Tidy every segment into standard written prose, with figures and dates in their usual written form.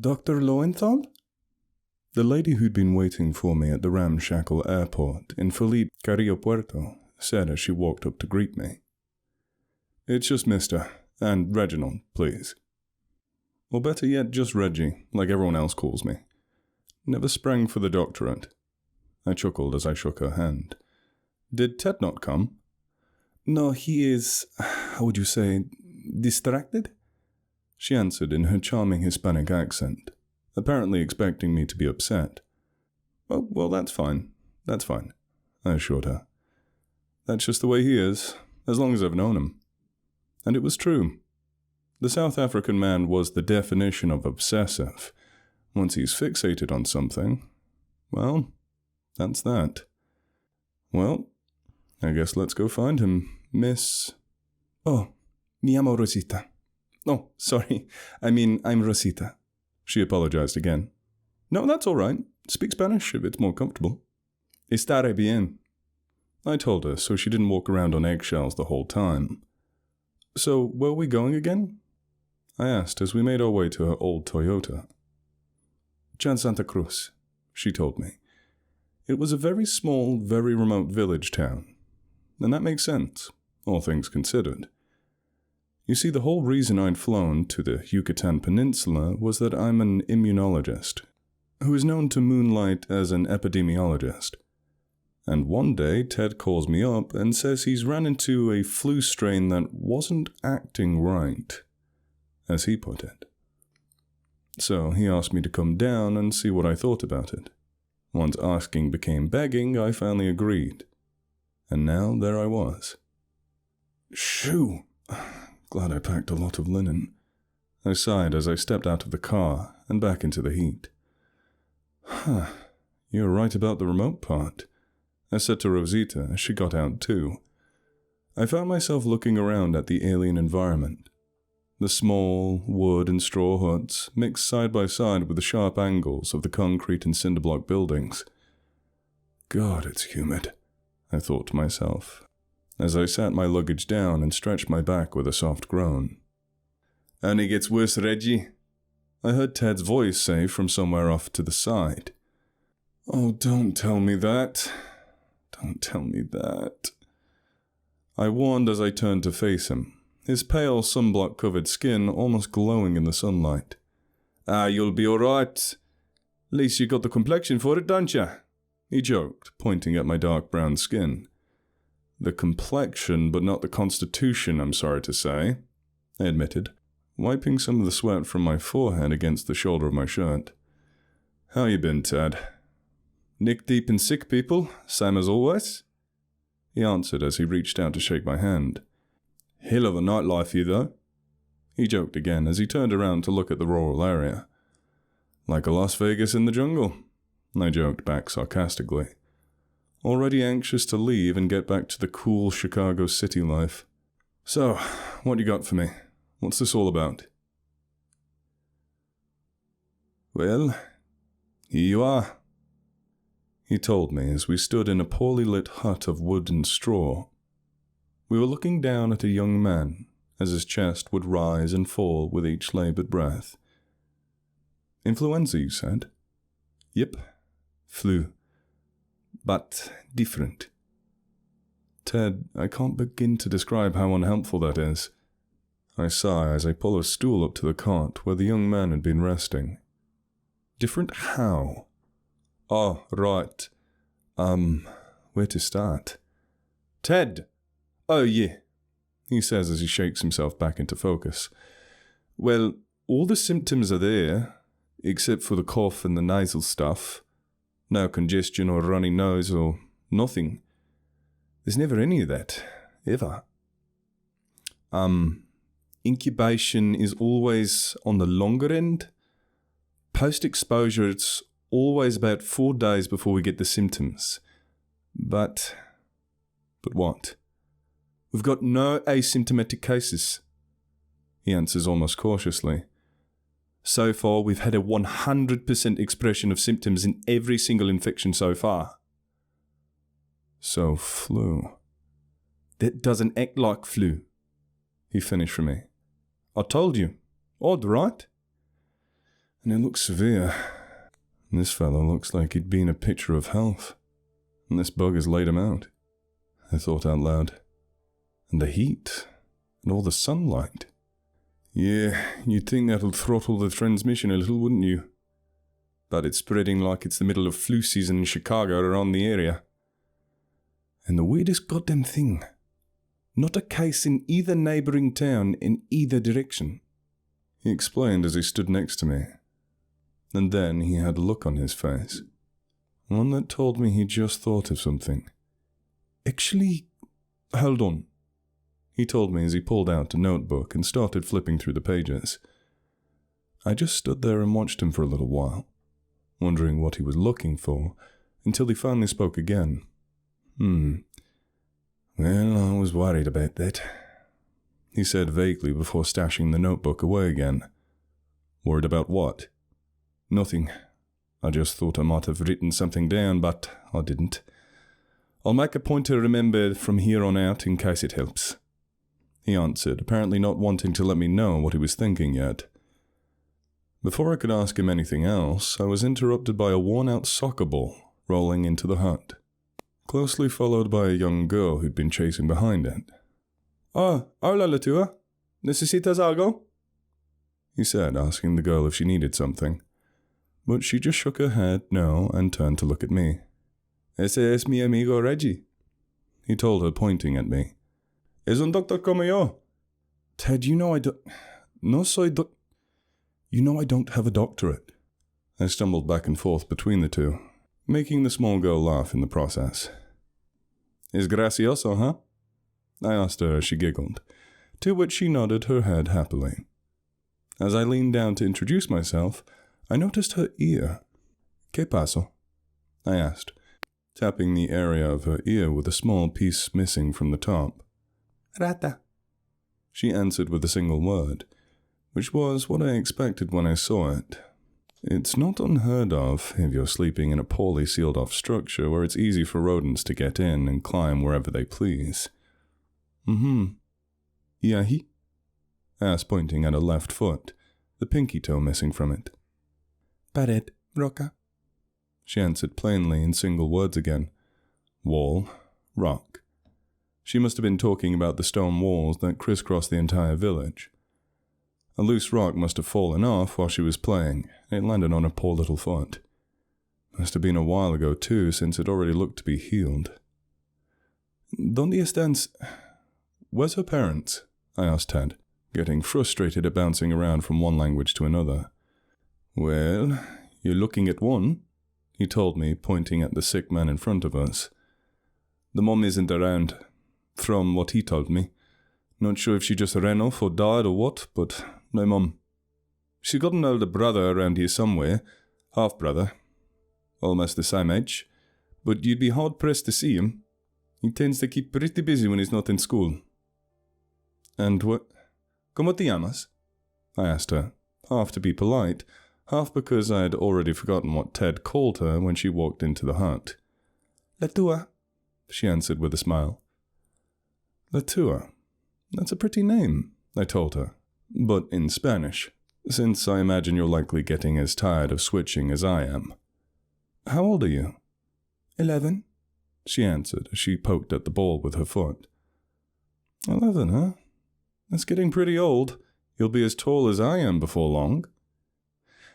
Dr. Lowenthal? The lady who'd been waiting for me at the ramshackle airport in Felipe Carrillo Puerto said as she walked up to greet me. It's just Mr. and Reginald, please. Or better yet, just Reggie, like everyone else calls me. Never sprang for the doctorate. I chuckled as I shook her hand. Did Ted not come? No, he is, how would you say, distracted? She answered in her charming Hispanic accent, apparently expecting me to be upset. Oh, well, that's fine. That's fine, I assured her. That's just the way he is, as long as I've known him. And it was true. The South African man was the definition of obsessive. Once he's fixated on something, well, that's that. Well, I guess let's go find him, Miss... Oh, mi llamo Rosita. Oh, sorry. I'm Rosita. She apologized again. No, that's all right. Speak Spanish if it's more comfortable. Estaré bien. I told her so she didn't walk around on eggshells the whole time. So, where are we going again? I asked as we made our way to her old Toyota. Chan Santa Cruz, she told me. It was a very small, very remote village town. And that makes sense, all things considered. You see, the whole reason I'd flown to the Yucatan Peninsula was that I'm an immunologist, who is known to moonlight as an epidemiologist. And one day, Ted calls me up and says he's ran into a flu strain that wasn't acting right, as he put it. So he asked me to come down and see what I thought about it. Once asking became begging, I finally agreed. And now there I was. Shoo! Glad I packed a lot of linen. I sighed as I stepped out of the car and back into the heat. Huh, you're right about the remote part, I said to Rosita as she got out too. I found myself looking around at the alien environment. The small wood and straw huts mixed side by side with the sharp angles of the concrete and cinder block buildings. God, it's humid, I thought to myself, as I sat my luggage down and stretched my back with a soft groan. Only gets worse, Reggie, I heard Ted's voice say from somewhere off to the side. Oh, don't tell me that. Don't tell me that. I warned as I turned to face him, his pale sunblock-covered skin almost glowing in the sunlight. You'll be all right. At least you got the complexion for it, don't you? He joked, pointing at my dark brown skin. The complexion, but not the constitution, I'm sorry to say, I admitted, wiping some of the sweat from my forehead against the shoulder of my shirt. How you been, Ted? Nick deep in sick people, same as always? He answered as he reached out to shake my hand. Hell of a nightlife here, though. He joked again as he turned around to look at the rural area. Like a Las Vegas in the jungle, I joked back sarcastically, already anxious to leave and get back to the cool Chicago city life. So, what you got for me? What's this all about? Well, here you are, he told me as we stood in a poorly lit hut of wood and straw. We were looking down at a young man as his chest would rise and fall with each laboured breath. Influenza, you said? Yep, flu. But different. Ted, I can't begin to describe how unhelpful that is. I sigh as I pull a stool up to the cot where the young man had been resting. Different how? Oh, right. Where to start? Ted! Oh, yeah, he says as he shakes himself back into focus. Well, all the symptoms are there, except for the cough and the nasal stuff. No congestion or runny nose or nothing. There's never any of that, ever. Incubation is always on the longer end. Post-exposure, it's always about 4 days before we get the symptoms. But what? We've got no asymptomatic cases, he answers almost cautiously. So far, we've had a 100% expression of symptoms in every single infection so far. So, flu. That doesn't act like flu, he finished for me. I told you. Odd, right? and it looks severe. And this fellow looks like he'd been a picture of health, and this bug has laid him out. I thought out loud. And the heat, and all the sunlight. Yeah, you'd think that'll throttle the transmission a little, wouldn't you? But it's spreading like it's the middle of flu season in Chicago or around the area. And the weirdest goddamn thing. Not a case in either neighbouring town in either direction. He explained as he stood next to me. And then he had a look on his face. One that told me he'd just thought of something. Actually, hold on. He told me as he pulled out a notebook and started flipping through the pages. I just stood there and watched him for a little while, wondering what he was looking for, until he finally spoke again. Well, I was worried about that, he said vaguely before stashing the notebook away again. Worried about what? Nothing. I just thought I might have written something down, but I didn't. I'll make a point to remember from here on out in case it helps, he answered, apparently not wanting to let me know what he was thinking yet. Before I could ask him anything else, I was interrupted by a worn-out soccer ball rolling into the hut, closely followed by a young girl who'd been chasing behind it. "Oh, hola, Leta. ¿Necesitas algo?" he said, asking the girl if she needed something. But she just shook her head no and turned to look at me. "Ese es mi amigo Reggie," he told her, pointing at me. "Es un doctor como yo." "Ted, you know I don't... No soy You know I don't have a doctorate." I stumbled back and forth between the two, making the small girl laugh in the process. "Es gracioso, huh?" I asked her as she giggled, to which she nodded her head happily. As I leaned down to introduce myself, I noticed her ear. "¿Qué pasó?" I asked, tapping the area of her ear with a small piece missing from the top. "Rata," she answered with a single word, which was what I expected when I saw it. It's not unheard of if you're sleeping in a poorly sealed-off structure where it's easy for rodents to get in and climb wherever they please. Yahi? I asked, pointing at her left foot, the pinky toe missing from it. "Pared, roca," she answered plainly in single words again. Wall, rock. She must have been talking about the stone walls that crisscross the entire village. A loose rock must have fallen off while she was playing, and it landed on her poor little foot. Must have been a while ago too, since it already looked to be healed. "¿Dónde están? Where's her parents?" I asked Ted, getting frustrated at bouncing around from one language to another. "Well, you're looking at one," he told me, pointing at the sick man in front of us. "The mom isn't around, from what he told me. Not sure if she just ran off or died or what, but no mom. She's got an older brother around here somewhere, half-brother, almost the same age, but you'd be hard-pressed to see him. He tends to keep pretty busy when he's not in school." "And what? ¿Cómo te llamas?" I asked her, half to be polite, half because I had already forgotten what Ted called her when she walked into the hut. "Letua," she answered with a smile. "Letua. That's a pretty name," I told her, but in Spanish, since I imagine you're likely getting as tired of switching as I am. "How old are you?" 11, she answered as she poked at the ball with her foot. 11, huh? That's getting pretty old. You'll be as tall as I am before long.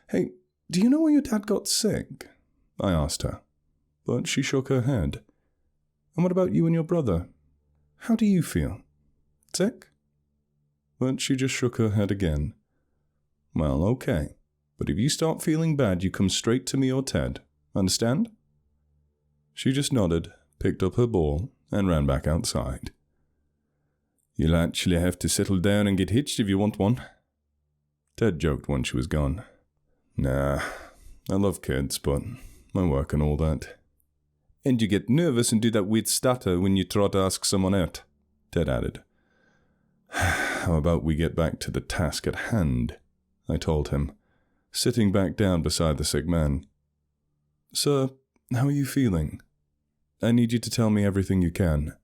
"Hey, do you know where your dad got sick?" I asked her, but she shook her head. "And what about you and your brother? How do you feel? Sick?" But she just shook her head again. "Well, okay, but if you start feeling bad, you come straight to me or Ted. Understand?" She just nodded, picked up her ball, and ran back outside. "You'll actually have to settle down and get hitched if you want one," Ted joked when she was gone. "Nah, I love kids, but my work and all that." "And you get nervous and do that weird stutter when you try to ask someone out," Ted added. "How about we get back to the task at hand?" I told him, sitting back down beside the sick man. "Sir, how are you feeling? I need you to tell me everything you can."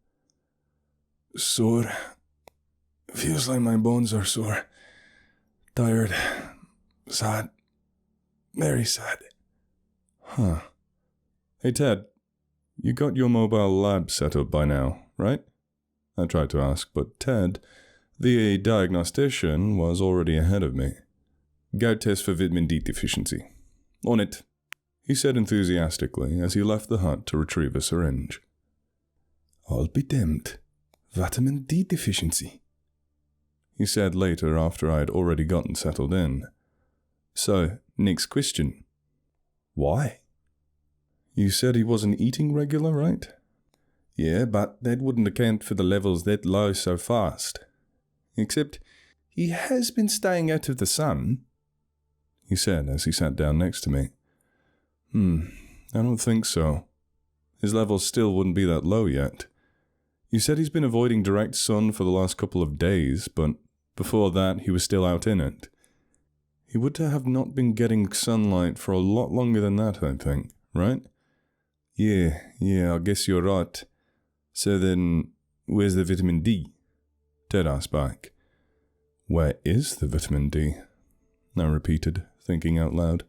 "Sore. Feels like my bones are sore. Tired. Sad. Very sad. Huh. Hey Ted, you got your mobile lab set up by now, right? I tried to ask, but Ted, the diagnostician, was already ahead of me. Gout test for vitamin D deficiency. On it, he said enthusiastically as he left the hut to retrieve a syringe. I'll be damned. Vitamin D deficiency, he said later after I had already gotten settled in. So, next question. Why? You said he wasn't eating regular, right? Yeah, but that wouldn't account for the levels that low so fast. Except, he has been staying out of the sun, he said as he sat down next to me. I don't think so. His levels still wouldn't be that low yet. You said he's been avoiding direct sun for the last couple of days, but before that he was still out in it. He would have not been getting sunlight for a lot longer than that, I think, right? Yeah, I guess you're right. So then, where's the vitamin D? Ted asked back. Where is the vitamin D? I repeated, thinking out loud.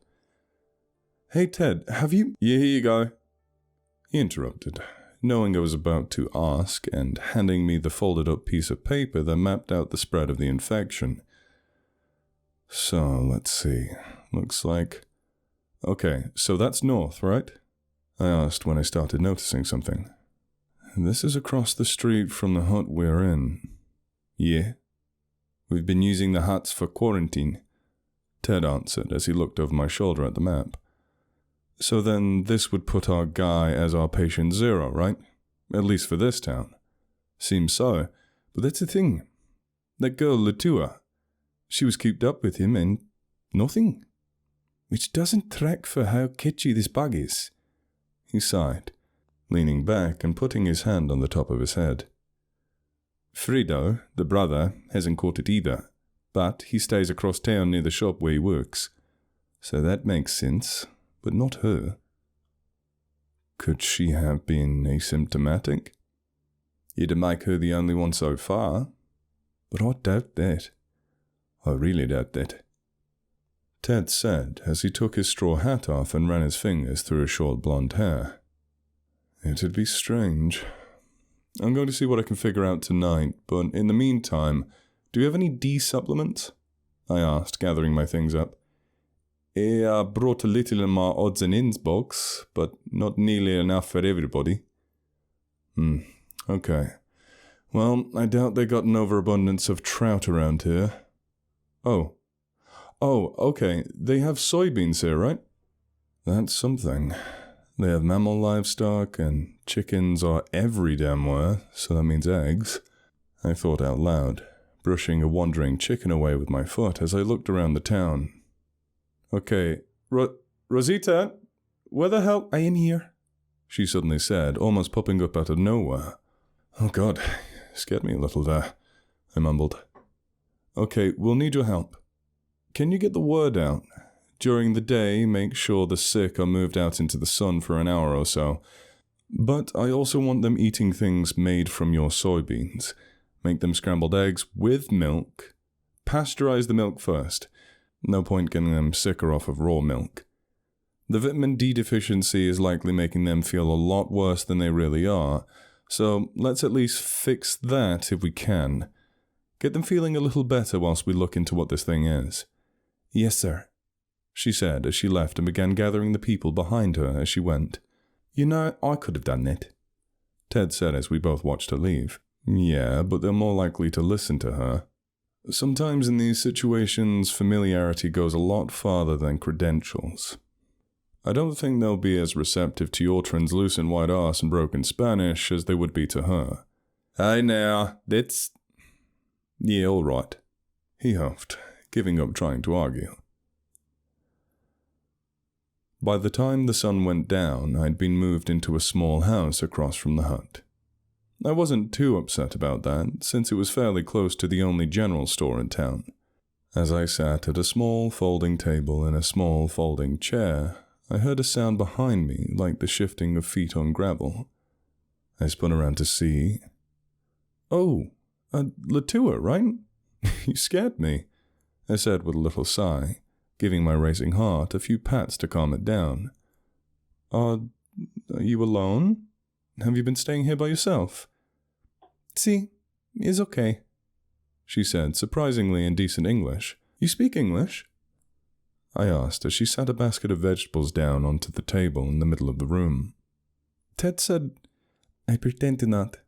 Hey Ted, have you... Yeah, here you go. He interrupted, knowing I was about to ask, and handing me the folded up piece of paper that mapped out the spread of the infection. So, let's see. Looks like... Okay, so that's north, right? I asked when I started noticing something. This is across the street from the hut we're in. Yeah. We've been using the huts for quarantine, Ted answered as he looked over my shoulder at the map. So then this would put our guy as our patient zero, right? At least for this town. Seems so, but that's the thing. That girl Leta, she was cooped up with him and nothing. Which doesn't track for how catchy this bug is. He sighed, leaning back and putting his hand on the top of his head. Frido, the brother, hasn't caught it either, but he stays across town near the shop where he works. So that makes sense, but not her. Could she have been asymptomatic? You'd make her the only one so far, but I doubt that. I really doubt that. Ted said as he took his straw hat off and ran his fingers through his short blonde hair. It'd be strange. I'm going to see what I can figure out tonight, but in the meantime, do you have any D supplements? I asked, gathering my things up. I brought a little in my odds and ends box, but not nearly enough for everybody. Okay. Well, I doubt they got an overabundance of trout around here. Oh, okay, they have soybeans here, right? That's something. They have mammal livestock, and chickens are every damn where, so that means eggs. I thought out loud, brushing a wandering chicken away with my foot as I looked around the town. Okay, Rosita, where the hell... I am here, she suddenly said, almost popping up out of nowhere. Oh God, scared me a little there, I mumbled. Okay, we'll need your help. Can you get the word out? During the day, make sure the sick are moved out into the sun for an hour or so. But I also want them eating things made from your soybeans. Make them scrambled eggs with milk. Pasteurize the milk first. No point getting them sicker off of raw milk. The vitamin D deficiency is likely making them feel a lot worse than they really are, so let's at least fix that if we can. Get them feeling a little better whilst we look into what this thing is. Yes, sir, she said as she left and began gathering the people behind her as she went. You know, I could have done that, Ted said as we both watched her leave. Yeah, but they're more likely to listen to her. Sometimes in these situations, familiarity goes a lot farther than credentials. I don't think they'll be as receptive to your translucent white arse and broken Spanish as they would be to her. Hey now, that's... Yeah, all right, he huffed, giving up trying to argue. By the time the sun went down, I'd been moved into a small house across from the hut. I wasn't too upset about that, since it was fairly close to the only general store in town. As I sat at a small folding table in a small folding chair, I heard a sound behind me like the shifting of feet on gravel. I spun around to see... Oh, Leta, right? You scared me, I said with a little sigh, giving my racing heart a few pats to calm it down. Are you alone? Have you been staying here by yourself? Si, it's okay, she said, surprisingly in decent English. You speak English? I asked as she sat a basket of vegetables down onto the table in the middle of the room. Ted said, I pretend to not.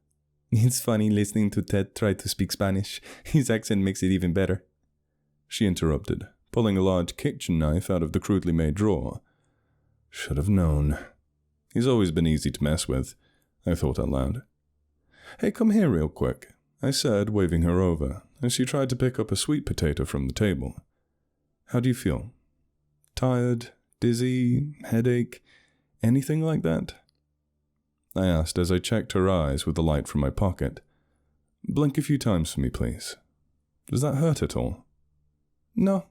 It's funny listening to Ted try to speak Spanish. His accent makes it even better. She interrupted, pulling a large kitchen knife out of the crudely made drawer. Should have known. He's always been easy to mess with, I thought out loud. Hey, come here real quick, I said, waving her over, as she tried to pick up a sweet potato from the table. How do you feel? Tired? Dizzy? Headache? Anything like that? I asked as I checked her eyes with the light from my pocket. Blink a few times for me, please. Does that hurt at all? No,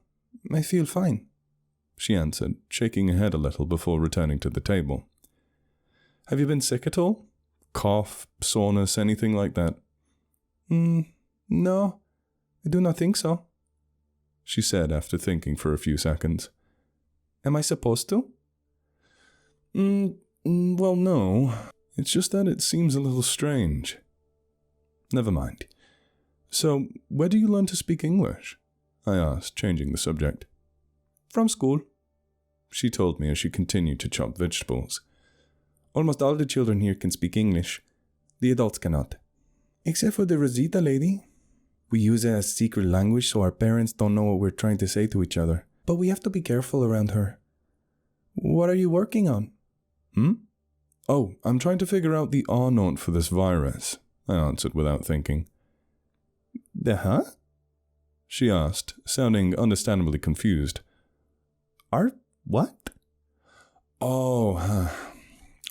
I feel fine, she answered, shaking her head a little before returning to the table. Have you been sick at all? Cough, soreness, anything like that? No, I do not think so, she said after thinking for a few seconds. Am I supposed to? Well, no. It's just that it seems a little strange. Never mind. So, where do you learn to speak English? I asked, changing the subject. From school, she told me as she continued to chop vegetables. Almost all the children here can speak English. The adults cannot. Except for the Rosita lady. We use it as secret language so our parents don't know what we're trying to say to each other. But we have to be careful around her. What are you working on? Oh, I'm trying to figure out the R note for this virus, I answered without thinking. The huh? She asked, sounding understandably confused. R what? Oh,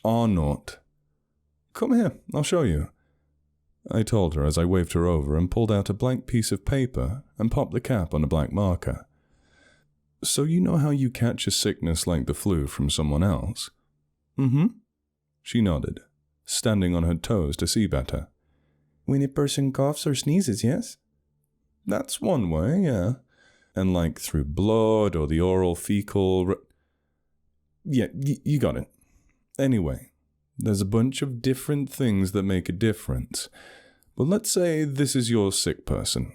R note. Come here, I'll show you. I told her as I waved her over and pulled out a blank piece of paper and popped the cap on a black marker. So you know how you catch a sickness like the flu from someone else? Mm-hmm. She nodded, standing on her toes to see better. When a person coughs or sneezes, yes? That's one way, yeah. And like through blood or the oral fecal... Yeah, you got it. Anyway, there's a bunch of different things that make a difference. But let's say this is your sick person,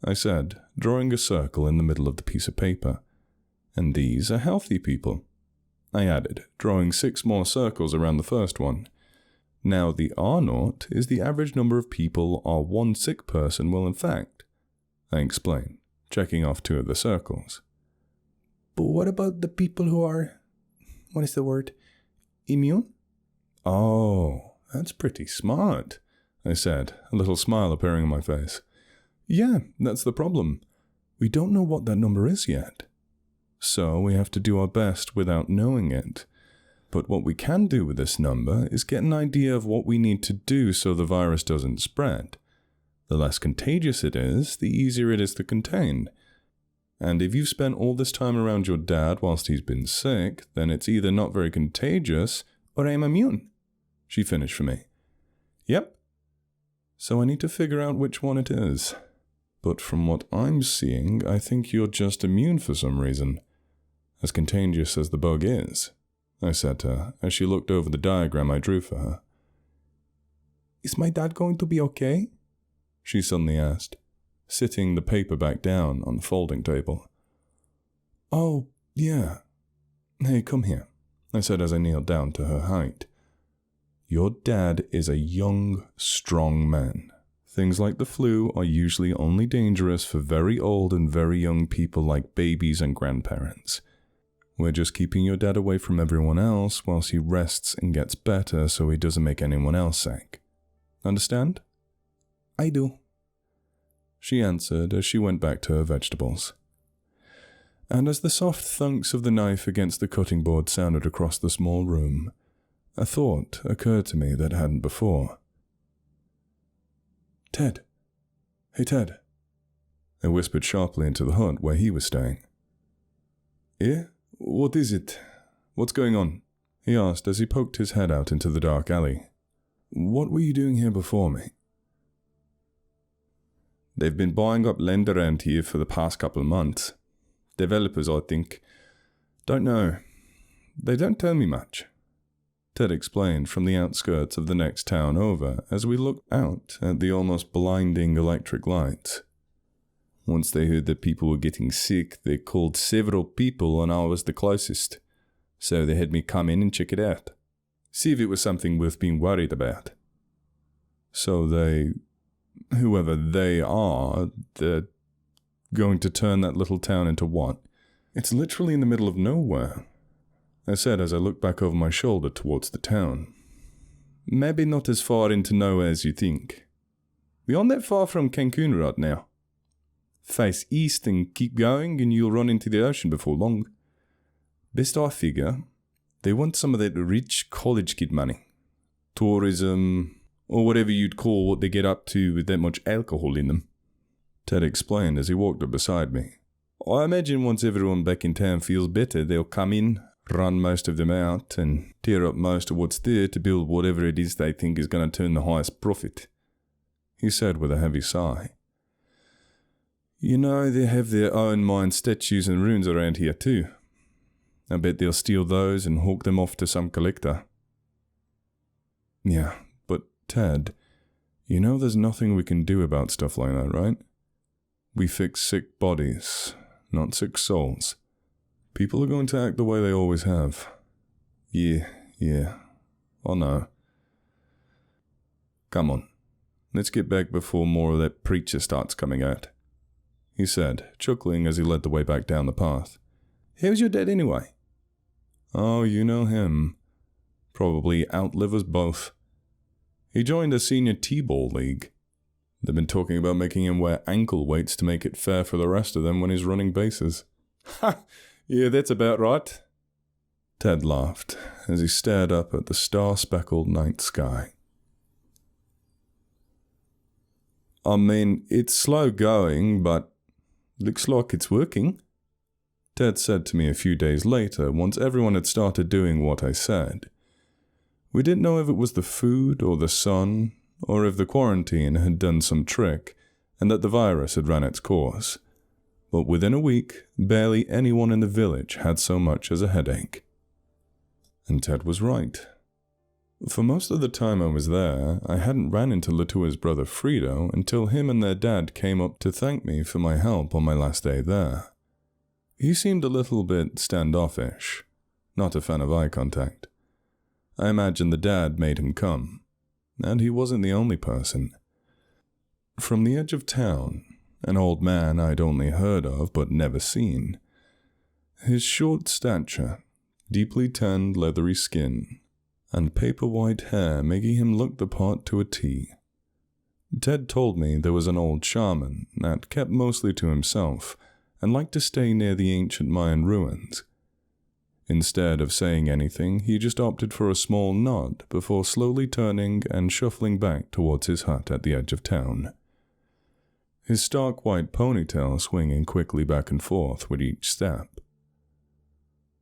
I said, drawing a circle in the middle of the piece of paper. And these are healthy people, I added, drawing 6 more circles around the first one. Now the R0 is the average number of people our one sick person will infect, I explained, checking off 2 of the circles. But what about the people who are, what is the word, immune? Oh, that's pretty smart, I said, a little smile appearing on my face. Yeah, that's the problem. We don't know what that number is yet. So we have to do our best without knowing it. But what we can do with this number is get an idea of what we need to do so the virus doesn't spread. The less contagious it is, the easier it is to contain. And if you've spent all this time around your dad whilst he's been sick, then it's either not very contagious or I'm immune, she finished for me. Yep. So I need to figure out which one it is. But from what I'm seeing, I think you're just immune for some reason. As contagious as the bug is, I said to her as she looked over the diagram I drew for her. Is my dad going to be okay? She suddenly asked, sitting the paper back down on the folding table. Oh, yeah. Hey, come here, I said as I kneeled down to her height. Your dad is a young, strong man. Things like the flu are usually only dangerous for very old and very young people like babies and grandparents. We're just keeping your dad away from everyone else whilst he rests and gets better so he doesn't make anyone else sick. Understand? I do, she answered as she went back to her vegetables. And as the soft thunks of the knife against the cutting board sounded across the small room, a thought occurred to me that hadn't before. Ted. Hey, Ted. I whispered sharply into the hut where he was staying. Yeah? What is it? What's going on? He asked as he poked his head out into the dark alley. What were you doing here before me? They've been buying up land around here for the past couple of months. developers, I think. Don't know. They don't tell me much. Ted explained from the outskirts of the next town over as we looked out at the almost blinding electric lights. Once they heard that people were getting sick, they called several people and I was the closest. So they had me come in and check it out. See if it was something worth being worried about. So whoever they are, they're going to turn that little town into what? It's literally in the middle of nowhere, I said as I looked back over my shoulder towards the town. Maybe not as far into nowhere as you think. We aren't that far from Cancun right now. Face east and keep going and you'll run into the ocean before long. Best I figure, they want some of that rich college kid money. Tourism, or whatever you'd call what they get up to with that much alcohol in them. Ted explained as he walked up beside me. I imagine once everyone back in town feels better, they'll come in, run most of them out, and tear up most of what's there to build whatever it is they think is going to turn the highest profit. He said with a heavy sigh. You know, they have their own mine statues and runes around here too. I bet they'll steal those and hawk them off to some collector. Yeah, but Ted, you know there's nothing we can do about stuff like that, right? We fix sick bodies, not sick souls. People are going to act the way they always have. Yeah. I know. Come on, let's get back before more of that preacher starts coming out, he said, chuckling as he led the way back down the path. How's your dad anyway? Oh, you know him. Probably outlive us both. He joined a senior T-ball league. They've been talking about making him wear ankle weights to make it fair for the rest of them when he's running bases. Ha! Yeah, that's about right. Ted laughed as he stared up at the star-speckled night sky. I mean, it's slow going, but looks like it's working. Ted said to me a few days later, once everyone had started doing what I said. We didn't know if it was the food or the sun, or if the quarantine had done some trick, and that the virus had run its course. But within a week, barely anyone in the village had so much as a headache. And Ted was right. For most of the time I was there, I hadn't ran into Letua's brother Fredo until him and their dad came up to thank me for my help on my last day there. He seemed a little bit standoffish, not a fan of eye contact. I imagine the dad made him come, and he wasn't the only person. From the edge of town, an old man I'd only heard of but never seen. His short stature, deeply tanned leathery skin, and paper-white hair making him look the part to a T. Ted told me there was an old shaman that kept mostly to himself and liked to stay near the ancient Mayan ruins. Instead of saying anything, he just opted for a small nod before slowly turning and shuffling back towards his hut at the edge of town. His stark white ponytail swinging quickly back and forth with each step.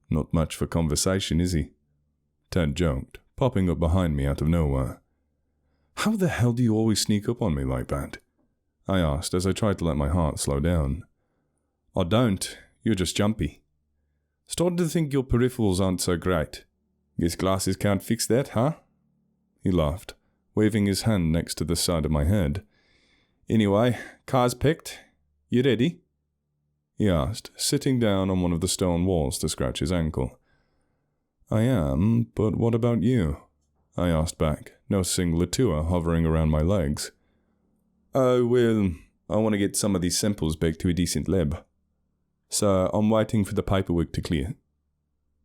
Not much for conversation, is he? Ted joked, popping up behind me out of nowhere. How the hell do you always sneak up on me like that? I asked as I tried to let my heart slow down. I don't, you're just jumpy. Started to think your peripherals aren't so great. Guess glasses can't fix that, huh? He laughed, waving his hand next to the side of my head. Anyway, car's picked. You ready? He asked, sitting down on one of the stone walls to scratch his ankle. I am, but what about you? I asked back, noticing Letua hovering around my legs. Oh, well, I want to get some of these samples back to a decent lab. So I'm waiting for the paperwork to clear.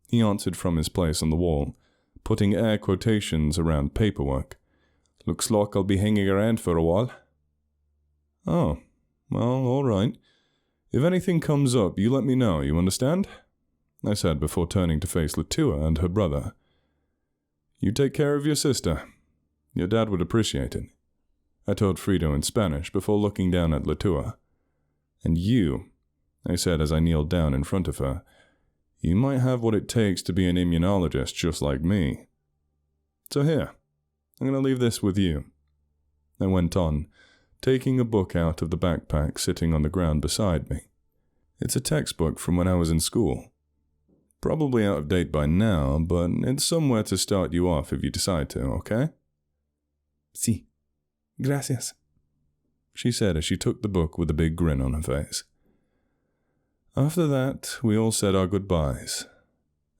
He answered from his place on the wall, putting air quotations around paperwork. Looks like I'll be hanging around for a while. Oh, well, all right. If anything comes up, you let me know, you understand? I said before turning to face Letua and her brother. You take care of your sister. Your dad would appreciate it. I told Fredo in Spanish before looking down at Letua. And you, I said as I kneeled down in front of her, you might have what it takes to be an immunologist just like me. So here, I'm going to leave this with you. I went on, taking a book out of the backpack sitting on the ground beside me. It's a textbook from when I was in school. Probably out of date by now, but it's somewhere to start you off if you decide to, okay? Sí. Gracias. She said as she took the book with a big grin on her face. After that, we all said our goodbyes,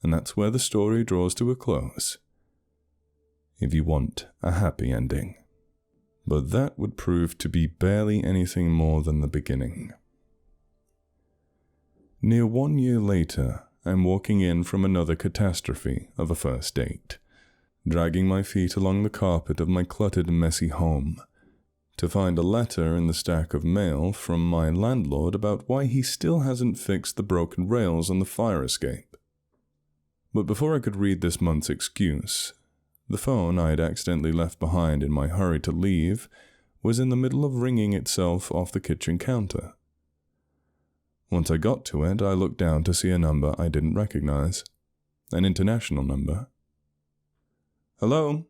and that's where the story draws to a close. If you want a happy ending. But that would prove to be barely anything more than the beginning. Near 1 year later, I'm walking in from another catastrophe of a first date, dragging my feet along the carpet of my cluttered and messy home, to find a letter in the stack of mail from my landlord about why he still hasn't fixed the broken rails on the fire escape. But before I could read this month's excuse, the phone I had accidentally left behind in my hurry to leave was in the middle of ringing itself off the kitchen counter. Once I got to it, I looked down to see a number I didn't recognize. An international number. "Hello?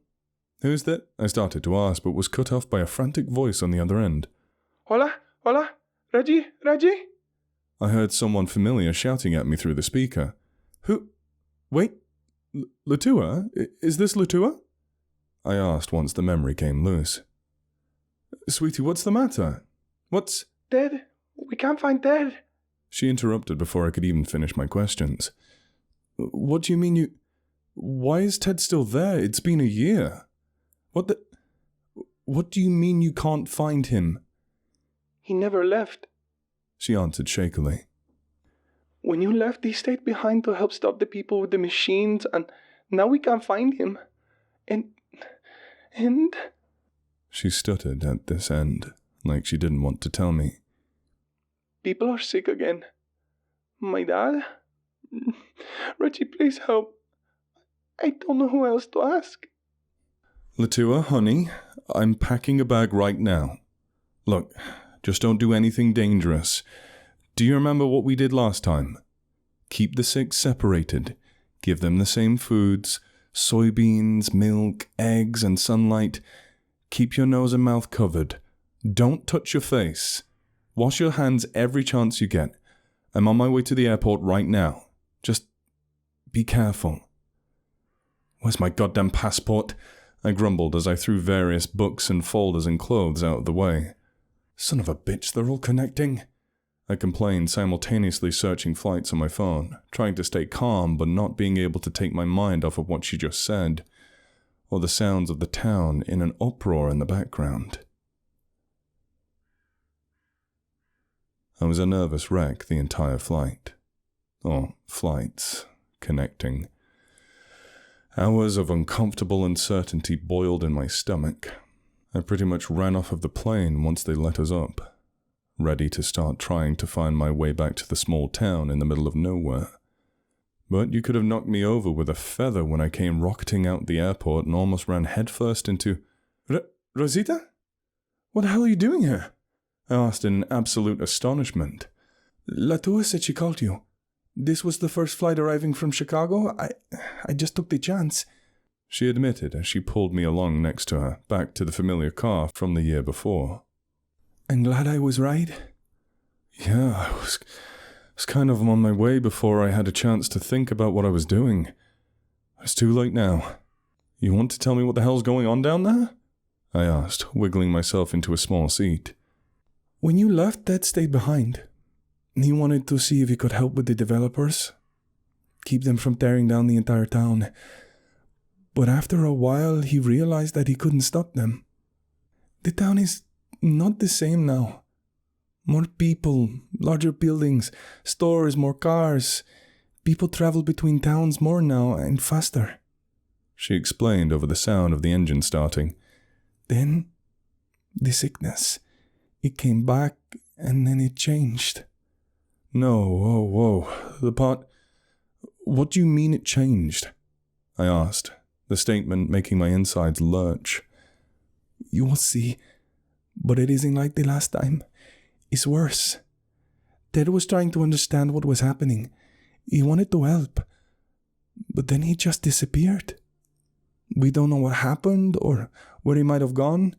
Who's that?" I started to ask, but was cut off by a frantic voice on the other end. Hola, hola, Reggie? I heard someone familiar shouting at me through the speaker. "Who? Wait, Latua? Is this Latua?" I asked once the memory came loose. "Sweetie, what's the matter? What's—" Ted, we can't find Ted. She interrupted before I could even finish my questions. "What do you mean you... Why is Ted still there? It's been a year. What do you mean you can't find him?" He never left. She answered shakily. When you left, he stayed behind to help stop the people with the machines, and now we can't find him. And... She stuttered at this end, like she didn't want to tell me. People are sick again. My dad? Reggie, please help. I don't know who else to ask. "Latua, honey, I'm packing a bag right now. Look, just don't do anything dangerous. Do you remember what we did last time? Keep the sick separated. Give them the same foods, soybeans, milk, eggs, and sunlight. Keep your nose and mouth covered. Don't touch your face. Wash your hands every chance you get. I'm on my way to the airport right now. Just be careful." "Where's my goddamn passport?" I grumbled as I threw various books and folders and clothes out of the way. "Son of a bitch, they're all connecting," I complained, simultaneously searching flights on my phone, trying to stay calm but not being able to take my mind off of what she just said, or the sounds of the town in an uproar in the background. I was a nervous wreck the entire flight. Or flights, connecting. Hours of uncomfortable uncertainty boiled in my stomach. I pretty much ran off of the plane once they let us up, ready to start trying to find my way back to the small town in the middle of nowhere. But you could have knocked me over with a feather when I came rocketing out the airport and almost ran headfirst into... "Rosita? What the hell are you doing here?" I asked in absolute astonishment. "Latua said she called you. This was the first flight arriving from Chicago. I just took the chance," she admitted as she pulled me along next to her, back to the familiar car from the year before. "I'm glad I was right." "Yeah, I was kind of on my way before I had a chance to think about what I was doing. It's too late now. You want to tell me what the hell's going on down there?" I asked, wiggling myself into a small seat. "When you left, Ted stayed behind. He wanted to see if he could help with the developers, keep them from tearing down the entire town. But after a while, he realized that he couldn't stop them. The town is not the same now. More people, larger buildings, stores, more cars. People travel between towns more now and faster," she explained over the sound of the engine starting. "Then, the sickness. It came back, and then it changed." "No, whoa. The part... What do you mean it changed?" I asked, the statement making my insides lurch. "You will see, but it isn't like the last time. It's worse. Ted was trying to understand what was happening. He wanted to help, but then he just disappeared. We don't know what happened or where he might have gone.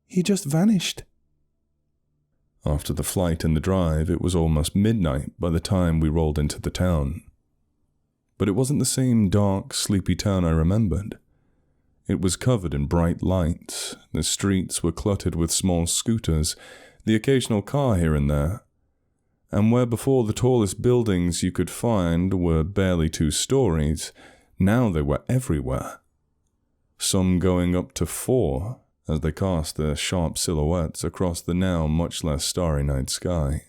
He just vanished." After the flight and the drive, it was almost midnight by the time we rolled into the town. But it wasn't the same dark, sleepy town I remembered. It was covered in bright lights, the streets were cluttered with small scooters, the occasional car here and there, and where before the tallest buildings you could find were barely 2 stories, now they were everywhere. Some going up to 4, as they cast their sharp silhouettes across the now much less starry night sky.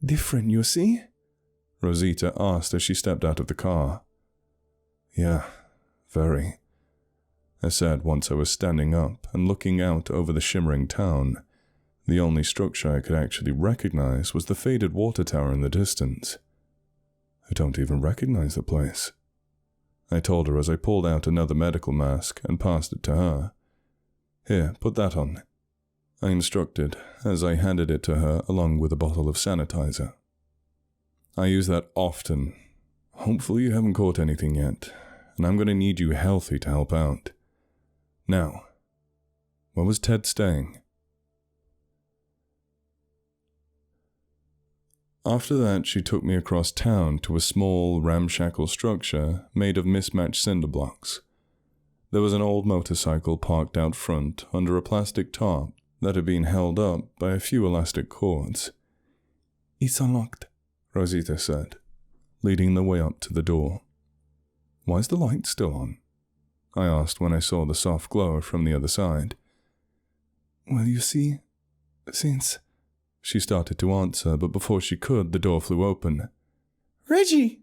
"Different, you see?" Rosita asked as she stepped out of the car. "Yeah, very," I said once I was standing up and looking out over the shimmering town. The only structure I could actually recognize was the faded water tower in the distance. "I don't even recognize the place," I told her as I pulled out another medical mask and passed it to her. "Here, put that on," I instructed as I handed it to her along with a bottle of sanitizer. "I use that often. Hopefully you haven't caught anything yet, and I'm going to need you healthy to help out. Now, where was Ted staying?" After that, she took me across town to a small, ramshackle structure made of mismatched cinder blocks. There was an old motorcycle parked out front under a plastic tarp that had been held up by a few elastic cords. "It's unlocked," Rosita said, leading the way up to the door. "Why's the light still on?" I asked when I saw the soft glow from the other side. "Well, you see, since..." She started to answer, but before she could, the door flew open. "Reggie!"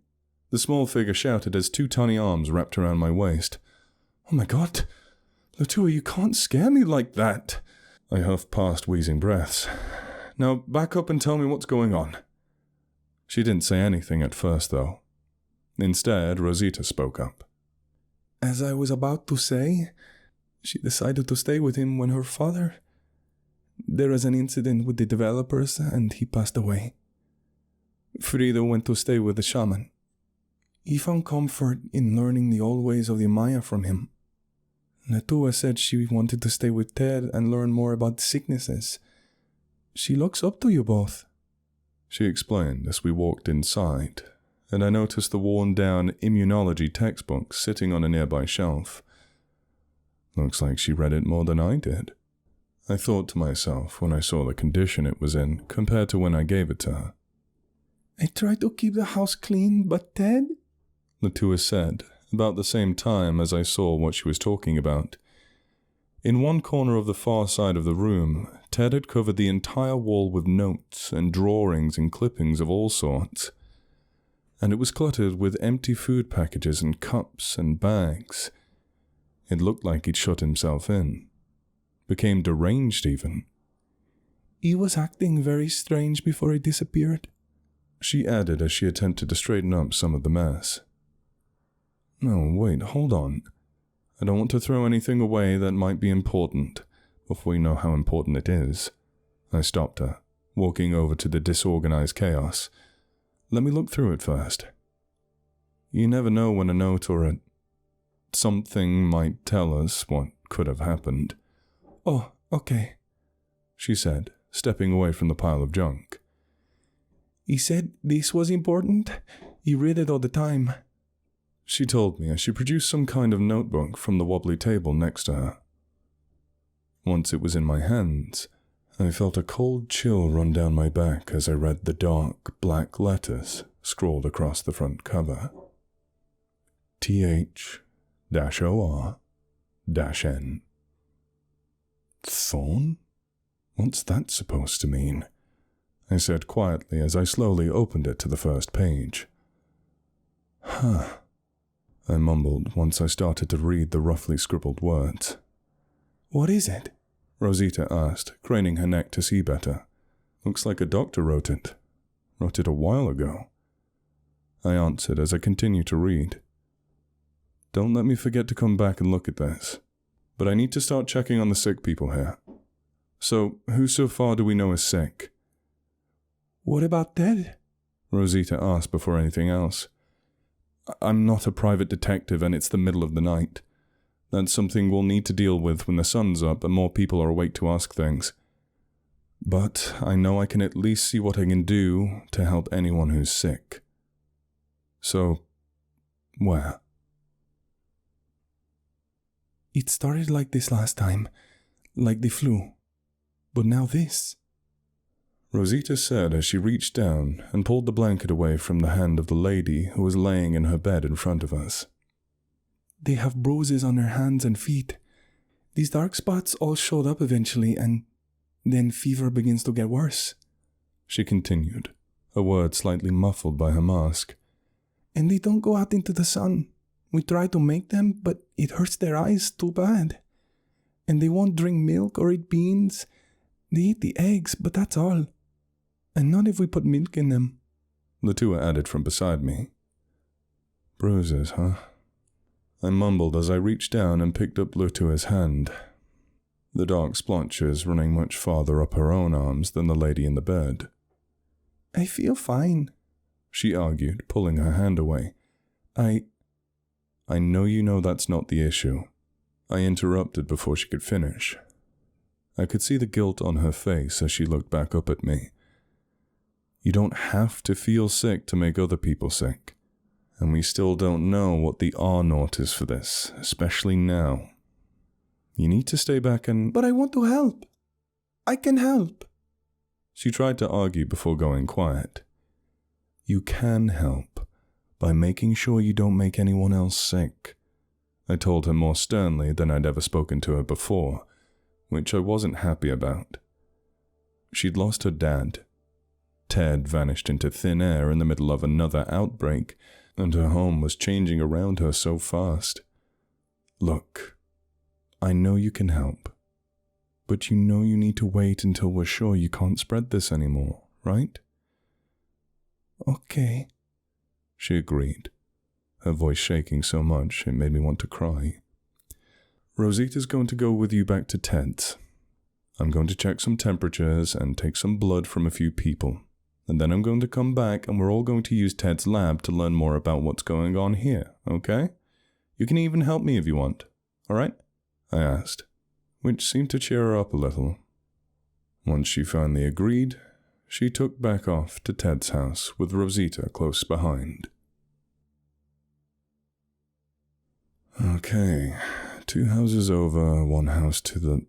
The small figure shouted as 2 tiny arms wrapped around my waist. "Oh my God, Leta, you can't scare me like that." I huffed past wheezing breaths. "Now back up and tell me what's going on." She didn't say anything at first, though. Instead, Rosita spoke up. "As I was about to say, she decided to stay with him when her father... There was an incident with the developers and he passed away. Frida went to stay with the shaman. He found comfort in learning the old ways of the Maya from him. Leta said she wanted to stay with Ted and learn more about sicknesses. She looks up to you both," she explained as we walked inside, and I noticed the worn-down immunology textbook sitting on a nearby shelf. Looks like she read it more than I did, I thought to myself when I saw the condition it was in compared to when I gave it to her. "I try to keep the house clean, but Ted..." Leta said, about the same time as I saw what she was talking about. In one corner of the far side of the room, Ted had covered the entire wall with notes and drawings and clippings of all sorts, and it was cluttered with empty food packages and cups and bags. It looked like he'd shut himself in. Became deranged even. "He was acting very strange before he disappeared," she added as she attempted to straighten up some of the mess. "No, wait, hold on. I don't want to throw anything away that might be important before we know how important it is." I stopped her, walking over to the disorganized chaos. "Let me look through it first. You never know when a note or a something might tell us what could have happened." "Oh, okay," she said, stepping away from the pile of junk. "He said this was important. He read it all the time," she told me as she produced some kind of notebook from the wobbly table next to her. Once it was in my hands, I felt a cold chill run down my back as I read the dark, black letters scrawled across the front cover. TH-OR-N. Thorn? What's that supposed to mean? I said quietly as I slowly opened it to the first page. Huh, I mumbled once I started to read the roughly scribbled words. "What is it?" Rosita asked, craning her neck to see better. "Looks like a doctor wrote it. Wrote it a while ago." I answered as I continued to read. "Don't let me forget to come back and look at this. But I need to start checking on the sick people here. So, who so far do we know is sick?" "What about Ted?" Rosita asked before anything else. "I'm not a private detective and it's the middle of the night. That's something we'll need to deal with when the sun's up and more people are awake to ask things. But I know I can at least see what I can do to help anyone who's sick. So, where? It started like this last time, like the flu. But now this. Rosita said as she reached down and pulled the blanket away from the hand of the lady who was laying in her bed in front of us. They have bruises on their hands and feet. These dark spots all showed up eventually, and then fever begins to get worse. She continued, her words slightly muffled by her mask. And they don't go out into the sun. We try to make them, but it hurts their eyes too bad. And they won't drink milk or eat beans. They eat the eggs, but that's all. And not if we put milk in them. Leta added from beside me. Bruises, huh? I mumbled as I reached down and picked up Leta's hand, the dark splotches running much farther up her own arms than the lady in the bed. I feel fine, she argued, pulling her hand away. I know you know that's not the issue. I interrupted before she could finish. I could see the guilt on her face as she looked back up at me. You don't have to feel sick to make other people sick. And we still don't know what the R-naught is for this, especially now. You need to stay back and... But I want to help. I can help. She tried to argue before going quiet. You can help by making sure you don't make anyone else sick. I told her more sternly than I'd ever spoken to her before, which I wasn't happy about. She'd lost her dad. Ted vanished into thin air in the middle of another outbreak, and her home was changing around her so fast. Look, I know you can help, but you know you need to wait until we're sure you can't spread this anymore, right? Okay, she agreed, her voice shaking so much it made me want to cry. Rosita's going to go with you back to Ted's. I'm going to check some temperatures and take some blood from a few people. And then I'm going to come back and we're all going to use Ted's lab to learn more about what's going on here, okay? You can even help me if you want, alright? I asked, which seemed to cheer her up a little. Once she finally agreed, she took back off to Ted's house with Rosita close behind. Okay, 2 houses over, 1 house to the...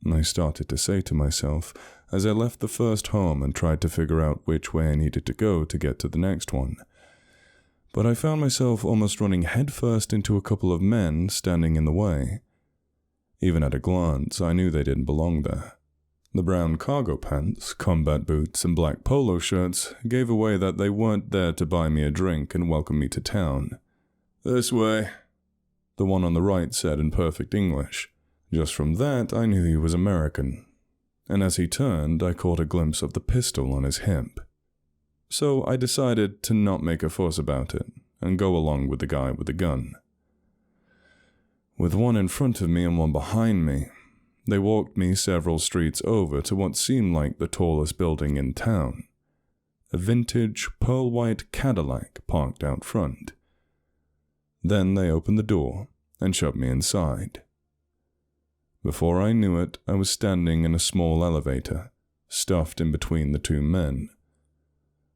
I started to say to myself as I left the first home and tried to figure out which way I needed to go to get to the next one. But I found myself almost running headfirst into a couple of men standing in the way. Even at a glance, I knew they didn't belong there. The brown cargo pants, combat boots, and black polo shirts gave away that they weren't there to buy me a drink and welcome me to town. "This way," the one on the right said in perfect English. Just from that, I knew he was American, and as he turned, I caught a glimpse of the pistol on his hip. So I decided to not make a fuss about it, and go along with the guy with the gun. With one in front of me and one behind me, they walked me several streets over to what seemed like the tallest building in town, a vintage pearl-white Cadillac parked out front. Then they opened the door and shoved me inside. Before I knew it, I was standing in a small elevator, stuffed in between the 2 men.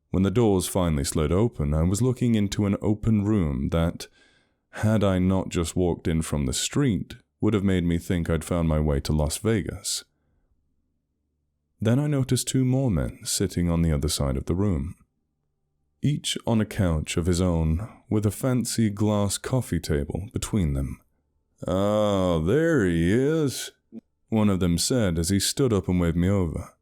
When the doors finally slid open, I was looking into an open room that, had I not just walked in from the street, would have made me think I'd found my way to Las Vegas. Then I noticed 2 more men sitting on the other side of the room, each on a couch of his own with a fancy glass coffee table between them. "Oh, there he is," one of them said as he stood up and waved me over.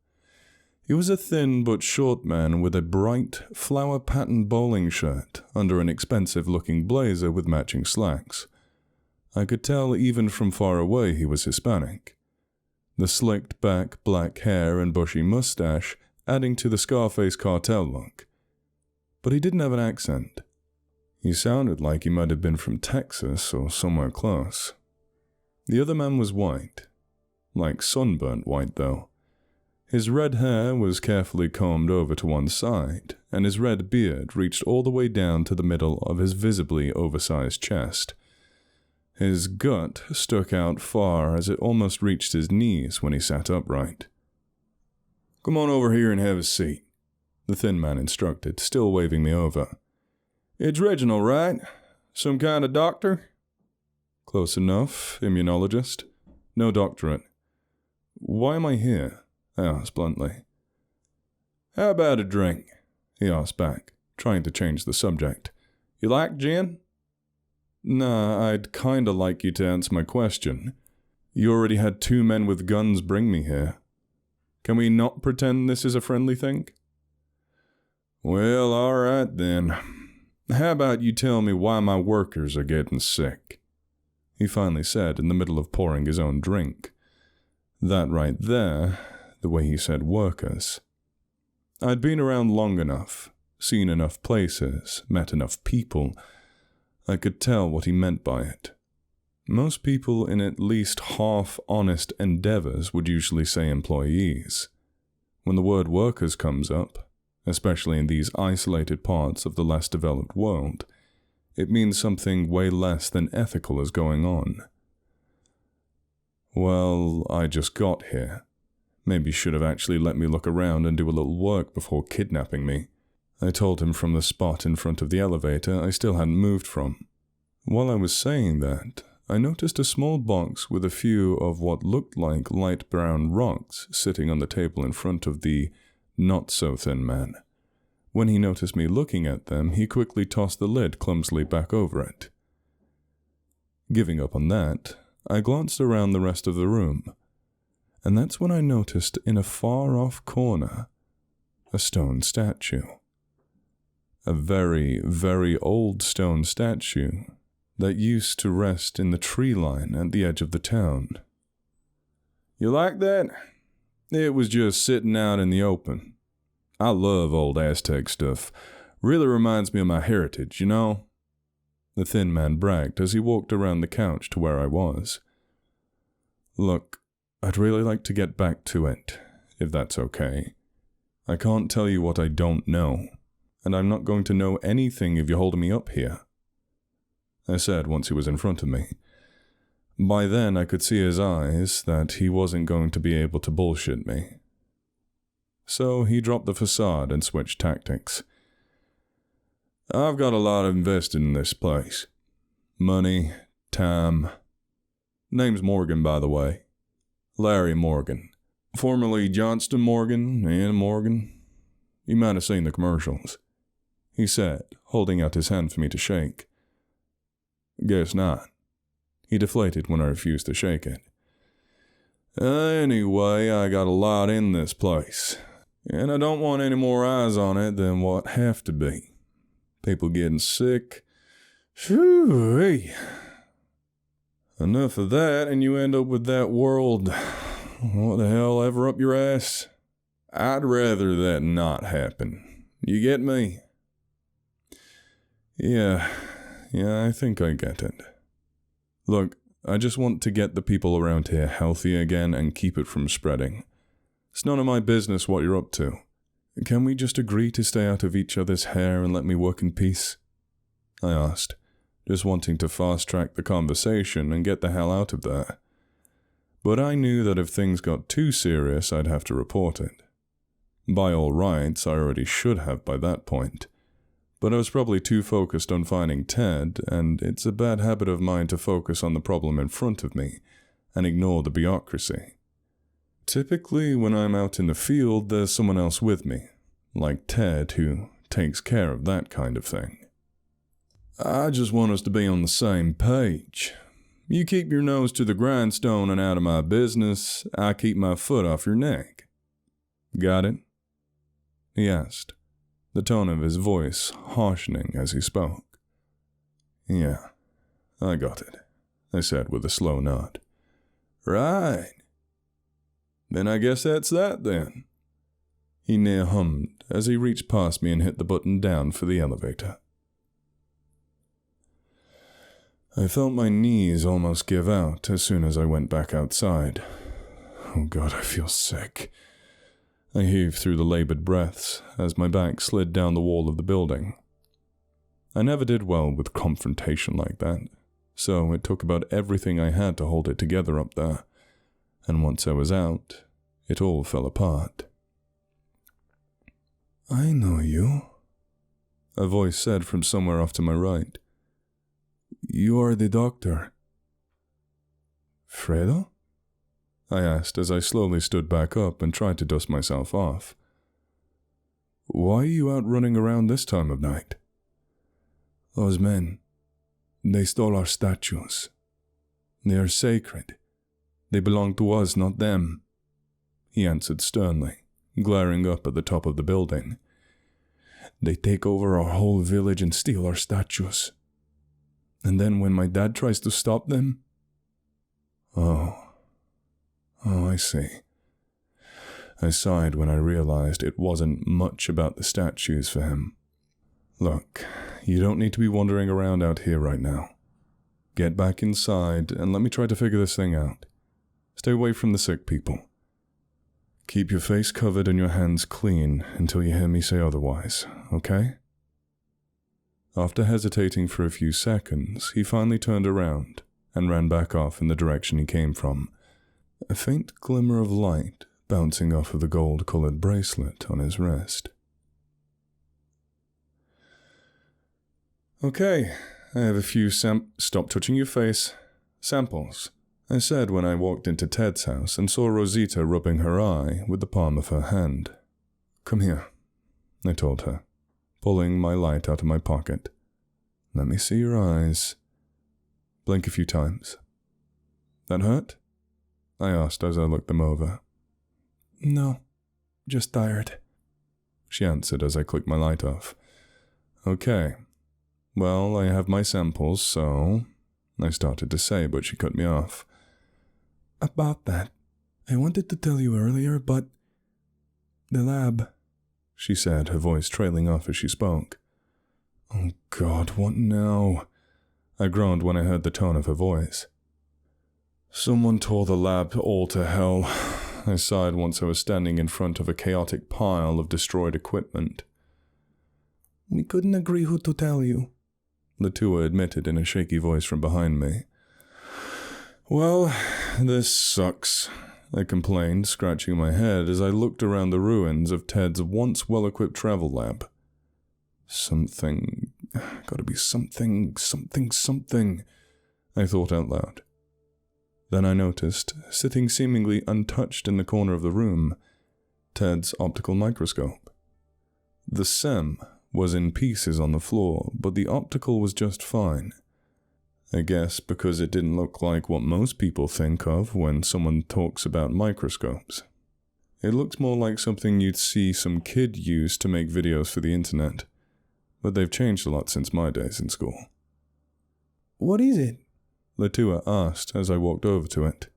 He was a thin but short man with a bright, flower-patterned bowling shirt under an expensive-looking blazer with matching slacks. I could tell even from far away he was Hispanic, the slicked-back black hair and bushy mustache adding to the Scarface cartel look. But he didn't have an accent. He sounded like he might have been from Texas or somewhere close. The other man was white, like sunburnt white though. His red hair was carefully combed over to one side, and his red beard reached all the way down to the middle of his visibly oversized chest. His gut stuck out far as it almost reached his knees when he sat upright. Come on over here and have a seat, the thin man instructed, still waving me over. It's Reginald, right? Some kind of doctor? Close enough, immunologist. No doctorate. Why am I here? I asked bluntly. How about a drink? He asked back, trying to change the subject. You like gin? Nah, I'd kinda like you to answer my question. You already had 2 men with guns bring me here. Can we not pretend this is a friendly thing? Well, alright then. How about you tell me why my workers are getting sick? He finally said in the middle of pouring his own drink. That right there, the way he said workers. I'd been around long enough, seen enough places, met enough people. I could tell what he meant by it. Most people in at least half-honest endeavors would usually say employees. When the word workers comes up, especially in these isolated parts of the less developed world, it means something way less than ethical is going on. Well, I just got here. Maybe you should have actually let me look around and do a little work before kidnapping me. I told him from the spot in front of the elevator I still hadn't moved from. While I was saying that, I noticed a small box with a few of what looked like light brown rocks sitting on the table in front of the not-so-thin man. When he noticed me looking at them, he quickly tossed the lid clumsily back over it. Giving up on that, I glanced around the rest of the room, and that's when I noticed in a far-off corner a stone statue. A very, very old stone statue that used to rest in the tree line at the edge of the town. You like that? It was just sitting out in the open. I love old Aztec stuff. Really reminds me of my heritage, you know? The thin man bragged as he walked around the couch to where I was. Look, I'd really like to get back to it, if that's okay. I can't tell you what I don't know, and I'm not going to know anything if you're holding me up here, I said once he was in front of me. By then I could see his eyes that he wasn't going to be able to bullshit me. So he dropped the facade and switched tactics. I've got a lot invested in this place. Money, time. Name's Morgan, by the way. Larry Morgan. Formerly Johnston Morgan and Morgan. You might have seen the commercials, he said, holding out his hand for me to shake. Guess not. He deflated when I refused to shake it. Anyway, I got a lot in this place, and I don't want any more eyes on it than what have to be. People getting sick. Phew. Enough of that, and you end up with that world. What the hell ever up your ass? I'd rather that not happen. You get me? Yeah, I think I get it. Look, I just want to get the people around here healthy again and keep it from spreading. It's none of my business what you're up to. Can we just agree to stay out of each other's hair and let me work in peace? I asked, just wanting to fast-track the conversation and get the hell out of there. But I knew that if things got too serious, I'd have to report it. By all rights, I already should have by that point. But I was probably too focused on finding Ted, and it's a bad habit of mine to focus on the problem in front of me and ignore the bureaucracy. Typically, when I'm out in the field, there's someone else with me, like Ted, who takes care of that kind of thing. I just want us to be on the same page. You keep your nose to the grindstone and out of my business, I keep my foot off your neck. Got it? He asked, the tone of his voice harshening as he spoke. Yeah, I got it, I said with a slow nod. Right. Then I guess that's that then. He near hummed as he reached past me and hit the button down for the elevator. I felt my knees almost give out as soon as I went back outside. Oh God, I feel sick. I heaved through the labored breaths as my back slid down the wall of the building. I never did well with confrontation like that, so it took about everything I had to hold it together up there, and once I was out, it all fell apart. I know you, a voice said from somewhere off to my right. You are the doctor. Fredo? I asked as I slowly stood back up and tried to dust myself off. Why are you out running around this time of night? Those men, they stole our statues. They are sacred. They belong to us, not them, he answered sternly, glaring up at the top of the building. They take over our whole village and steal our statues. And then when my dad tries to stop them... Oh, I see. I sighed when I realized it wasn't much about the statues for him. Look, you don't need to be wandering around out here right now. Get back inside and let me try to figure this thing out. Stay away from the sick people. Keep your face covered and your hands clean until you hear me say otherwise, okay? After hesitating for a few seconds, he finally turned around and ran back off in the direction he came from, a faint glimmer of light bouncing off of the gold-colored bracelet on his wrist. Okay, I have a few stop touching your face. Samples, I said when I walked into Ted's house and saw Rosita rubbing her eye with the palm of her hand. Come here, I told her, pulling my light out of my pocket. Let me see your eyes. Blink a few times. That hurt? I asked as I looked them over. No, just tired, she answered as I clicked my light off. Okay. Well, I have my samples, so... I started to say, but she cut me off. About that, I wanted to tell you earlier, but... The lab, she said, her voice trailing off as she spoke. Oh God, what now? I groaned when I heard the tone of her voice. Someone tore the lab all to hell. I sighed once I was standing in front of a chaotic pile of destroyed equipment. We couldn't agree who to tell you, Leta admitted in a shaky voice from behind me. Well, this sucks, I complained, scratching my head as I looked around the ruins of Ted's once well-equipped travel lab. Gotta be something, I thought out loud. Then I noticed, sitting seemingly untouched in the corner of the room, Ted's optical microscope. The SEM was in pieces on the floor, but the optical was just fine. I guess because it didn't look like what most people think of when someone talks about microscopes. It looks more like something you'd see some kid use to make videos for the internet, but they've changed a lot since my days in school. What is it? Leta asked as I walked over to it.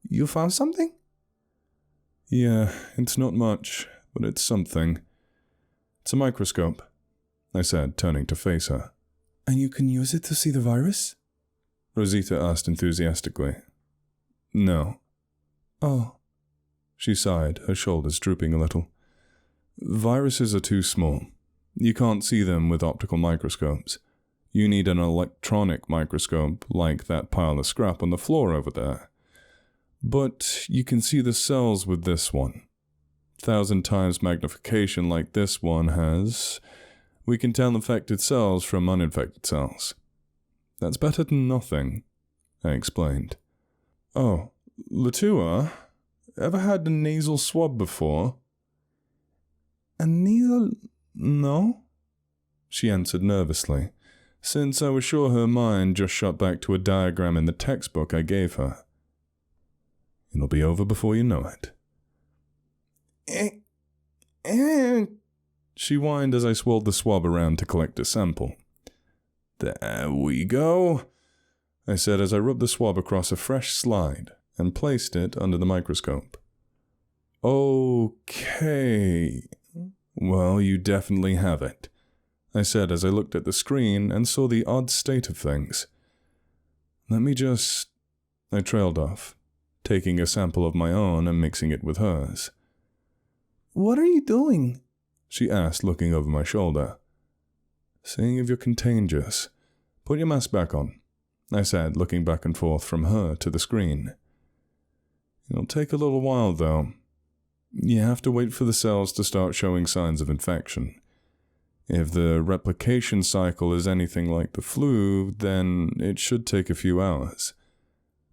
You found something? Yeah, it's not much, but it's something. It's a microscope, I said, turning to face her. And you can use it to see the virus? Rosita asked enthusiastically. No. Oh. She sighed, her shoulders drooping a little. Viruses are too small. You can't see them with optical microscopes. You need an electronic microscope like that pile of scrap on the floor over there. But you can see the cells with this one. 1,000 times magnification like this one has. We can tell infected cells from uninfected cells. That's better than nothing, I explained. Oh, Leta, ever had a nasal swab before? A nasal... No? She answered nervously, since I was sure her mind just shot back to a diagram in the textbook I gave her. It'll be over before you know it. She whined as I swirled the swab around to collect a sample. There we go, I said as I rubbed the swab across a fresh slide and placed it under the microscope. Okay. Well, you definitely have it, I said as I looked at the screen and saw the odd state of things. I trailed off, taking a sample of my own and mixing it with hers. What are you doing? She asked, looking over my shoulder. Seeing if you're contagious. Put your mask back on, I said, looking back and forth from her to the screen. It'll take a little while, though. You have to wait for the cells to start showing signs of infection. If the replication cycle is anything like the flu, then it should take a few hours.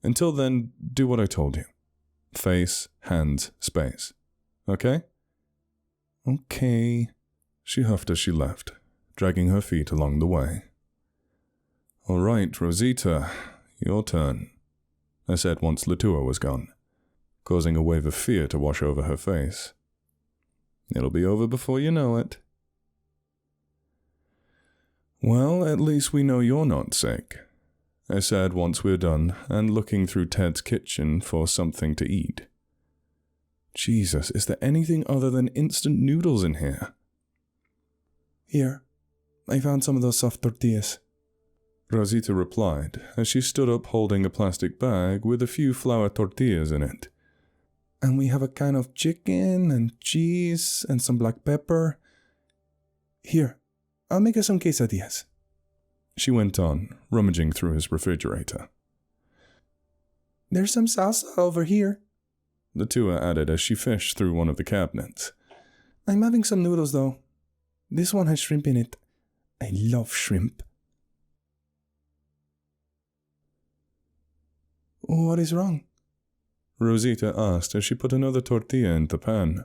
Until then, do what I told you. Face, hands, space. Okay? Okay, she huffed as she left, dragging her feet along the way. All right, Rosita, your turn, I said once Leta was gone, causing a wave of fear to wash over her face. It'll be over before you know it. Well, at least we know you're not sick, I said once we were done and looking through Ted's kitchen for something to eat. Jesus, is there anything other than instant noodles in here? Here, I found some of those soft tortillas, Rosita replied as she stood up holding a plastic bag with a few flour tortillas in it. And we have a can of chicken and cheese and some black pepper. Here, I'll make us some quesadillas, she went on, rummaging through his refrigerator. There's some salsa over here, Leta added as she fished through one of the cabinets. I'm having some noodles though. This one has shrimp in it. I love shrimp. What is wrong? Rosita asked as she put another tortilla in the pan.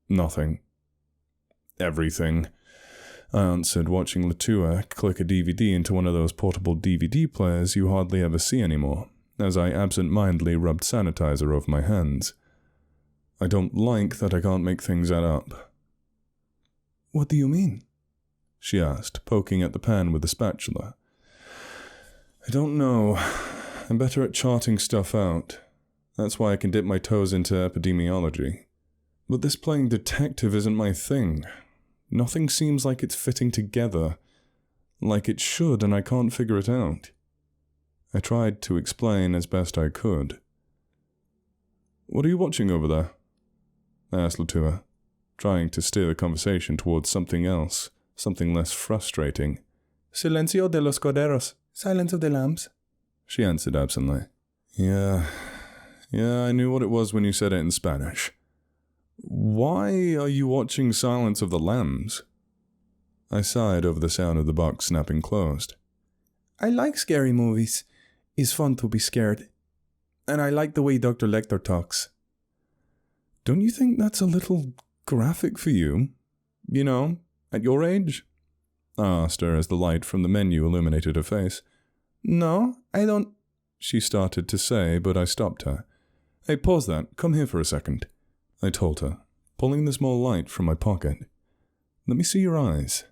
Nothing. Everything, I answered, watching Leta click a DVD into one of those portable DVD players you hardly ever see anymore, as I absent-mindedly rubbed sanitizer over my hands. I don't like that I can't make things add up. What do you mean? She asked, poking at the pan with a spatula. I don't know. I'm better at charting stuff out. That's why I can dip my toes into epidemiology. But this playing detective isn't my thing. Nothing seems like it's fitting together, like it should, and I can't figure it out. I tried to explain as best I could. What are you watching over there? I asked Leta, trying to steer the conversation towards something else, something less frustrating. Silencio de los corderos, Silence of the Lambs, she answered absently. Yeah, I knew what it was when you said it in Spanish. Why are you watching Silence of the Lambs? I sighed over the sound of the box snapping closed. I like scary movies. It's fun to be scared. And I like the way Dr. Lecter talks. Don't you think that's a little graphic for you? You know, at your age? I asked her as the light from the menu illuminated her face. No, I don't, she started to say, but I stopped her. Hey, pause that. Come here for a second, I told her, pulling the small light from my pocket. Let me see your eyes.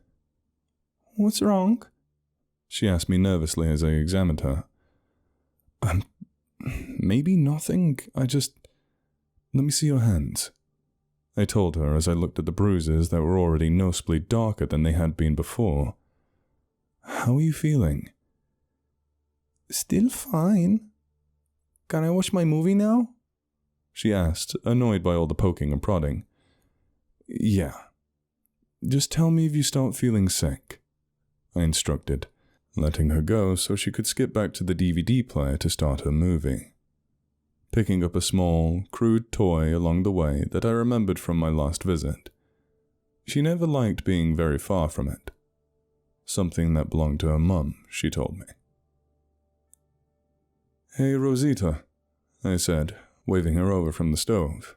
What's wrong? She asked me nervously as I examined her. Maybe nothing. Let me see your hands, I told her as I looked at the bruises that were already noticeably darker than they had been before. How are you feeling? Still fine. Can I watch my movie now? She asked, annoyed by all the poking and prodding. Yeah. Just tell me if you start feeling sick, I instructed, letting her go so she could skip back to the DVD player to start her movie. Picking up a small, crude toy along the way that I remembered from my last visit. She never liked being very far from it. Something that belonged to her mum, she told me. Hey, Rosita, I said, waving her over from the stove.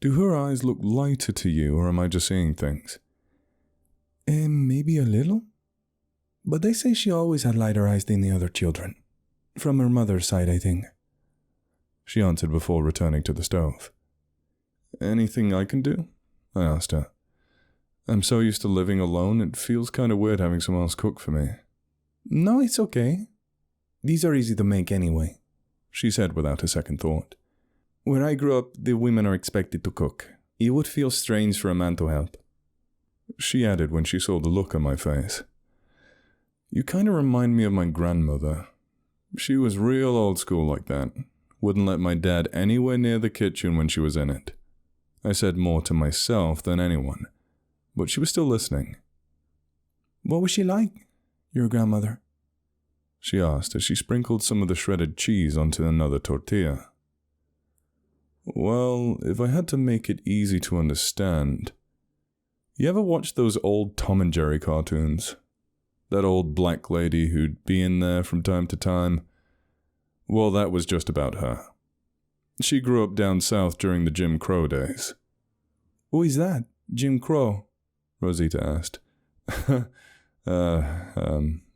Do her eyes look lighter to you, or am I just seeing things? Maybe a little. But they say she always had lighter eyes than the other children. From her mother's side, I think. She answered before returning to the stove. Anything I can do? I asked her. I'm so used to living alone, it feels kind of weird having someone else cook for me. No, it's okay. These are easy to make anyway, she said without a second thought. Where I grew up, the women are expected to cook. It would feel strange for a man to help. She added when she saw the look on my face. You kind of remind me of my grandmother. She was real old school like that. Wouldn't let my dad anywhere near the kitchen when she was in it. I said more to myself than anyone, but she was still listening. What was she like, your grandmother? She asked as she sprinkled some of the shredded cheese onto another tortilla. Well, if I had to make it easy to understand, you ever watch those old Tom and Jerry cartoons? That old black lady who'd be in there from time to time? Well, that was just about her. She grew up down south during the Jim Crow days. Who is that? Jim Crow? Rosita asked.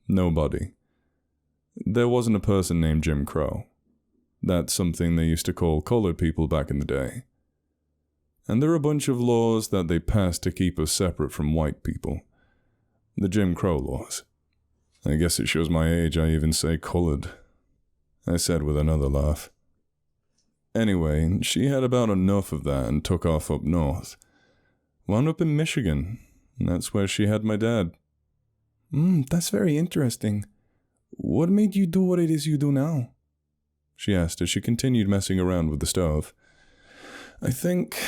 Nobody. There wasn't a person named Jim Crow. That's something they used to call colored people back in the day. And there are a bunch of laws that they passed to keep us separate from white people. The Jim Crow laws. I guess it shows my age I even say colored, I said with another laugh. Anyway, she had about enough of that and took off up north. Wound up in Michigan, and that's where she had my dad. That's very interesting. What made you do what it is you do now? She asked as she continued messing around with the stove. I think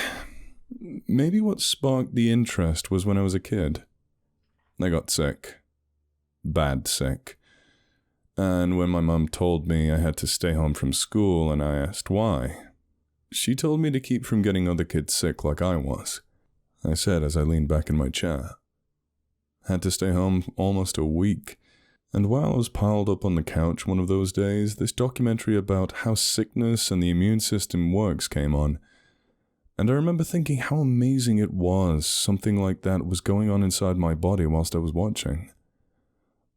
maybe what sparked the interest was when I was a kid. I got sick. Bad sick. And when my mum told me I had to stay home from school and I asked why, she told me to keep from getting other kids sick like I was, I said as I leaned back in my chair. Had to stay home almost a week. And while I was piled up on the couch one of those days, this documentary about how sickness and the immune system works came on. And I remember thinking how amazing it was something like that was going on inside my body whilst I was watching.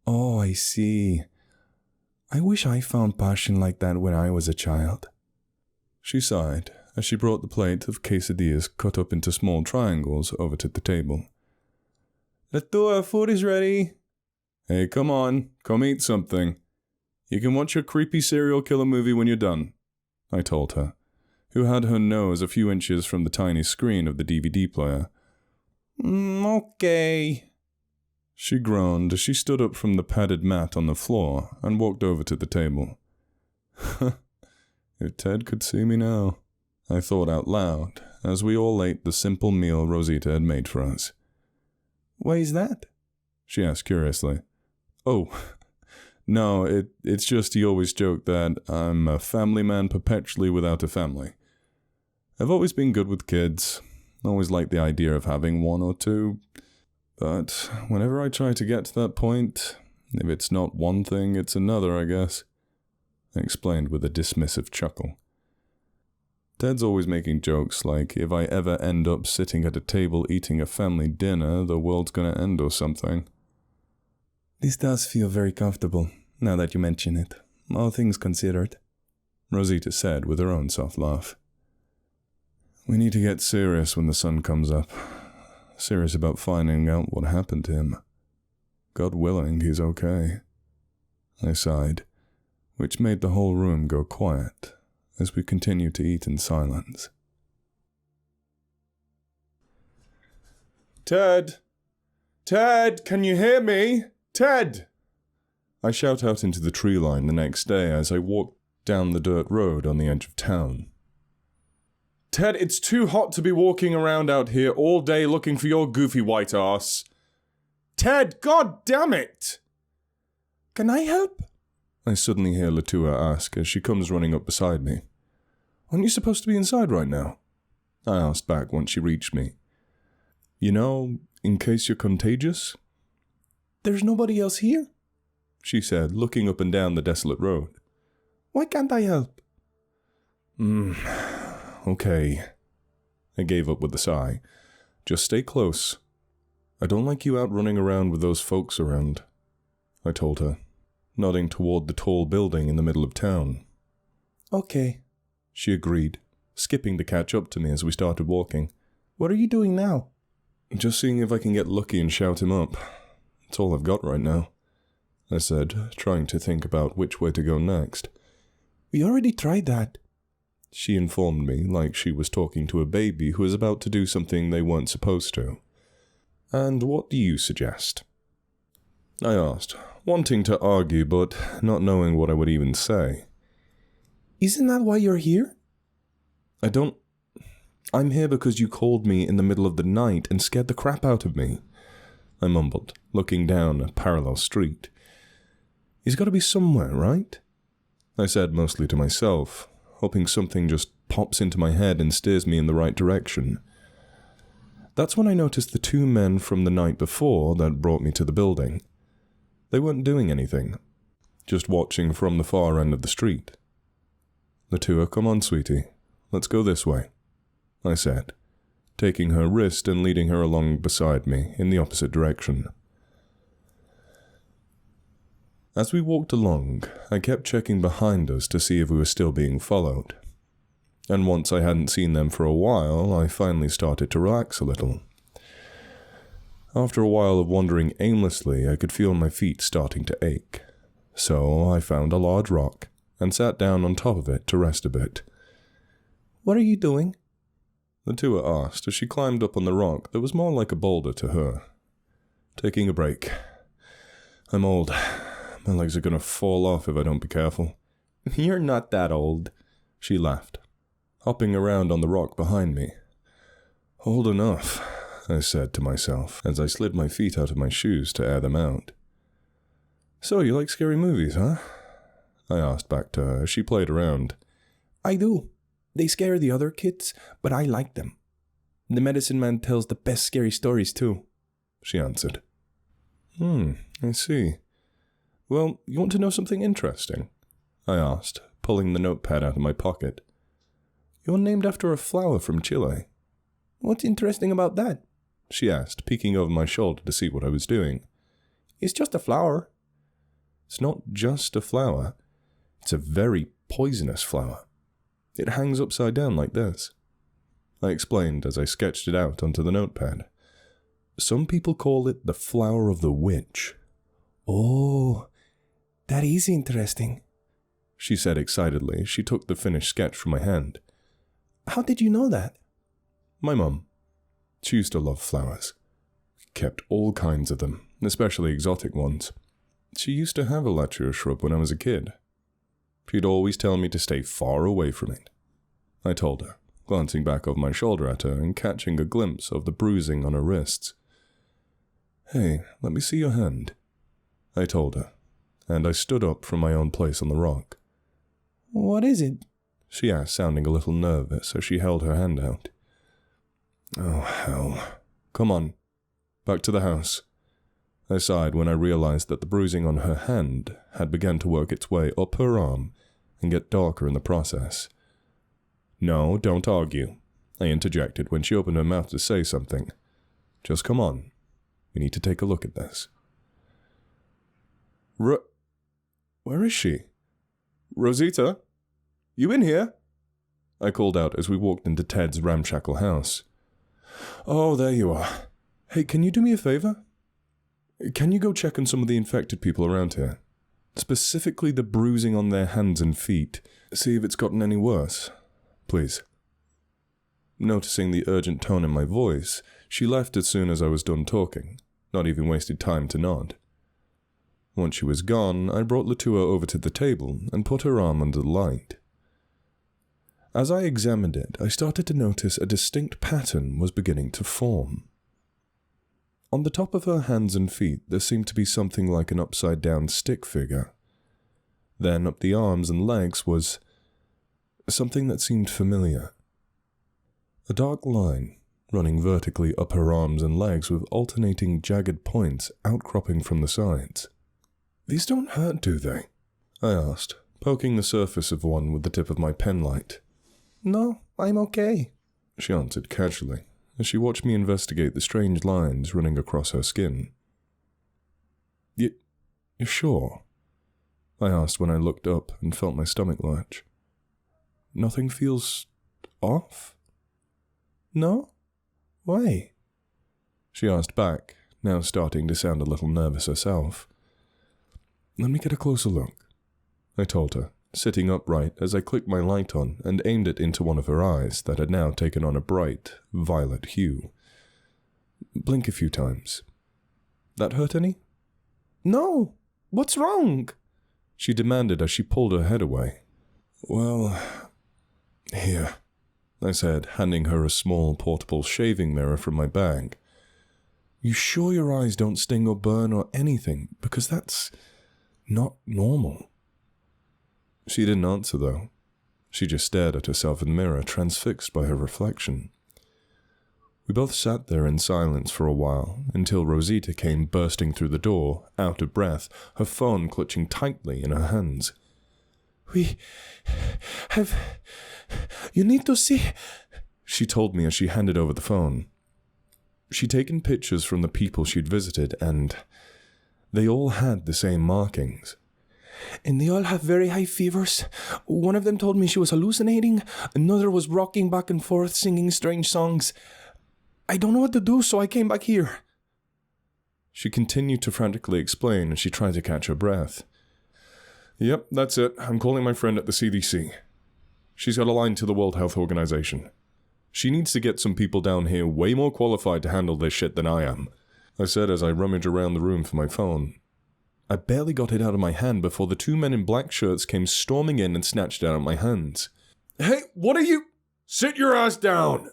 Oh, I see. I wish I found passion like that when I was a child. She sighed as she brought the plate of quesadillas cut up into small triangles over to the table. Leta, food is ready. Hey, come on, come eat something. You can watch your creepy serial killer movie when you're done, I told her, who had her nose a few inches from the tiny screen of the DVD player. Okay. She groaned as she stood up from the padded mat on the floor and walked over to the table. If Ted could see me now, I thought out loud, as we all ate the simple meal Rosita had made for us. Why is that? She asked curiously. Oh, no, it's just he always joked that I'm a family man perpetually without a family. I've always been good with kids, always liked the idea of having one or two, but whenever I try to get to that point, if it's not one thing, it's another, I guess, I explained with a dismissive chuckle. Ted's always making jokes like if I ever end up sitting at a table eating a family dinner, the world's gonna end or something. This does feel very comfortable, now that you mention it, all things considered, Rosita said with her own soft laugh. We need to get serious when the sun comes up. Serious about finding out what happened to him. God willing, he's okay. I sighed, which made the whole room go quiet as we continued to eat in silence. Ted! Ted, can you hear me? Ted! I shout out into the tree line the next day as I walk down the dirt road on the edge of town. Ted, it's too hot to be walking around out here all day looking for your goofy white ass. Ted, god damn it! Can I help? I suddenly hear Latua ask as she comes running up beside me. Aren't you supposed to be inside right now? I asked back once she reached me. You know, in case you're contagious? There's nobody else here, she said, looking up and down the desolate road. Why can't I help? Okay. I gave up with a sigh. Just stay close. I don't like you out running around with those folks around, I told her, nodding toward the tall building in the middle of town. Okay, she agreed, skipping to catch up to me as we started walking. What are you doing now? Just seeing if I can get lucky and shout him up. That's all I've got right now, I said, trying to think about which way to go next. We already tried that, she informed me like she was talking to a baby who was about to do something they weren't supposed to. And what do you suggest? I asked, wanting to argue but not knowing what I would even say. Isn't that why you're here? I'm here because you called me in the middle of the night and scared the crap out of me, I mumbled, looking down a parallel street. He's got to be somewhere, right? I said mostly to myself, hoping something just pops into my head and steers me in the right direction. That's when I noticed the two men from the night before that brought me to the building. They weren't doing anything, just watching from the far end of the street. "Leta, come on, sweetie. Let's go this way," I said, taking her wrist and leading her along beside me in the opposite direction. As we walked along, I kept checking behind us to see if we were still being followed. And once I hadn't seen them for a while, I finally started to relax a little. After a while of wandering aimlessly, I could feel my feet starting to ache. So I found a large rock and sat down on top of it to rest a bit. "What are you doing?" Leta asked as she climbed up on the rock that was more like a boulder to her. "Taking a break. I'm old. My legs are gonna fall off if I don't be careful." "You're not that old," she laughed, hopping around on the rock behind me. "Old enough," I said to myself as I slid my feet out of my shoes to air them out. "So you like scary movies, huh?" I asked back to her as she played around. "I do. They scare the other kids, but I like them. The medicine man tells the best scary stories too," she answered. I see. Well, you want to know something interesting?" I asked, pulling the notepad out of my pocket. "You're named after a flower from Chile." "What's interesting about that?" she asked, peeking over my shoulder to see what I was doing. "It's just a flower." "It's not just a flower. It's a very poisonous flower. It hangs upside down like this," I explained as I sketched it out onto the notepad. "Some people call it the flower of the witch." "Oh, that is interesting," she said excitedly as she took the finished sketch from my hand. "How did you know that?" "My mum. She used to love flowers. Kept all kinds of them, especially exotic ones. She used to have a latria shrub when I was a kid. She'd always tell me to stay far away from it," I told her, glancing back over my shoulder at her and catching a glimpse of the bruising on her wrists. "Hey, let me see your hand," I told her, and I stood up from my own place on the rock. "What is it?" she asked, sounding a little nervous as she held her hand out. "Oh, hell. Come on. Back to the house." I sighed when I realized that the bruising on her hand had begun to work its way up her arm and get darker in the process. "No, don't argue," I interjected when she opened her mouth to say something. "Just come on. We need to take a look at this." Where is she? "Rosita? You in here?" I called out as we walked into Ted's ramshackle house. "Oh, there you are. Hey, can you do me a favor? Can you go check on some of the infected people around here? Specifically the bruising on their hands and feet. See if it's gotten any worse. Please." Noticing the urgent tone in my voice, she left as soon as I was done talking, not even wasted time to nod. Once she was gone, I brought Leta over to the table and put her arm under the light. As I examined it, I started to notice a distinct pattern was beginning to form. On the top of her hands and feet, there seemed to be something like an upside-down stick figure. Then up the arms and legs was something that seemed familiar. A dark line running vertically up her arms and legs with alternating jagged points outcropping from the sides. "These don't hurt, do they?" I asked, poking the surface of one with the tip of my penlight. "No, I'm okay," she answered casually, as she watched me investigate the strange lines running across her skin. You're sure?" I asked when I looked up and felt my stomach lurch. "Nothing feels off?" "No? Why?" she asked back, now starting to sound a little nervous herself. "Let me get a closer look," I told her, sitting upright as I clicked my light on and aimed it into one of her eyes that had now taken on a bright, violet hue. "Blink a few times. That hurt any?" "No. What's wrong?" she demanded as she pulled her head away. "Well, here," I said, handing her a small portable shaving mirror from my bag. "You sure your eyes don't sting or burn or anything? Because that's not normal." She didn't answer, though. She just stared at herself in the mirror, transfixed by her reflection. We both sat there in silence for a while, until Rosita came bursting through the door, out of breath, her phone clutching tightly in her hands. "We have... You need to see..." she told me as she handed over the phone. She'd taken pictures from the people she'd visited, and they all had the same markings. "And they all have very high fevers. One of them told me she was hallucinating. Another was rocking back and forth, singing strange songs. I don't know what to do, so I came back here." She continued to frantically explain as she tried to catch her breath. "Yep, that's it. I'm calling my friend at the CDC. She's got a line to the World Health Organization. She needs to get some people down here way more qualified to handle this shit than I am," I said as I rummaged around the room for my phone. I barely got it out of my hand before the 2 men in black shirts came storming in and snatched it out of my hands. "Hey, what are you? Sit your ass down!"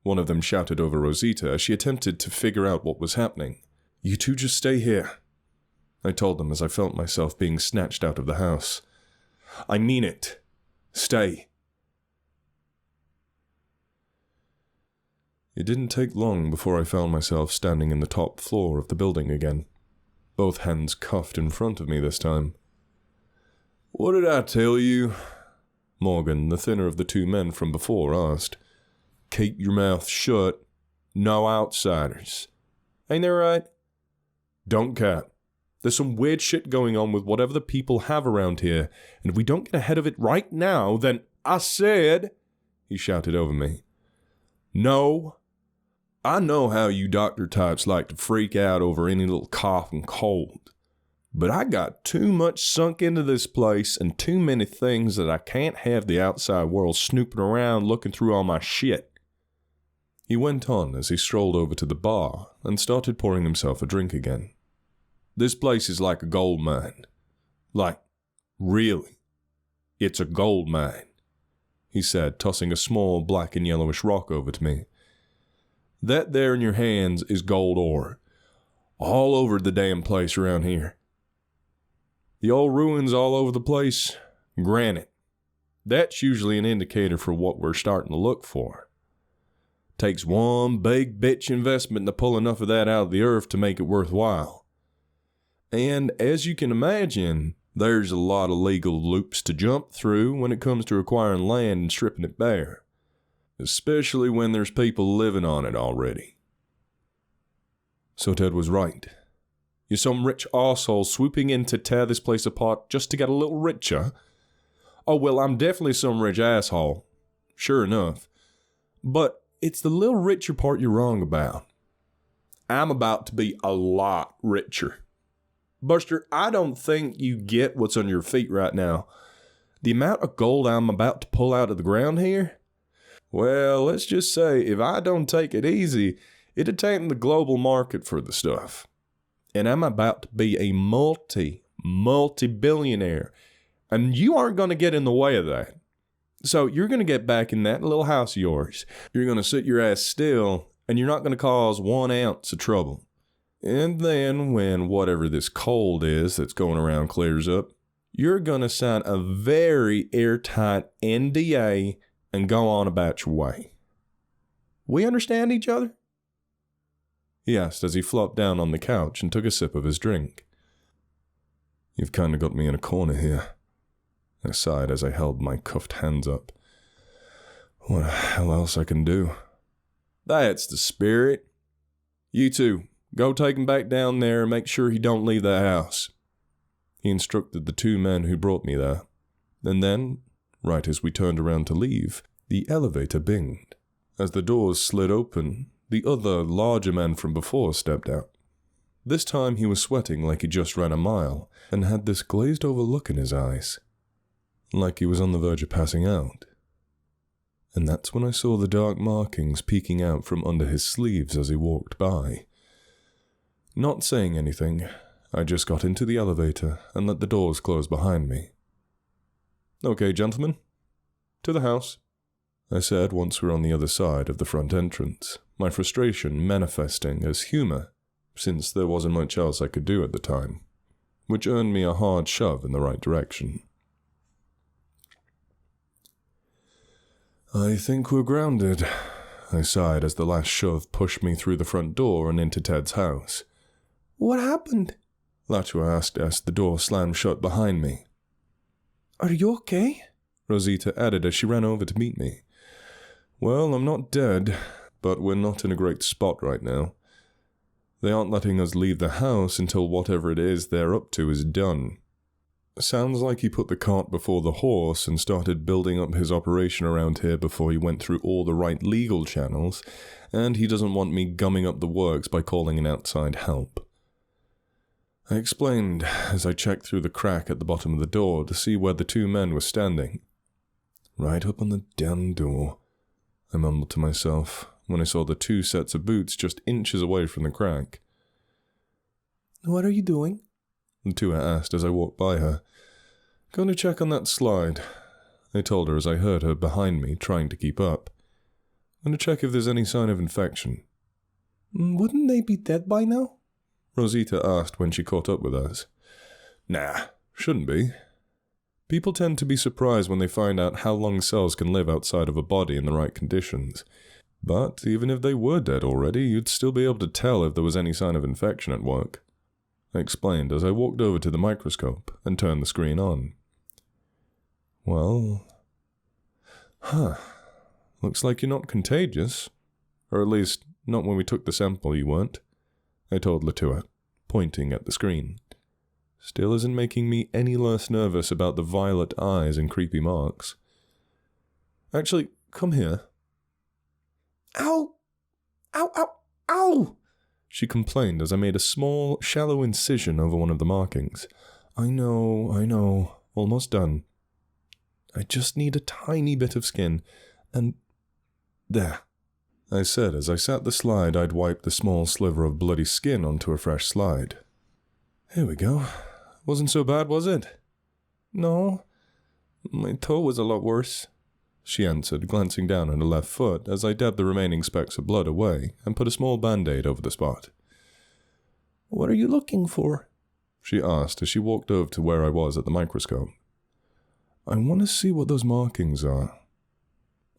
One of them shouted over Rosita as she attempted to figure out what was happening. "You two just stay here," I told them as I felt myself being snatched out of the house. "I mean it. Stay." It didn't take long before I found myself standing in the top floor of the building again, both hands cuffed in front of me this time. "What did I tell you?" Morgan, the thinner of the 2 men from before, asked. "Keep your mouth shut. No outsiders. Ain't that right?" "Don't cap. There's some weird shit going on with whatever the people have around here, and if we don't get ahead of it right now, then—" "I said," he shouted over me. "No. I know how you doctor types like to freak out over any little cough and cold. But I got too much sunk into this place and too many things that I can't have the outside world snooping around looking through all my shit." He went on as he strolled over to the bar and started pouring himself a drink again. "This place is like a gold mine. Like, really. It's a gold mine," he said, tossing a small black and yellowish rock over to me. "That there in your hands is gold ore. All over the damn place around here. The old ruins all over the place, granite. That's usually an indicator for what we're starting to look for. Takes one big bitch investment to pull enough of that out of the earth to make it worthwhile. And as you can imagine, there's a lot of legal loops to jump through when it comes to acquiring land and stripping it bare. Especially when there's people living on it already." So Ted was right. You're some rich arsehole swooping in to tear this place apart just to get a little richer? Oh, well, I'm definitely some rich asshole. Sure enough. But it's the little richer part you're wrong about. I'm about to be a lot richer. Buster, I don't think you get what's on your feet right now. The amount of gold I'm about to pull out of the ground here? Well, let's just say if I don't take it easy, it'll tame the global market for the stuff. And I'm about to be a multi-billionaire. And you aren't going to get in the way of that. So you're going to get back in that little house of yours. You're going to sit your ass still, and you're not going to cause 1 ounce of trouble. And then when whatever this cold is that's going around clears up, you're going to sign a very airtight NDA and go on about your way. We understand each other?" he asked as he flopped down on the couch and took a sip of his drink. "You've kind of got me in a corner here," I sighed as I held my cuffed hands up. "What the hell else I can do?" "That's the spirit. You two, go take him back down there and make sure he don't leave the house," he instructed the 2 men who brought me there. And then, right as we turned around to leave, the elevator binged. As the doors slid open, the other, larger man from before stepped out. This time he was sweating like he just ran a mile, and had this glazed-over look in his eyes, like he was on the verge of passing out. And that's when I saw the dark markings peeking out from under his sleeves as he walked by. Not saying anything, I just got into the elevator and let the doors close behind me. "Okay, gentlemen, to the house," I said once we were on the other side of the front entrance, my frustration manifesting as humor, since there wasn't much else I could do at the time, which earned me a hard shove in the right direction. I think we're grounded, I sighed as the last shove pushed me through the front door and into Ted's house. What happened? Leta asked as the door slammed shut behind me. Are you okay? Rosita added as she ran over to meet me. Well, I'm not dead, but we're not in a great spot right now. They aren't letting us leave the house until whatever it is they're up to is done. Sounds like he put the cart before the horse and started building up his operation around here before he went through all the right legal channels, and he doesn't want me gumming up the works by calling in outside help. I explained as I checked through the crack at the bottom of the door to see where the two men were standing. Right up on the damn door, I mumbled to myself when I saw the two sets of boots just inches away from the crack. What are you doing? Leta asked as I walked by her. Going to check on that slide, I told her as I heard her behind me trying to keep up. Going to check if there's any sign of infection. Wouldn't they be dead by now? Rosita asked when she caught up with us. Nah, shouldn't be. People tend to be surprised when they find out how long cells can live outside of a body in the right conditions. But even if they were dead already, you'd still be able to tell if there was any sign of infection at work, I explained as I walked over to the microscope and turned the screen on. Well, looks like you're not contagious. Or at least, not when we took the sample you weren't, I told Leta, pointing at the screen. Still isn't making me any less nervous about the violet eyes and creepy marks. Actually, come here. Ow! Ow, ow, ow! She complained as I made a small, shallow incision over one of the markings. I know, almost done. I just need a tiny bit of skin, and there, I said as I sat the slide I'd wiped the small sliver of bloody skin onto a fresh slide. Here we go. Wasn't so bad, was it? No, my toe was a lot worse, she answered, glancing down at her left foot as I dabbed the remaining specks of blood away and put a small band-aid over the spot. What are you looking for? She asked as she walked over to where I was at the microscope. I want to see what those markings are.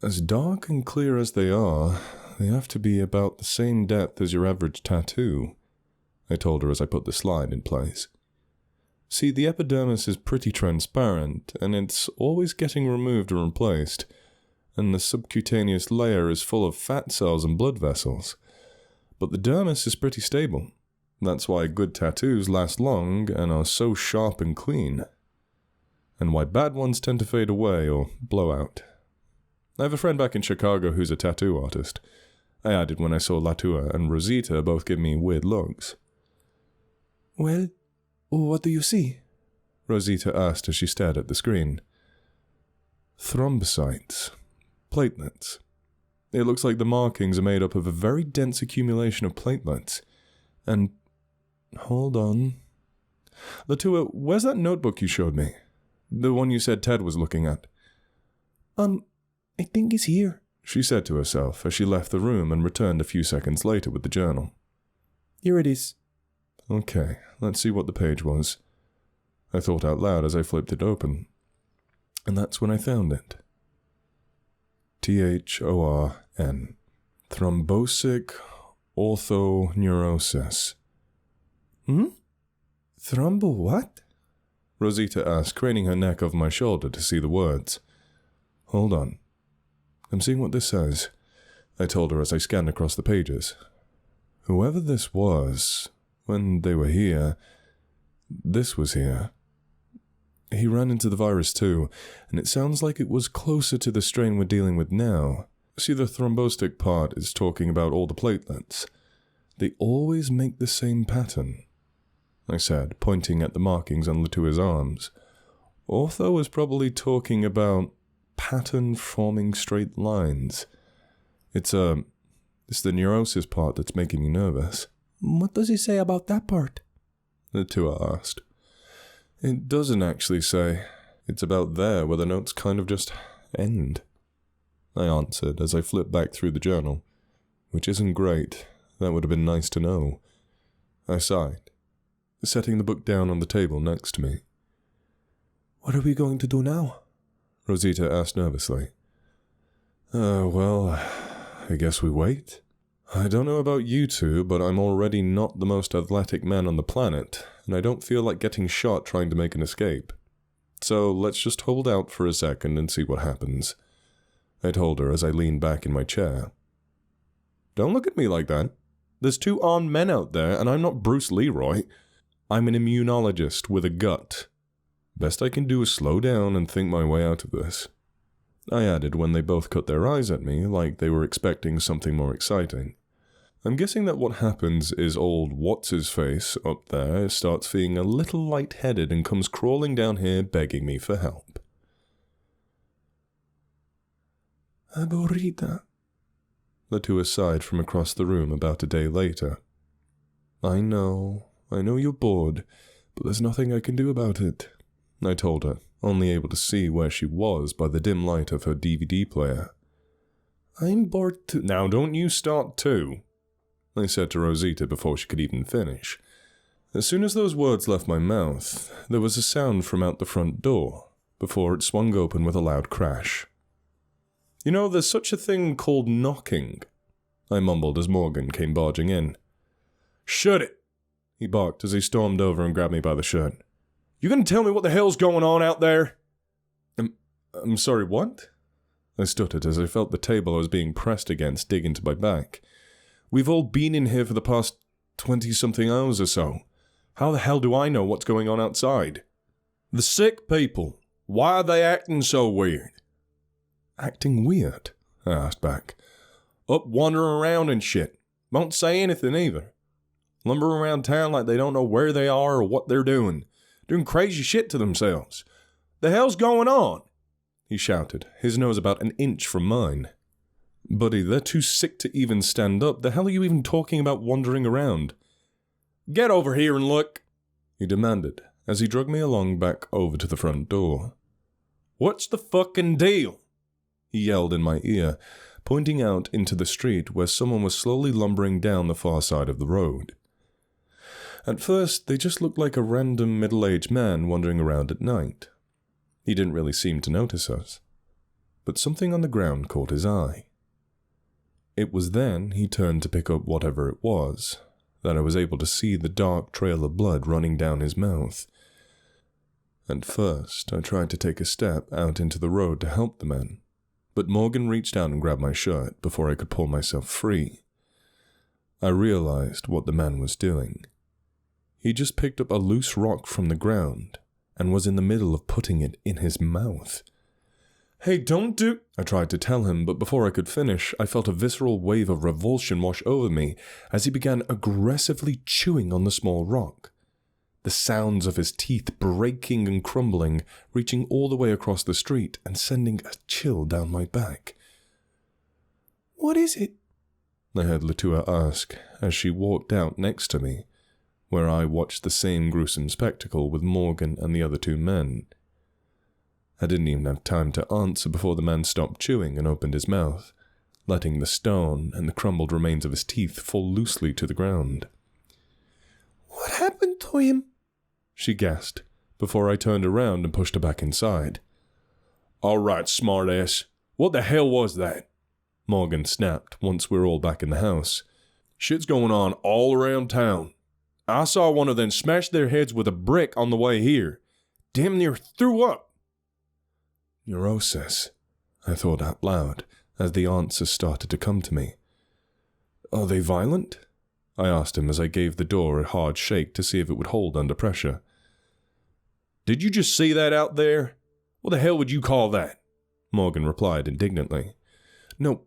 As dark and clear as they have to be about the same depth as your average tattoo, I told her as I put the slide in place. See, the epidermis is pretty transparent, and it's always getting removed or replaced, and the subcutaneous layer is full of fat cells and blood vessels. But the dermis is pretty stable. That's why good tattoos last long and are so sharp and clean, and why bad ones tend to fade away or blow out. I have a friend back in Chicago who's a tattoo artist, I added when I saw Leta and Rosita both give me weird looks. Well, what do you see? Rosita asked as she stared at the screen. Thrombocytes. Platelets. It looks like the markings are made up of a very dense accumulation of platelets. And... hold on. Leta, where's that notebook you showed me? The one you said Ted was looking at. I think it's here, she said to herself as she left the room and returned a few seconds later with the journal. Here it is. Okay, let's see what the page was. I thought out loud as I flipped it open. And that's when I found it. THORN. Thrombosic orthoneurosis. Thrombo what? Rosita asked, craning her neck over my shoulder to see the words. Hold on. I'm seeing what this says, I told her as I scanned across the pages. Whoever this was, when they were here, this was here. He ran into the virus too, and it sounds like it was closer to the strain we're dealing with now. See, the thrombostic part is talking about all the platelets. They always make the same pattern, I said, pointing at the markings on Leta's arms. Ortho is probably talking about pattern forming straight lines. It's the neurosis part that's making me nervous. What does he say about that part? Leta asked. It doesn't actually say. It's about there where the notes kind of just end, I answered as I flipped back through the journal. Which isn't great. That would have been nice to know. I sighed, setting the book down on the table next to me. What are we going to do now? Rosita asked nervously. Well, I guess we wait. I don't know about you two, but I'm already not the most athletic man on the planet, and I don't feel like getting shot trying to make an escape. So let's just hold out for a second and see what happens, I told her as I leaned back in my chair. Don't look at me like that. There's 2 armed men out there, and I'm not Bruce Leroy. I'm an immunologist with a gut. Best I can do is slow down and think my way out of this, I added when they both cut their eyes at me like they were expecting something more exciting. I'm guessing that what happens is old What's-His-Face up there starts feeling a little lightheaded and comes crawling down here begging me for help. Aburrida, the 2 aside from across the room about a day later. I know you're bored, but there's nothing I can do about it, I told her, only able to see where she was by the dim light of her DVD player. I'm bored too. Now don't you start too, I said to Rosita before she could even finish. As soon as those words left my mouth, there was a sound from out the front door, before it swung open with a loud crash. You know, there's such a thing called knocking, I mumbled as Morgan came barging in. Shut it, he barked as he stormed over and grabbed me by the shirt. You gonna tell me what the hell's going on out there? I'm sorry, what? I stuttered as I felt the table I was being pressed against dig into my back. We've all been in here for the past 20-something hours or so. How the hell do I know what's going on outside? The sick people. Why are they acting so weird? Acting weird? I asked back. Up wandering around and shit. Won't say anything either. Lumbering around town like they don't know where they are or what they're doing. Doing crazy shit to themselves. The hell's going on? He shouted, his nose about an inch from mine. Buddy, they're too sick to even stand up. The hell are you even talking about wandering around? Get over here and look, he demanded, as he dragged me along back over to the front door. What's the fucking deal? He yelled in my ear, pointing out into the street where someone was slowly lumbering down the far side of the road. At first, they just looked like a random middle-aged man wandering around at night. He didn't really seem to notice us, but something on the ground caught his eye. It was then he turned to pick up whatever it was, that I was able to see the dark trail of blood running down his mouth. At first, I tried to take a step out into the road to help the man, but Morgan reached out and grabbed my shirt before I could pull myself free. I realized what the man was doing. He just picked up a loose rock from the ground and was in the middle of putting it in his mouth. Hey, don't do... I tried to tell him, but before I could finish, I felt a visceral wave of revulsion wash over me as he began aggressively chewing on the small rock. The sounds of his teeth breaking and crumbling, reaching all the way across the street and sending a chill down my back. What is it? I heard Letua ask as she walked out next to me, where I watched the same gruesome spectacle with Morgan and the other 2 men. I didn't even have time to answer before the man stopped chewing and opened his mouth, letting the stone and the crumbled remains of his teeth fall loosely to the ground. What happened to him? She gasped, before I turned around and pushed her back inside. All right, smartass. What the hell was that? Morgan snapped once we were all back in the house. Shit's going on all around town. I saw one of them smash their heads with a brick on the way here. Damn near threw up. Neurosis, I thought out loud, as the answers started to come to me. Are they violent? I asked him as I gave the door a hard shake to see if it would hold under pressure. Did you just see that out there? What the hell would you call that? Morgan replied indignantly. No,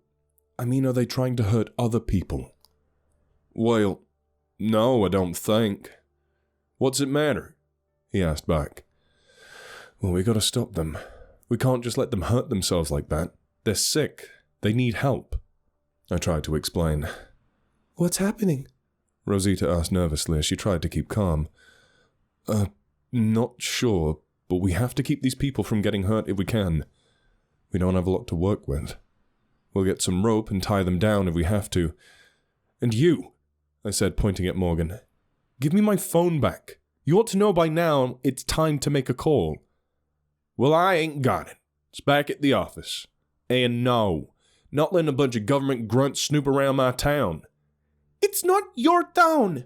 I mean, are they trying to hurt other people? Well, no, I don't think. What's it matter? He asked back. Well, we gotta stop them. We can't just let them hurt themselves like that. They're sick. They need help. I tried to explain. What's happening? Rosita asked nervously as she tried to keep calm. Not sure, but we have to keep these people from getting hurt if we can. We don't have a lot to work with. We'll get some rope and tie them down if we have to. And you, I said, pointing at Morgan, give me my phone back. You ought to know by now it's time to make a call. Well, I ain't got it. It's back at the office. And no, not letting a bunch of government grunts snoop around my town. It's not your town,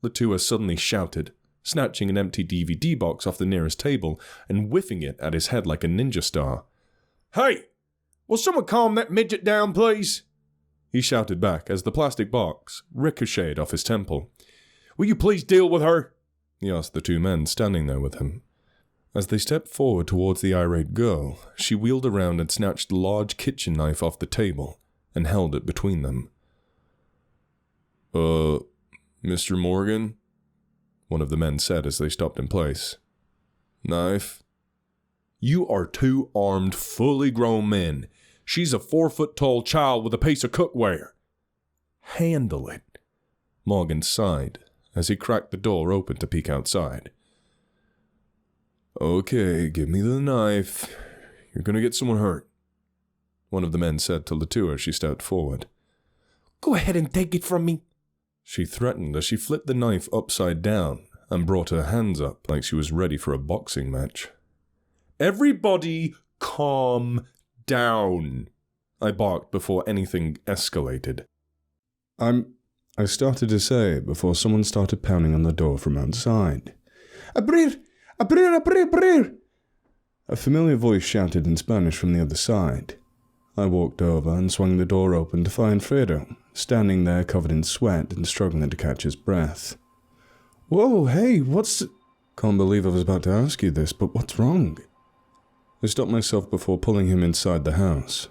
Leta suddenly shouted, snatching an empty DVD box off the nearest table and whiffing it at his head like a ninja star. Hey! Will someone calm that midget down, please? He shouted back as the plastic box ricocheted off his temple. Will you please deal with her? He asked the two men standing there with him. As they stepped forward towards the irate girl, she wheeled around and snatched a large kitchen knife off the table and held it between them. Mr. Morgan? One of the men said as they stopped in place. Knife? You are two armed, fully grown men. She's a 4-foot-tall child with a piece of cookware. Handle it. Morgan sighed as he cracked the door open to peek outside. Okay, give me the knife. You're gonna get someone hurt, one of the men said to Leta as she stepped forward. Go ahead and take it from me, she threatened as she flipped the knife upside down and brought her hands up like she was ready for a boxing match. Everybody calm down, I barked before anything escalated. I started to say before someone started pounding on the door from outside. Abrir! Abrir! Abrir! Abrir! A familiar voice shouted in Spanish from the other side. I walked over and swung the door open to find Fredo, standing there covered in sweat and struggling to catch his breath. Whoa, hey, Can't believe I was about to ask you this, but what's wrong? I stopped myself before pulling him inside the house.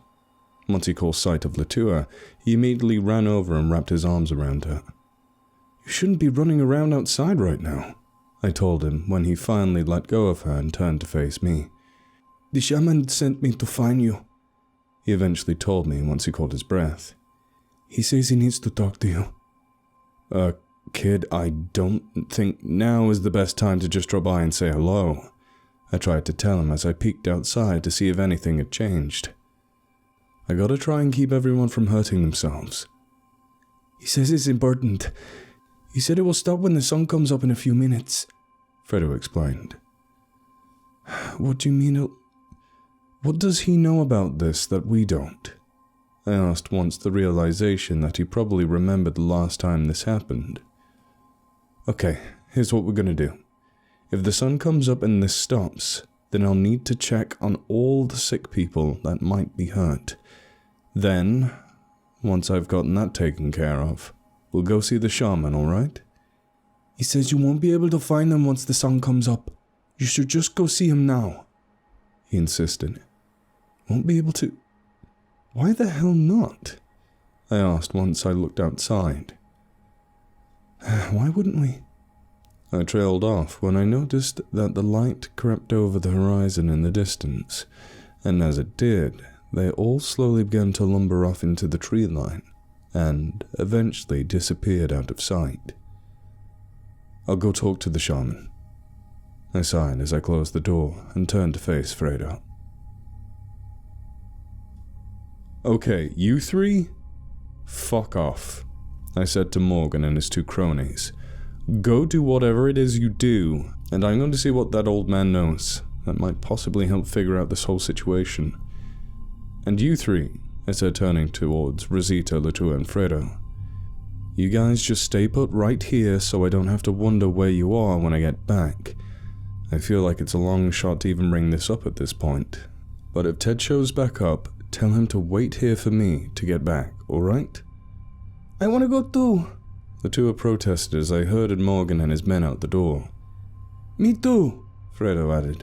Once he caught sight of Leta, he immediately ran over and wrapped his arms around her. You shouldn't be running around outside right now, I told him when he finally let go of her and turned to face me. The shaman sent me to find you, he eventually told me once he caught his breath. He says he needs to talk to you. Kid, I don't think now is the best time to just drop by and say hello, I tried to tell him as I peeked outside to see if anything had changed. I gotta try and keep everyone from hurting themselves. He says it's important. He said it will stop when the sun comes up in a few minutes, Fredo explained. What do you mean? What does he know about this that we don't? I asked once the realization that he probably remembered the last time this happened. Okay, here's what we're gonna do. If the sun comes up and this stops, then I'll need to check on all the sick people that might be hurt. Then, once I've gotten that taken care of, we'll go see the shaman, alright? He says you won't be able to find him once the sun comes up. You should just go see him now, he insisted. Won't be able to? Why the hell not? I asked once I looked outside. Why wouldn't we? I trailed off when I noticed that the light crept over the horizon in the distance, and as it did, they all slowly began to lumber off into the tree line, and eventually disappeared out of sight. I'll go talk to the shaman, I sighed as I closed the door and turned to face Fredo. Okay, you three? Fuck off, I said to Morgan and his two cronies. Go do whatever it is you do, and I'm going to see what that old man knows that might possibly help figure out this whole situation. And you three, I said turning towards Rosita, Leta, and Fredo. You guys just stay put right here so I don't have to wonder where you are when I get back. I feel like it's a long shot to even bring this up at this point. But if Ted shows back up, tell him to wait here for me to get back, alright? I want to go too, Leta protested as I herded Morgan and his men out the door. Me too, Fredo added.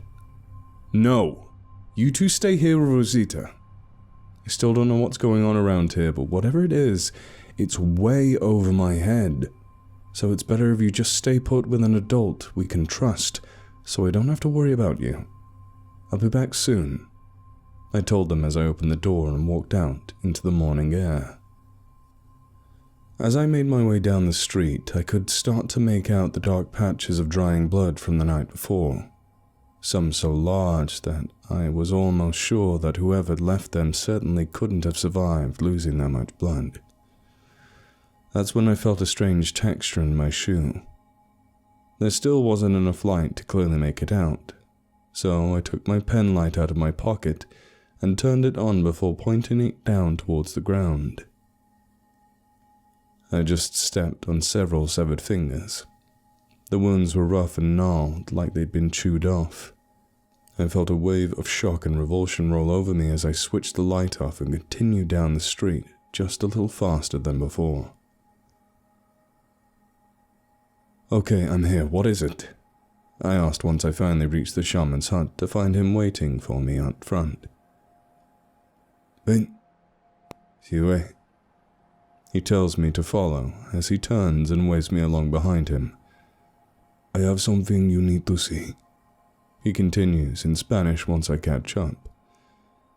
No, you two stay here with Rosita. I still don't know what's going on around here, but whatever it is, it's way over my head. So it's better if you just stay put with an adult we can trust, so I don't have to worry about you. I'll be back soon, I told them as I opened the door and walked out into the morning air. As I made my way down the street, I could start to make out the dark patches of drying blood from the night before. Some so large that I was almost sure that whoever left them certainly couldn't have survived losing that much blood. That's when I felt a strange texture in my shoe. There still wasn't enough light to clearly make it out, so I took my pen light out of my pocket and turned it on before pointing it down towards the ground. I just stepped on several severed fingers. The wounds were rough and gnarled, like they'd been chewed off. I felt a wave of shock and revulsion roll over me as I switched the light off and continued down the street just a little faster than before. "Okay, I'm here. What is it?" I asked once I finally reached the shaman's hut to find him waiting for me out front. "Ven, sigue." He tells me to follow as he turns and waves me along behind him. "I have something you need to see," he continues in Spanish once I catch up.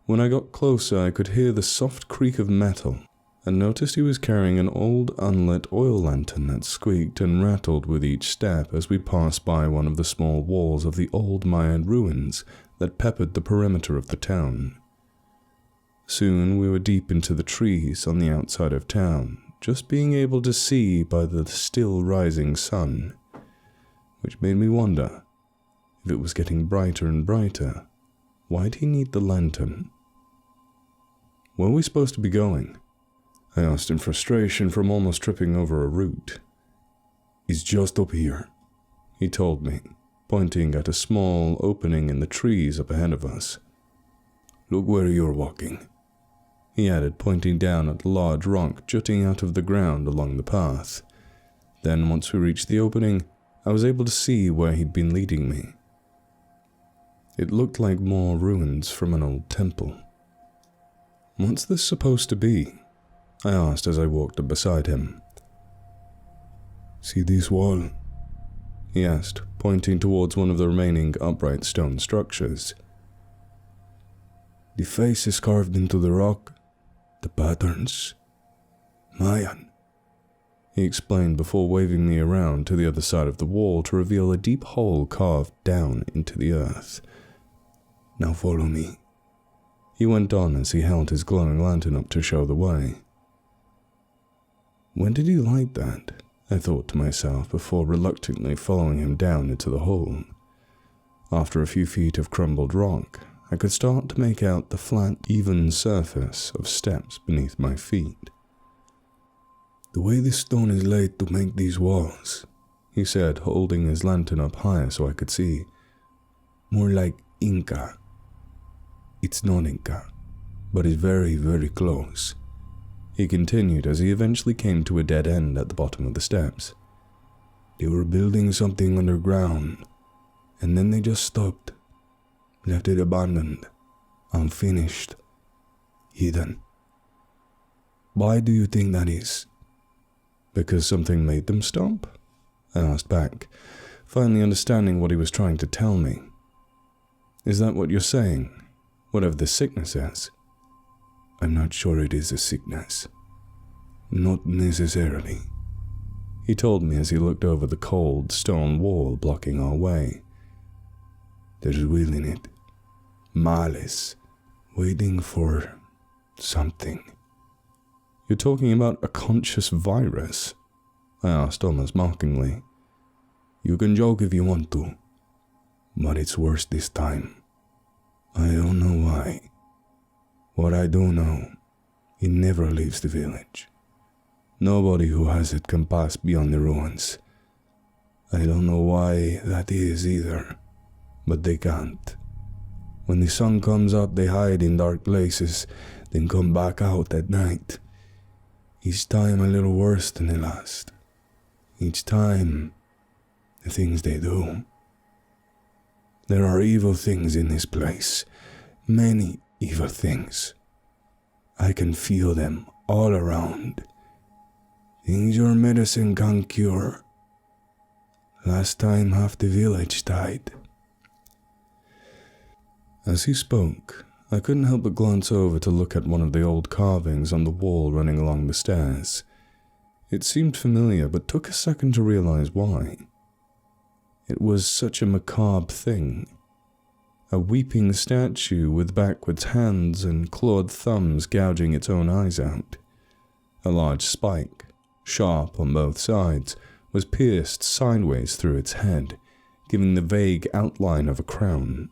When I got closer, I could hear the soft creak of metal and noticed he was carrying an old unlit oil lantern that squeaked and rattled with each step as we passed by one of the small walls of the old Mayan ruins that peppered the perimeter of the town. Soon we were deep into the trees on the outside of town, just being able to see by the still rising sun, which made me wonder, if it was getting brighter and brighter, why'd he need the lantern? "Where are we supposed to be going?" I asked in frustration from almost tripping over a root. "It's just up here," he told me, pointing at a small opening in the trees up ahead of us. "Look where you're walking," he added, pointing down at the large rock jutting out of the ground along the path. Then, once we reached the opening, I was able to see where he'd been leading me. It looked like more ruins from an old temple. "What's this supposed to be?" I asked as I walked up beside him. "See this wall?" he asked, pointing towards one of the remaining upright stone structures. "The face is carved into the rock. The patterns. Mayan," he explained before waving me around to the other side of the wall to reveal a deep hole carved down into the earth. "Now follow me," he went on as he held his glowing lantern up to show the way. When did he light that? I thought to myself before reluctantly following him down into the hole. After a few feet of crumbled rock, I could start to make out the flat, even surface of steps beneath my feet. "The way this stone is laid to make these walls," he said, holding his lantern up higher so I could see. "More like Inca. It's not Inca, but it's very, very close," he continued as he eventually came to a dead end at the bottom of the steps. "They were building something underground, and then they just stopped. Left it abandoned, unfinished, hidden. Why do you think that is?" "Because something made them stop?" I asked back, finally understanding what he was trying to tell me. "Is that what you're saying? Whatever the sickness is?" "I'm not sure it is a sickness. Not necessarily," he told me as he looked over the cold stone wall blocking our way. "There's will in it. Malice, waiting for something." "You're talking about a conscious virus?" I asked almost mockingly. "You can joke if you want to, but it's worse this time. I don't know why. What I do know, it never leaves the village. Nobody who has it can pass beyond the ruins. I don't know why that is either, but they can't. When the sun comes up, they hide in dark places, then come back out at night. Each time a little worse than the last. Each time, the things they do. There are evil things in this place, many evil things. I can feel them all around. Things your medicine can't cure. Last time half the village died." As he spoke, I couldn't help but glance over to look at one of the old carvings on the wall running along the stairs. It seemed familiar, but took a second to realize why. It was such a macabre thing. A weeping statue with backwards hands and clawed thumbs gouging its own eyes out. A large spike, sharp on both sides, was pierced sideways through its head, giving the vague outline of a crown.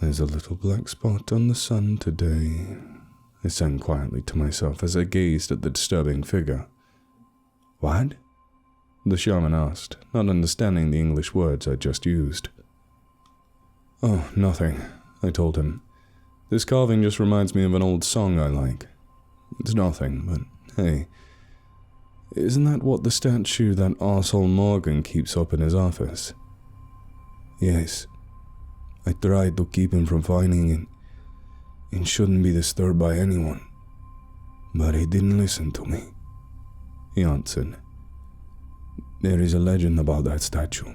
There's a little black spot on the sun today, I sang quietly to myself as I gazed at the disturbing figure. What? The shaman asked, not understanding the English words I just used. Oh, nothing, I told him. This carving just reminds me of an old song I like. It's nothing, but hey, isn't that what the statue that arsehole Morgan keeps up in his office? Yes. I tried to keep him from finding it. It shouldn't be disturbed by anyone. But he didn't listen to me, he answered. There is a legend about that statue,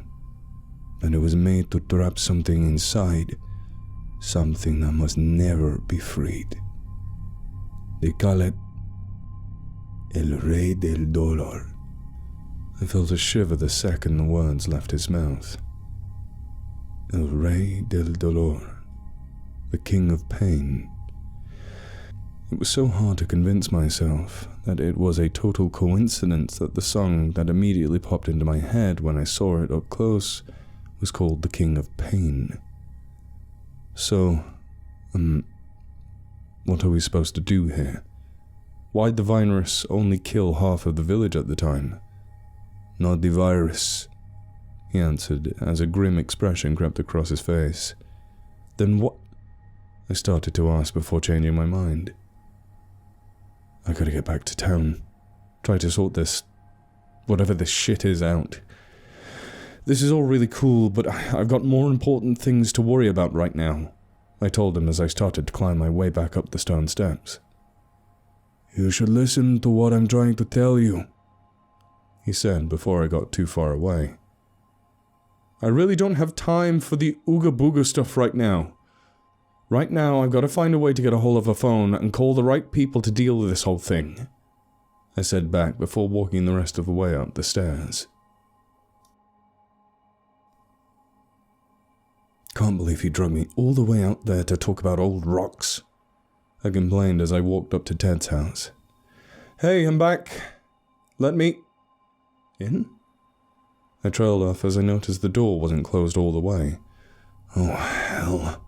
that it was made to trap something inside, something that must never be freed. They call it El Rey del Dolor. I felt a shiver the second the words left his mouth. El Rey del Dolor, the King of Pain. It was so hard to convince myself that it was a total coincidence that the song that immediately popped into my head when I saw it up close was called The King of Pain. So, what are we supposed to do here? Why'd the virus only kill half of the village at the time? Not the virus, he answered as a grim expression crept across his face. Then what? I started to ask before changing my mind. I gotta get back to town. Try to sort this, whatever this shit is, out. This is all really cool, but I've got more important things to worry about right now, I told him as I started to climb my way back up the stone steps. You should listen to what I'm trying to tell you, he said before I got too far away. I really don't have time for the ooga booga stuff right now. Right now, I've got to find a way to get a hold of a phone and call the right people to deal with this whole thing, I said back before walking the rest of the way up the stairs. Can't believe he drug me all the way out there to talk about old rocks, I complained as I walked up to Ted's house. Hey, I'm back. Let me in? I trailed off as I noticed the door wasn't closed all the way. Oh, hell.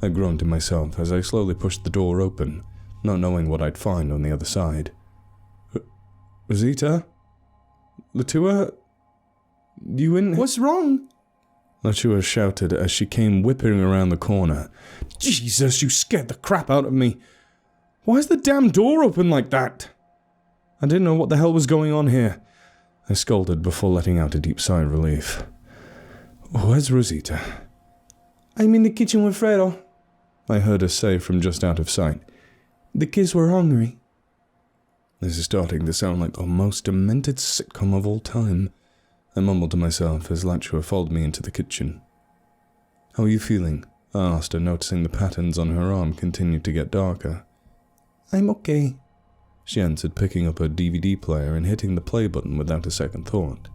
I groaned to myself as I slowly pushed the door open, not knowing what I'd find on the other side. Rosita? Latua? You in? What's wrong? Latua shouted as she came whipping around the corner. Jesus, you scared the crap out of me. Why is the damn door open like that? I didn't know what the hell was going on here, I scolded before letting out a deep sigh of relief. Where's Rosita? I'm in the kitchen with Fredo, I heard her say from just out of sight. The kids were hungry. This is starting to sound like the most demented sitcom of all time, I mumbled to myself as Latua followed me into the kitchen. How are you feeling? I asked her, noticing the patterns on her arm continued to get darker. I'm okay, she answered, picking up her DVD player and hitting the play button without a second thought.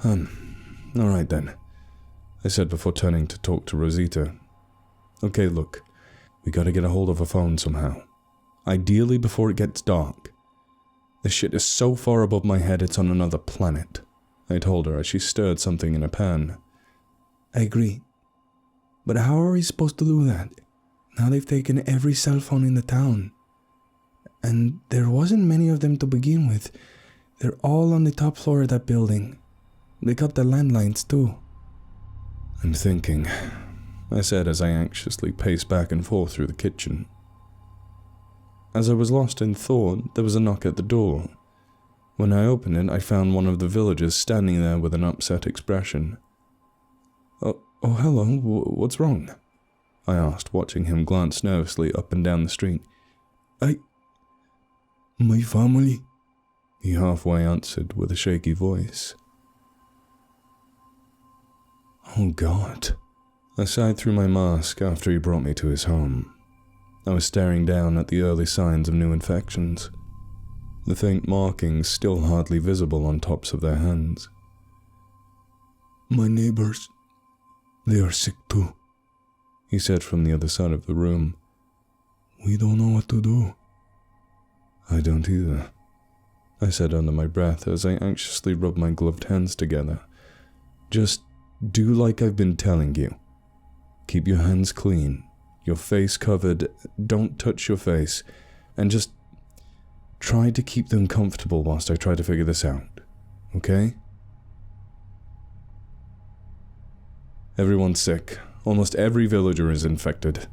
Alright then, I said before turning to talk to Rosita. Okay, look, we gotta get a hold of a phone somehow. Ideally before it gets dark. This shit is so far above my head it's on another planet, I told her as she stirred something in a pan. I agree. But how are we supposed to do that? Now they've taken every cell phone in the town. And there wasn't many of them to begin with. They're all on the top floor of that building. They got the landlines too. I'm thinking, I said as I anxiously paced back and forth through the kitchen. As I was lost in thought, there was a knock at the door. When I opened it, I found one of the villagers standing there with an upset expression. Oh, hello, what's wrong? I asked, watching him glance nervously up and down the street. My family, he halfway answered with a shaky voice. Oh God. I sighed through my mask after he brought me to his home. I was staring down at the early signs of new infections, the faint markings still hardly visible on tops of their hands. My neighbors, they are sick too, he said from the other side of the room. We don't know what to do. I don't either, I said under my breath as I anxiously rubbed my gloved hands together. Just do like I've been telling you. Keep your hands clean, your face covered, don't touch your face, and just try to keep them comfortable whilst I try to figure this out, okay? Everyone's sick. Almost every villager is infected,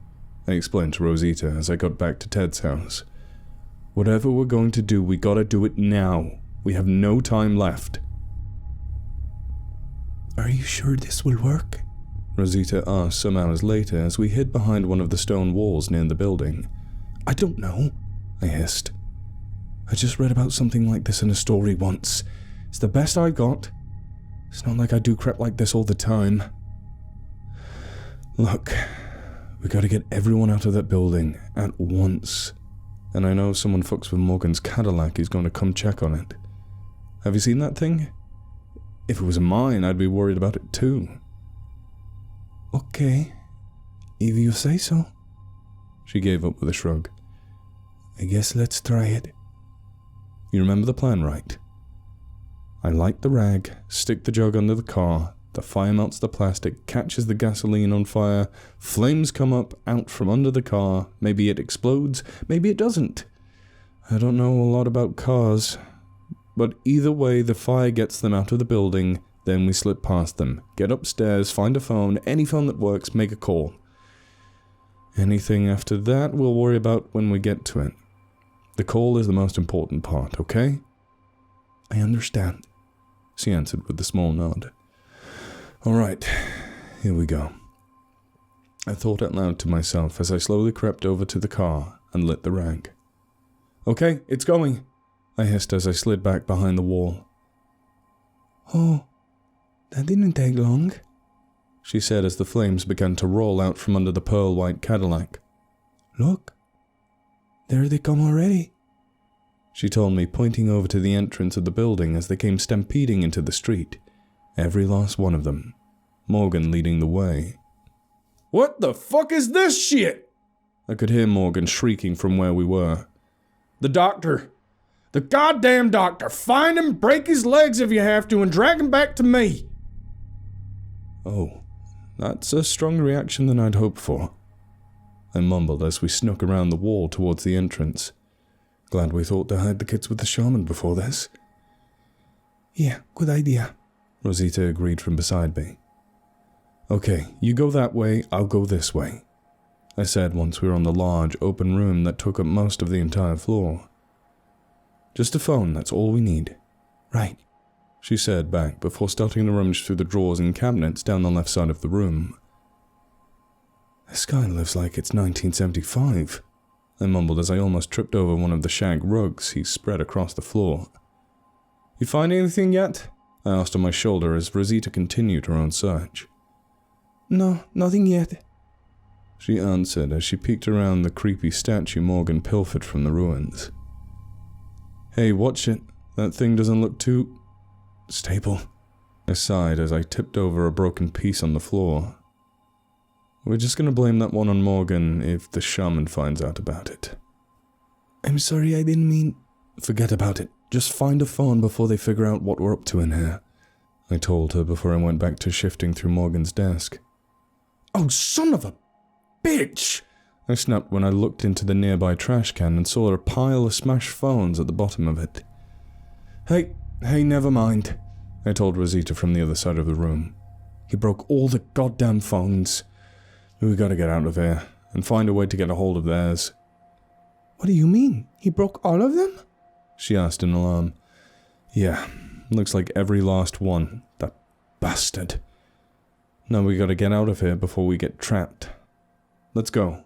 I explained to Rosita as I got back to Ted's house. Whatever we're going to do, we gotta do it now. We have no time left. Are you sure this will work? Rosita asked some hours later as we hid behind one of the stone walls near the building. I don't know, I hissed. I just read about something like this in a story once. It's the best I got. It's not like I do crap like this all the time. Look, we gotta get everyone out of that building at once. And I know if someone fucks with Morgan's Cadillac, he's going to come check on it. Have you seen that thing? If it was mine, I'd be worried about it too. Okay, if you say so. She gave up with a shrug. I guess let's try it. You remember the plan, right? I light the rag, stick the jug under the car, the fire melts the plastic, catches the gasoline on fire, flames come up out from under the car, maybe it explodes, maybe it doesn't. I don't know a lot about cars, but either way the fire gets them out of the building, then we slip past them, get upstairs, find a phone, any phone that works, make a call. Anything after that we'll worry about when we get to it. The call is the most important part, okay? I understand, she answered with a small nod. Alright, here we go. I thought out loud to myself as I slowly crept over to the car and lit the rag. Okay, it's going, I hissed as I slid back behind the wall. Oh, that didn't take long, she said as the flames began to roll out from under the pearl-white Cadillac. Look, there they come already, she told me, pointing over to the entrance of the building as they came stampeding into the street. Every last one of them. Morgan leading the way. What the fuck is this shit? I could hear Morgan shrieking from where we were. The doctor. The goddamn doctor. Find him, break his legs if you have to, and drag him back to me. Oh, that's a stronger reaction than I'd hoped for. I mumbled as we snuck around the wall towards the entrance. Glad we thought to hide the kids with the shaman before this. Yeah, good idea, Rosita agreed from beside me. Okay, you go that way, I'll go this way, I said once we were on the large, open room that took up most of the entire floor. Just a phone, that's all we need. Right, she said back before starting to rummage through the drawers and cabinets down the left side of the room. This guy lives like it's 1975, I mumbled as I almost tripped over one of the shag rugs he spread across the floor. You find anything yet? I asked on my shoulder as Rosita continued her own search. No, nothing yet, she answered as she peeked around the creepy statue Morgan pilfered from the ruins. Hey, watch it. That thing doesn't look too stable. I sighed as I tipped over a broken piece on the floor. We're just gonna blame that one on Morgan if the shaman finds out about it. I'm sorry, I didn't mean... Forget about it. Just find a phone before they figure out what we're up to in here, I told her before I went back to shifting through Morgan's desk. Oh, son of a bitch! I snapped when I looked into the nearby trash can and saw a pile of smashed phones at the bottom of it. Hey, never mind, I told Rosita from the other side of the room. He broke all the goddamn phones. We gotta get out of here and find a way to get a hold of theirs. What do you mean? He broke all of them? She asked in alarm. Yeah, looks like every last one. That bastard. Now we gotta get out of here before we get trapped. Let's go.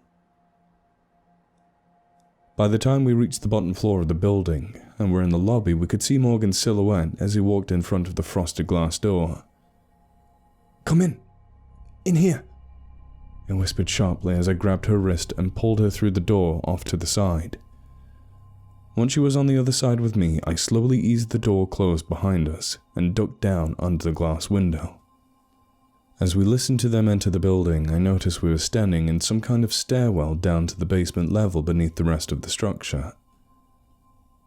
By the time we reached the bottom floor of the building and were in the lobby, we could see Morgan's silhouette as he walked in front of the frosted glass door. Come in. In here, I whispered sharply as I grabbed her wrist and pulled her through the door off to the side. Once she was on the other side with me, I slowly eased the door closed behind us and ducked down under the glass window. As we listened to them enter the building, I noticed we were standing in some kind of stairwell down to the basement level beneath the rest of the structure.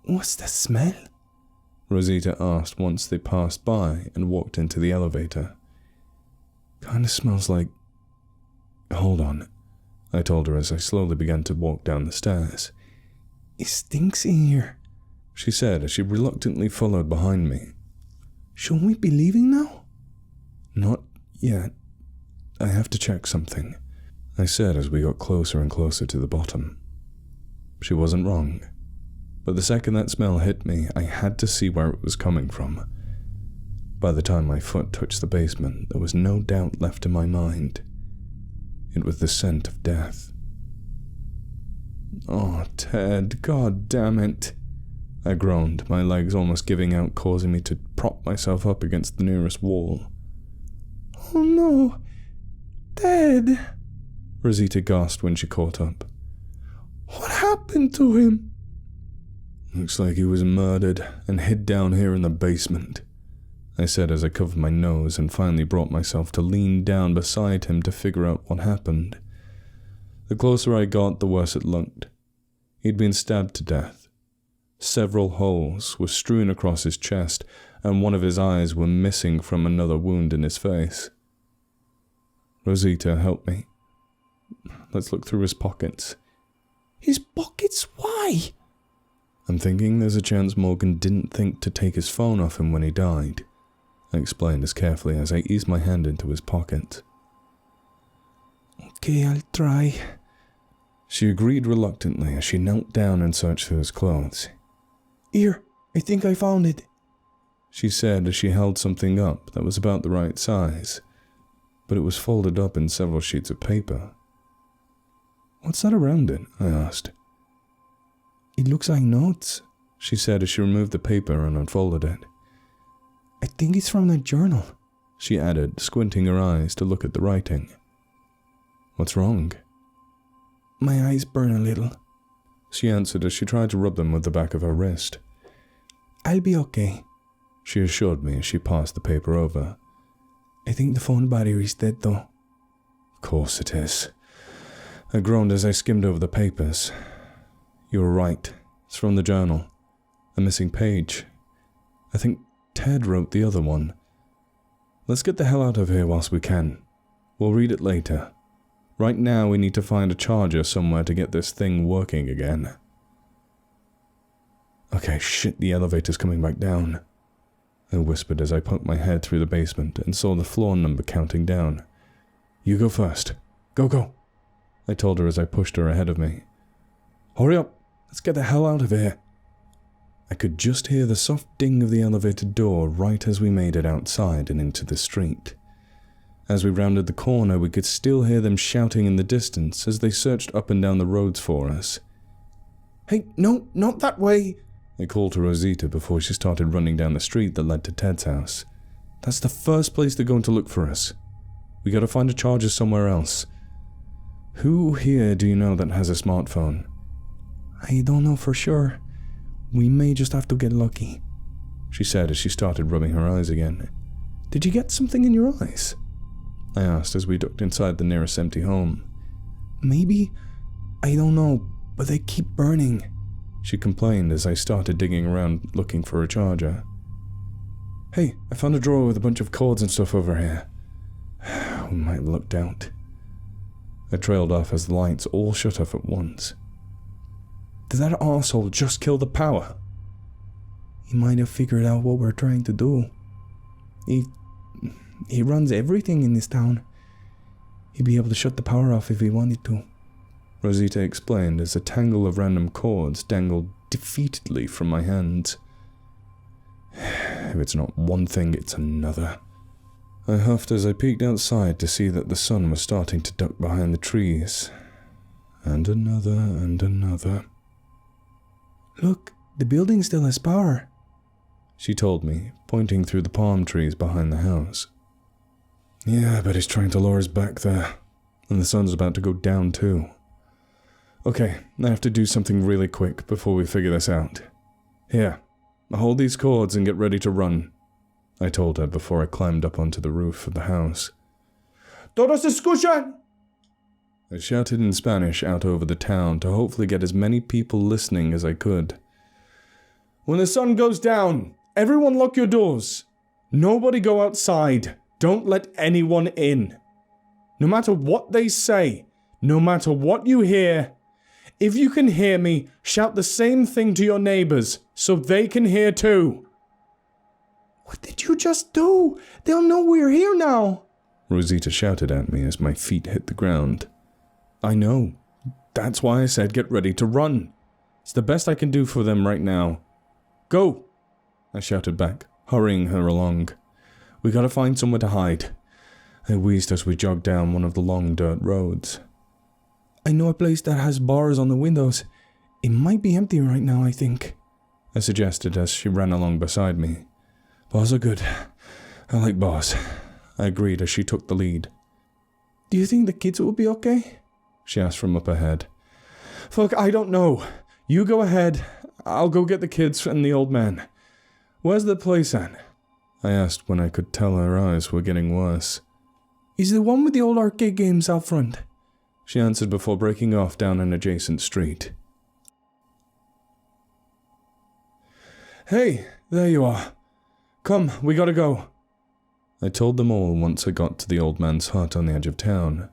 What's the smell? Rosita asked once they passed by and walked into the elevator. Kinda smells like Hold on, I told her as I slowly began to walk down the stairs. It stinks in here, she said as she reluctantly followed behind me. Shouldn't we be leaving now? Not yet. I have to check something, I said as we got closer and closer to the bottom. She wasn't wrong, but the second that smell hit me, I had to see where it was coming from. By the time my foot touched the basement, there was no doubt left in my mind. It was the scent of death. Oh, Ted, God damn it, I groaned, my legs almost giving out, causing me to prop myself up against the nearest wall. Oh no, Ted, Rosita gasped when she caught up. What happened to him? Looks like he was murdered and hid down here in the basement, I said as I covered my nose and finally brought myself to lean down beside him to figure out what happened. The closer I got, the worse it looked. He'd been stabbed to death. Several holes were strewn across his chest, and one of his eyes were missing from another wound in his face. Rosita, help me. Let's look through his pockets. His pockets? Why? I'm thinking there's a chance Morgan didn't think to take his phone off him when he died, I explained as carefully as I eased my hand into his pocket. Okay, I'll try. She agreed reluctantly as she knelt down and searched through his clothes. Here, I think I found it, she said as she held something up that was about the right size, but it was folded up in several sheets of paper. What's that around it? I asked. It looks like notes, she said as she removed the paper and unfolded it. I think it's from the journal, she added, squinting her eyes to look at the writing. What's wrong? My eyes burn a little, she answered as she tried to rub them with the back of her wrist. I'll be okay, she assured me as she passed the paper over. I think the phone battery's dead though. Of course it is. I groaned as I skimmed over the papers. You were right. It's from the journal. A missing page. I think Ted wrote the other one. Let's get the hell out of here whilst we can. We'll read it later. Right now we need to find a charger somewhere to get this thing working again. Okay, shit, the elevator's coming back down, I whispered as I poked my head through the basement and saw the floor number counting down. You go first. Go. I told her as I pushed her ahead of me. Hurry up, let's get the hell out of here. I could just hear the soft ding of the elevator door right as we made it outside and into the street. As we rounded the corner, we could still hear them shouting in the distance as they searched up and down the roads for us. Hey, no, not that way, I called to Rosita before she started running down the street that led to Ted's house. That's the first place they're going to look for us. We gotta find a charger somewhere else. Who here do you know that has a smartphone? I don't know for sure. We may just have to get lucky, she said as she started rubbing her eyes again. Did you get something in your eyes? I asked as we ducked inside the nearest empty home. Maybe. I don't know, but they keep burning, she complained as I started digging around looking for a charger. Hey, I found a drawer with a bunch of cords and stuff over here. We might have lucked out. I trailed off as the lights all shut off at once. Did that arsehole just kill the power? He might have figured out what we're trying to do. He runs everything in this town. He'd be able to shut the power off if he wanted to, Rosita explained as a tangle of random cords dangled defeatedly from my hands. If it's not one thing, it's another. I huffed as I peeked outside to see that the sun was starting to duck behind the trees. And another. Look, the building still has power, she told me, pointing through the palm trees behind the house. Yeah, but he's trying to lure us back there, and the sun's about to go down too. Okay, I have to do something really quick before we figure this out. Here, hold these cords and get ready to run, I told her before I climbed up onto the roof of the house. Todos escuchan! I shouted in Spanish out over the town to hopefully get as many people listening as I could. When the sun goes down, everyone lock your doors. Nobody go outside. Don't let anyone in. No matter what they say, no matter what you hear, if you can hear me, shout the same thing to your neighbors, so they can hear too. What did you just do? They'll know we're here now. Rosita shouted at me as my feet hit the ground. I know. That's why I said get ready to run. It's the best I can do for them right now. Go, I shouted back, hurrying her along. We gotta find somewhere to hide. I wheezed as we jogged down one of the long dirt roads. I know a place that has bars on the windows. It might be empty right now, I think, I suggested as she ran along beside me. Bars are good. I like bars, I agreed as she took the lead. Do you think the kids will be okay? She asked from up ahead. Fuck, I don't know. You go ahead. I'll go get the kids and the old man. Where's the place at? I asked when I could tell her eyes were getting worse. Is the one with the old arcade games out front? She answered before breaking off down an adjacent street. Hey, there you are. Come, we gotta go. I told them all once I got to the old man's hut on the edge of town.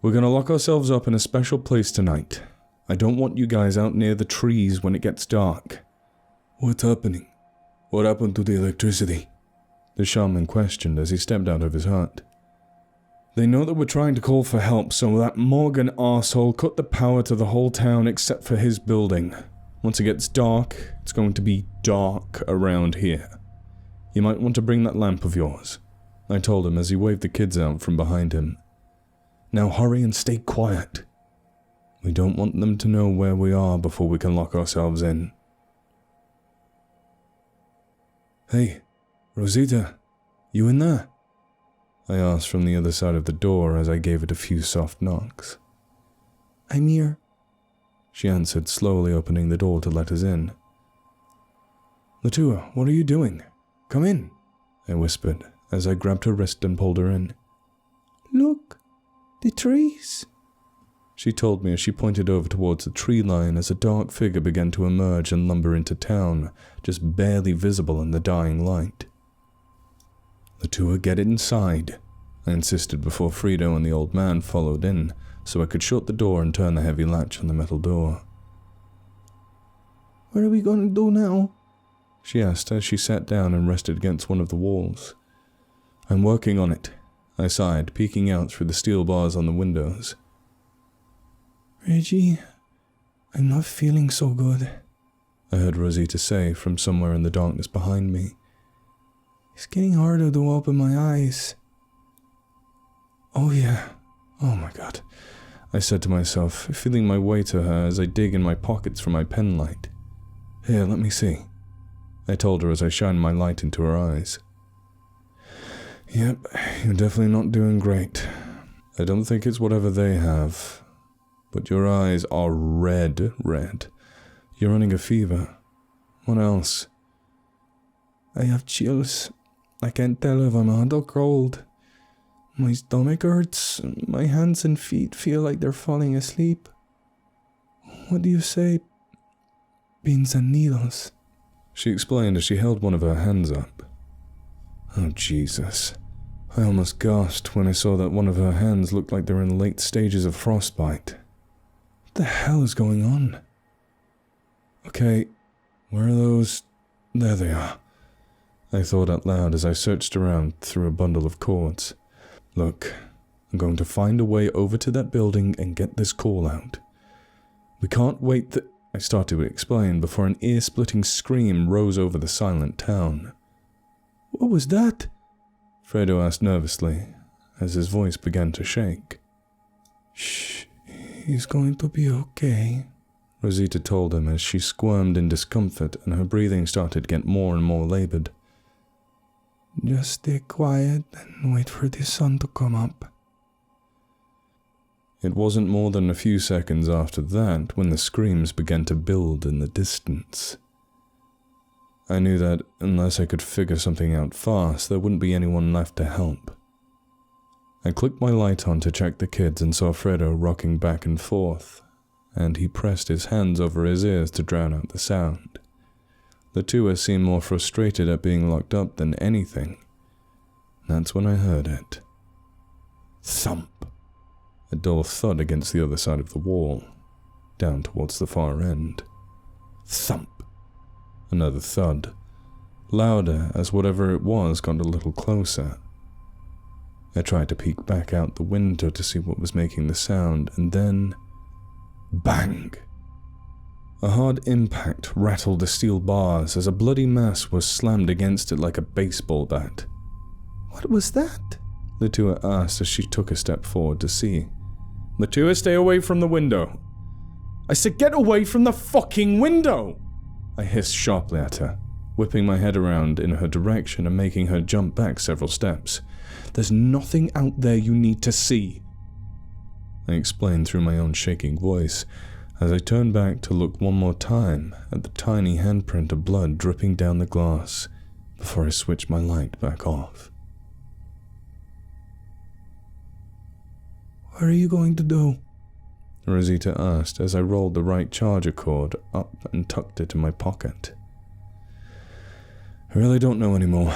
We're gonna lock ourselves up in a special place tonight. I don't want you guys out near the trees when it gets dark. What's happening? What happened to the electricity? The shaman questioned as he stepped out of his hut. They know that we're trying to call for help, so that Morgan arsehole cut the power to the whole town except for his building. Once it gets dark, it's going to be dark around here. You might want to bring that lamp of yours, I told him as he waved the kids out from behind him. Now hurry and stay quiet. We don't want them to know where we are before we can lock ourselves in. Hey, Rosita, you in there? I asked from the other side of the door as I gave it a few soft knocks. I'm here, she answered, slowly opening the door to let us in. Leta, what are you doing? Come in, I whispered as I grabbed her wrist and pulled her in. Look, the trees, she told me as she pointed over towards the tree line as a dark figure began to emerge and lumber into town, just barely visible in the dying light. Leta, get inside, I insisted before Frito and the old man followed in, so I could shut the door and turn the heavy latch on the metal door. What are we going to do now? She asked as she sat down and rested against one of the walls. I'm working on it, I sighed, peeking out through the steel bars on the windows. Reggie, I'm not feeling so good, I heard Rosita say from somewhere in the darkness behind me. It's getting harder to open my eyes. Oh yeah, oh my god, I said to myself, feeling my way to her as I dig in my pockets for my pen light. Here, let me see, I told her as I shined my light into her eyes. Yep, you're definitely not doing great. I don't think it's whatever they have, but your eyes are red. You're running a fever. What else? I have chills. I can't tell if I'm hot or cold. My stomach hurts. My hands and feet feel like they're falling asleep. What do you say? Pins and needles, she explained as she held one of her hands up. Oh, Jesus. I almost gasped when I saw that one of her hands looked like they were in late stages of frostbite. What the hell is going on? Okay, where are those? There they are, I thought out loud as I searched around through a bundle of cords. Look, I'm going to find a way over to that building and get this call out. We can't wait I started to explain before an ear-splitting scream rose over the silent town. What was that? Fredo asked nervously, as his voice began to shake. Shh, he's going to be okay, Rosita told him as she squirmed in discomfort and her breathing started to get more and more labored. Just stay quiet and wait for the sun to come up. It wasn't more than a few seconds after that when the screams began to build in the distance. I knew that unless I could figure something out fast, there wouldn't be anyone left to help. I clicked my light on to check the kids and saw Fredo rocking back and forth, and he pressed his hands over his ears to drown out the sound. Leta seemed more frustrated at being locked up than anything. That's when I heard it. Thump. A dull thud against the other side of the wall, down towards the far end. Thump. Another thud, louder as whatever it was got a little closer. I tried to peek back out the window to see what was making the sound, and then... bang! A hard impact rattled the steel bars as a bloody mass was slammed against it like a baseball bat. What was that? Letua asked as she took a step forward to see. Letua, stay away from the window. I said get away from the fucking window! I hissed sharply at her, whipping my head around in her direction and making her jump back several steps. There's nothing out there you need to see, I explained through my own shaking voice, as I turned back to look one more time at the tiny handprint of blood dripping down the glass before I switched my light back off. What are you going to do? Rosita asked as I rolled the right charger cord up and tucked it in my pocket. I really don't know anymore.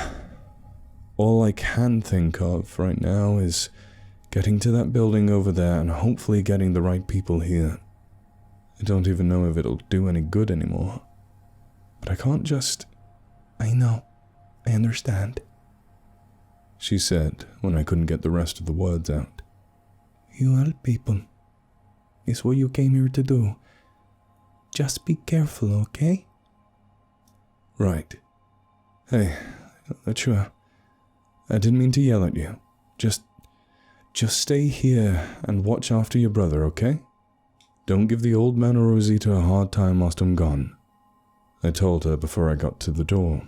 All I can think of right now is getting to that building over there and hopefully getting the right people here. I don't even know if it'll do any good anymore. But I can't just... I know. I understand, she said when I couldn't get the rest of the words out. You help people. It's what you came here to do. Just be careful, okay? Right. Hey, Letua, I didn't mean to yell at you. Just stay here and watch after your brother, okay? Don't give the old man or Rosita a hard time whilst I'm gone, I told her before I got to the door.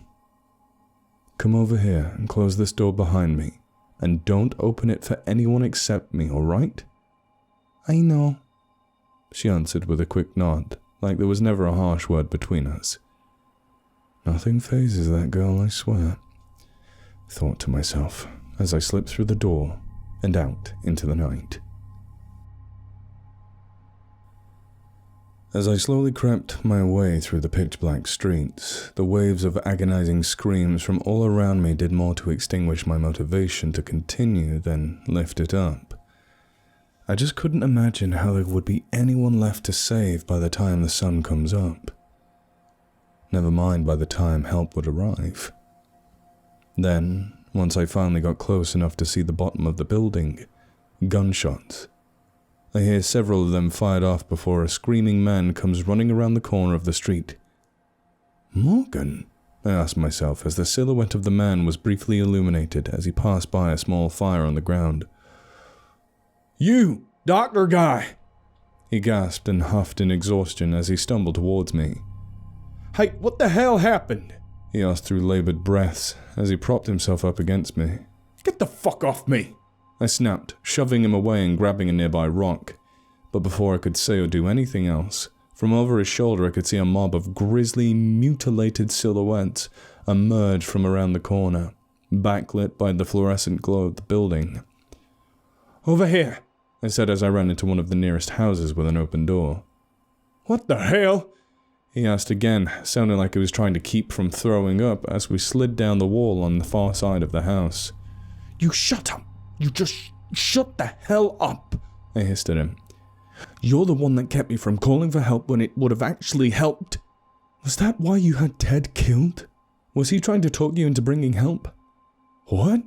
Come over here and close this door behind me, and don't open it for anyone except me, alright? I know, she answered with a quick nod, like there was never a harsh word between us. Nothing phases that girl, I swear, thought to myself as I slipped through the door and out into the night. As I slowly crept my way through the pitch-black streets, the waves of agonizing screams from all around me did more to extinguish my motivation to continue than lift it up. I just couldn't imagine how there would be anyone left to save by the time the sun comes up. Never mind by the time help would arrive. Then, once I finally got close enough to see the bottom of the building, gunshots. I hear several of them fired off before a screaming man comes running around the corner of the street. Morgan? I asked myself as the silhouette of the man was briefly illuminated as he passed by a small fire on the ground. You, doctor guy! He gasped and huffed in exhaustion as he stumbled towards me. Hey, what the hell happened? He asked through labored breaths as he propped himself up against me. Get the fuck off me! I snapped, shoving him away and grabbing a nearby rock. But before I could say or do anything else, from over his shoulder I could see a mob of grisly, mutilated silhouettes emerge from around the corner, backlit by the fluorescent glow of the building. Over here, I said as I ran into one of the nearest houses with an open door. What the hell? He asked again, sounding like he was trying to keep from throwing up as we slid down the wall on the far side of the house. You shut up! You just shut the hell up! I hissed at him. You're the one that kept me from calling for help when it would have actually helped. Was that why you had Ted killed? Was he trying to talk you into bringing help? What?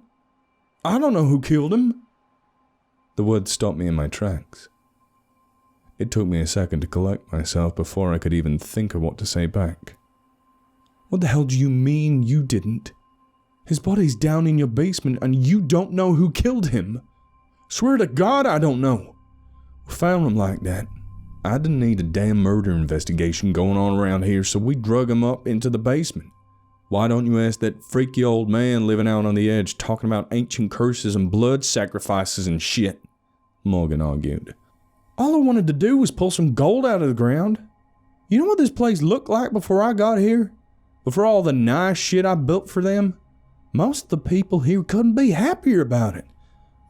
I don't know who killed him. The words stopped me in my tracks. It took me a second to collect myself before I could even think of what to say back. What the hell do you mean you didn't? His body's down in your basement and you don't know who killed him. Swear to God I don't know. We found him like that. I didn't need a damn murder investigation going on around here, so we drug him up into the basement. Why don't you ask that freaky old man living out on the edge talking about ancient curses and blood sacrifices and shit? Morgan argued. All I wanted to do was pull some gold out of the ground. You know what this place looked like before I got here? Before all the nice shit I built for them? Most of the people here couldn't be happier about it.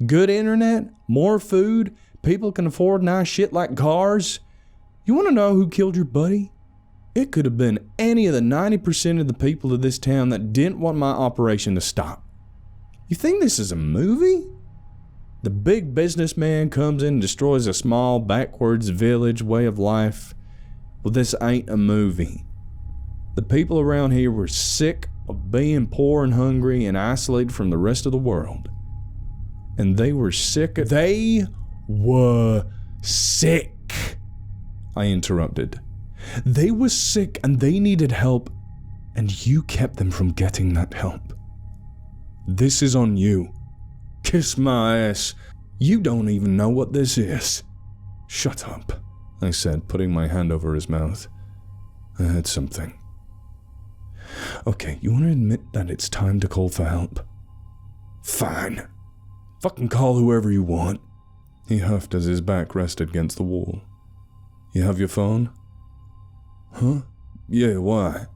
Good internet, more food, people can afford nice shit like cars. You want to know who killed your buddy? It could have been any of the 90% of the people of this town that didn't want my operation to stop. You think this is a movie? The big businessman comes in and destroys a small, backwards village way of life. Well, this ain't a movie. The people around here were sick of being poor and hungry and isolated from the rest of the world. And they were sick of— They were sick, I interrupted. They were sick and they needed help, and you kept them from getting that help. This is on you. Kiss my ass. You don't even know what this is. Shut up, I said, putting my hand over his mouth. I heard something. Okay, you want to admit that it's time to call for help? Fine. Fucking call whoever you want. He huffed as his back rested against the wall. You have your phone? Huh? Yeah, why?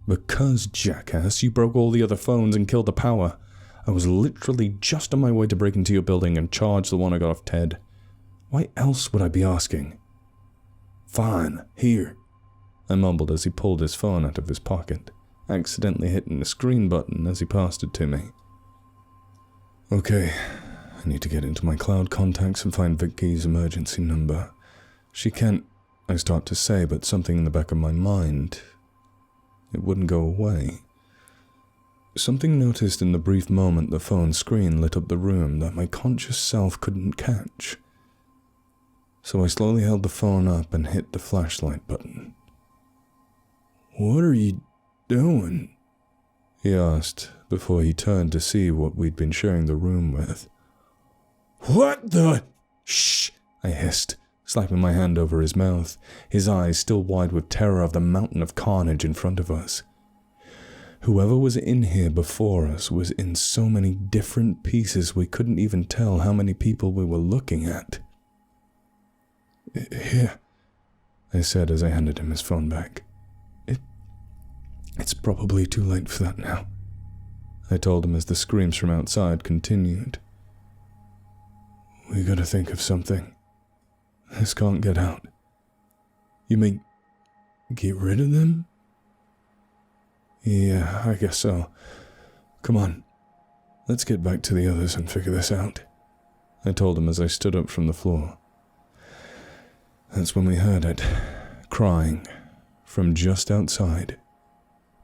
Because, jackass, you broke all the other phones and killed the power. I was literally just on my way to break into your building and charge the one I got off Ted. Why else would I be asking? Fine, here. I mumbled as he pulled his phone out of his pocket, accidentally hitting the screen button as he passed it to me. Okay, I need to get into my cloud contacts and find Vicky's emergency number. She can't, I start to say, but something in the back of my mind, it wouldn't go away. Something noticed in the brief moment the phone screen lit up the room that my conscious self couldn't catch. So I slowly held the phone up and hit the flashlight button. What are you doing? He asked before he turned to see what we'd been sharing the room with. What the— Shh, I hissed, slapping my hand over his mouth, his eyes still wide with terror of the mountain of carnage in front of us. Whoever was in here before us was in so many different pieces we couldn't even tell how many people we were looking at. Here, I said as I handed him his phone back. It's probably too late for that now, I told him as the screams from outside continued. We gotta think of something. This can't get out. You mean get rid of them? Yeah, I guess so. Come on, let's get back to the others and figure this out, I told him as I stood up from the floor. That's when we heard it, crying, from just outside.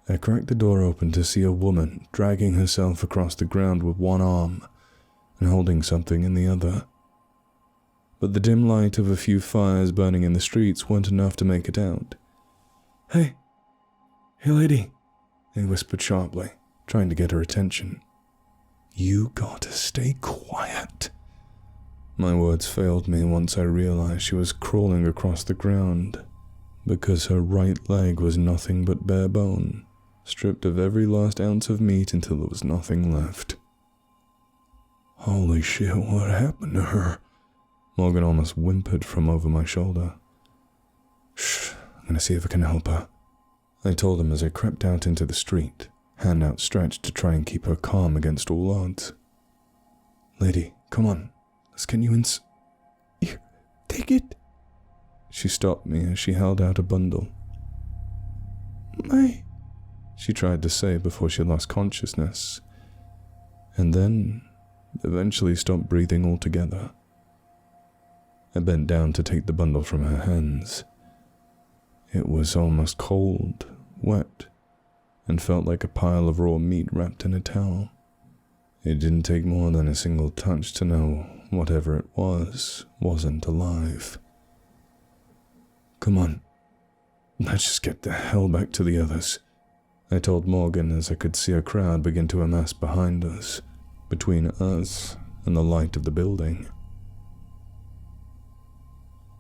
I cracked the door open to see a woman dragging herself across the ground with one arm and holding something in the other. But the dim light of a few fires burning in the streets weren't enough to make it out. Hey lady, he whispered sharply, trying to get her attention. You gotta stay quiet. My words failed me once I realized she was crawling across the ground, because her right leg was nothing but bare bone, stripped of every last ounce of meat until there was nothing left. Holy shit, what happened to her? Morgan almost whimpered from over my shoulder. Shh, I'm gonna see if I can help her, I told him as I crept out into the street, hand outstretched to try and keep her calm against all odds. Lady, come on, let's get you Here, take it. She stopped me as she held out a bundle. She tried to say before she lost consciousness, and then eventually stopped breathing altogether. I bent down to take the bundle from her hands. It was almost cold, wet, and felt like a pile of raw meat wrapped in a towel. It didn't take more than a single touch to know whatever it was wasn't alive. Come on, let's just get the hell back to the others, I told Morgan as I could see a crowd begin to amass behind us, between us and the light of the building.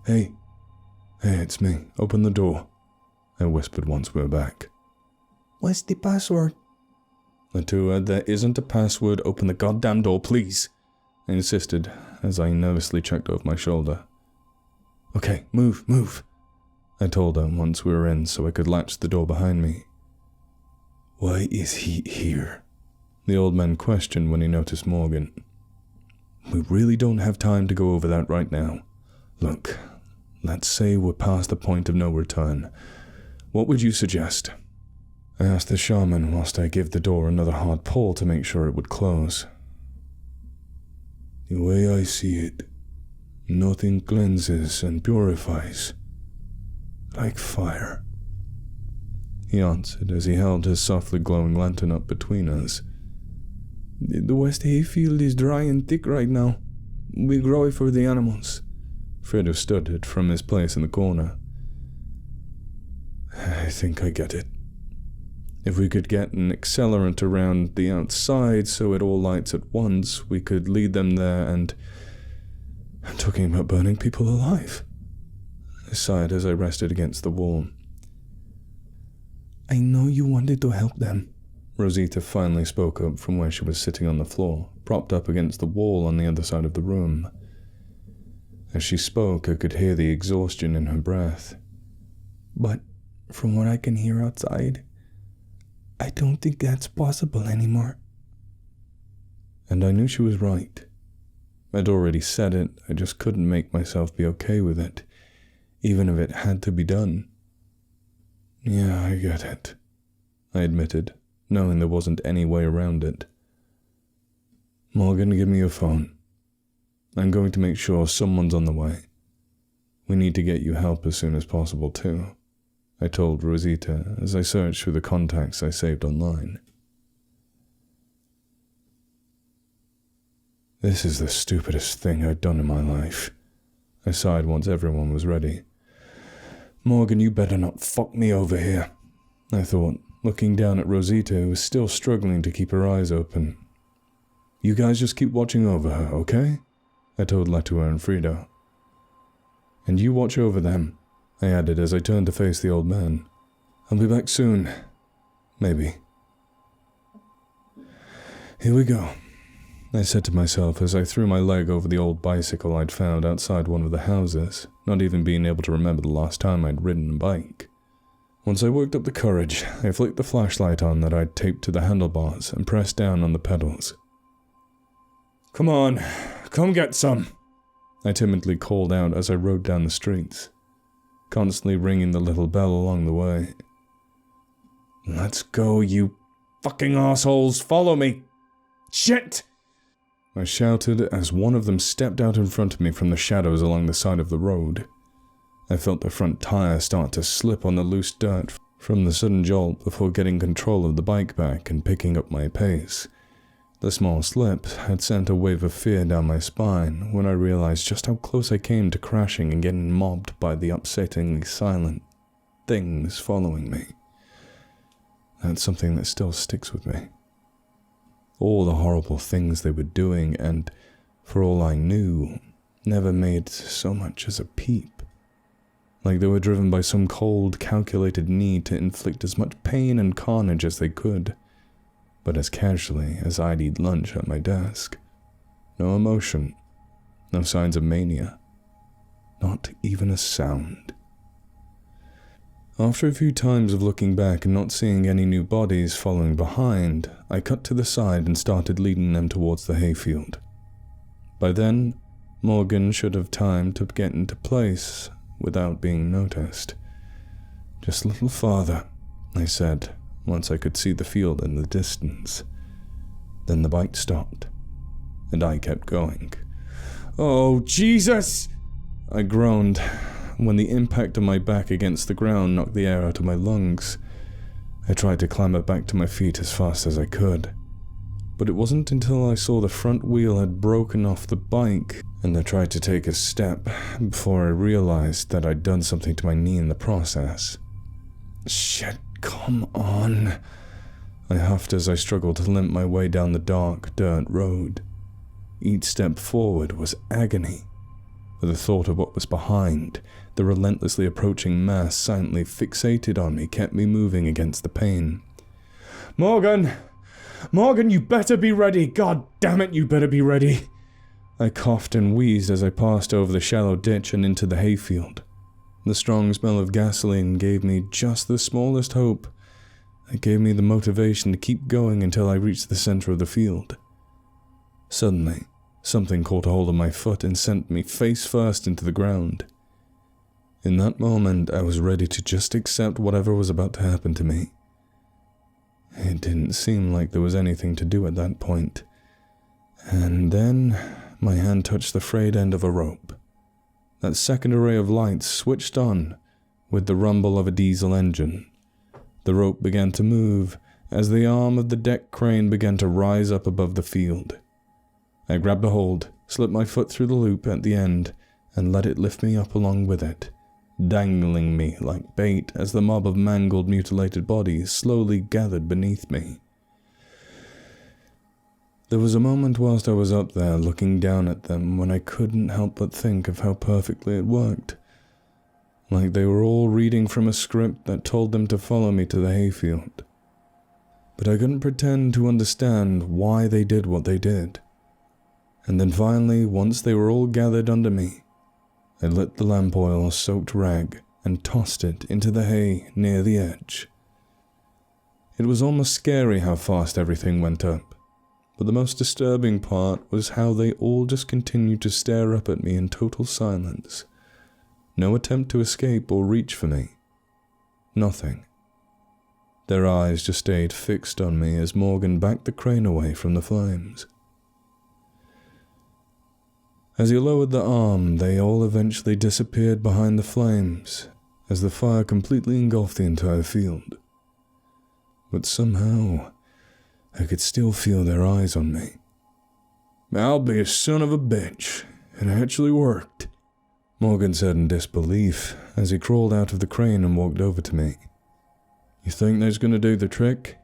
Hey, it's me. Open the door, I whispered once we were back. What's the password? Latua, there isn't a password. Open the goddamn door, please, I insisted as I nervously checked over my shoulder. Okay, move, I told her once we were in so I could latch the door behind me. Why is he here? The old man questioned when he noticed Morgan. We really don't have time to go over that right now. Look, let's say we're past the point of no return. What would you suggest? I asked the shaman whilst I gave the door another hard pull to make sure it would close. The way I see it, nothing cleanses and purifies like fire, he answered as he held his softly glowing lantern up between us. The West Hayfield is dry and thick right now. We grow it for the animals. Fredo stuttered from his place in the corner. I think I get it. If we could get an accelerant around the outside so it all lights at once, we could lead them there and... I'm talking about burning people alive. I sighed as I rested against the wall. I know you wanted to help them. Rosita finally spoke up from where she was sitting on the floor, propped up against the wall on the other side of the room. As she spoke, I could hear the exhaustion in her breath. But from what I can hear outside, I don't think that's possible anymore. And I knew she was right. I'd already said it, I just couldn't make myself be okay with it, even if it had to be done. Yeah, I get it, I admitted, knowing there wasn't any way around it. Morgan, give me your phone. I'm going to make sure someone's on the way. We need to get you help as soon as possible, too, I told Rosita as I searched through the contacts I saved online. This is the stupidest thing I'd done in my life, I sighed once everyone was ready. Morgan, you better not fuck me over here, I thought, looking down at Rosita, who was still struggling to keep her eyes open. You guys just keep watching over her, okay? I told Letua and Fredo. And you watch over them, I added as I turned to face the old man. I'll be back soon. Maybe. Here we go, I said to myself as I threw my leg over the old bicycle I'd found outside one of the houses, not even being able to remember the last time I'd ridden a bike. Once I worked up the courage, I flicked the flashlight on that I'd taped to the handlebars and pressed down on the pedals. Come on, come get some, I timidly called out as I rode down the streets, constantly ringing the little bell along the way. Let's go, you fucking assholes, follow me! Shit! I shouted as one of them stepped out in front of me from the shadows along the side of the road. I felt the front tire start to slip on the loose dirt from the sudden jolt before getting control of the bike back and picking up my pace. The small slip had sent a wave of fear down my spine when I realized just how close I came to crashing and getting mobbed by the upsettingly silent things following me. That's something that still sticks with me. All the horrible things they were doing and, for all I knew, never made so much as a peep. Like they were driven by some cold, calculated need to inflict as much pain and carnage as they could, but as casually as I'd eat lunch at my desk. No emotion, no signs of mania, not even a sound. After a few times of looking back and not seeing any new bodies following behind, I cut to the side and started leading them towards the hayfield. By then, Morgan should have time to get into place without being noticed. Just a little farther, I said, once I could see the field in the distance. Then the bike stopped, and I kept going. Oh, Jesus! I groaned when the impact of my back against the ground knocked the air out of my lungs. I tried to clamber back to my feet as fast as I could, but it wasn't until I saw the front wheel had broken off the bike and I tried to take a step before I realized that I'd done something to my knee in the process. Shit, come on, I huffed as I struggled to limp my way down the dark dirt road. Each step forward was agony. The thought of what was behind, the relentlessly approaching mass silently fixated on me, kept me moving against the pain. Morgan! Morgan, you better be ready! God damn it, you better be ready! I coughed and wheezed as I passed over the shallow ditch and into the hayfield. The strong smell of gasoline gave me just the smallest hope. It gave me the motivation to keep going until I reached the center of the field. Suddenly, something caught hold of my foot and sent me face first into the ground. In that moment, I was ready to just accept whatever was about to happen to me. It didn't seem like there was anything to do at that point. And then, my hand touched the frayed end of a rope. That second array of lights switched on with the rumble of a diesel engine. The rope began to move as the arm of the deck crane began to rise up above the field. I grabbed a hold, slipped my foot through the loop at the end, and let it lift me up along with it, dangling me like bait as the mob of mangled, mutilated bodies slowly gathered beneath me. There was a moment whilst I was up there looking down at them when I couldn't help but think of how perfectly it worked. Like they were all reading from a script that told them to follow me to the hayfield. But I couldn't pretend to understand why they did what they did. And then finally, once they were all gathered under me, I lit the lamp oil-soaked rag and tossed it into the hay near the edge. It was almost scary how fast everything went up, but the most disturbing part was how they all just continued to stare up at me in total silence. No attempt to escape or reach for me. Nothing. Their eyes just stayed fixed on me as Morgan backed the crane away from the flames. As he lowered the arm, they all eventually disappeared behind the flames, as the fire completely engulfed the entire field. But somehow, I could still feel their eyes on me. "I'll be a son of a bitch. It actually worked," Morgan said in disbelief, as he crawled out of the crane and walked over to me. "You think that's gonna do the trick?"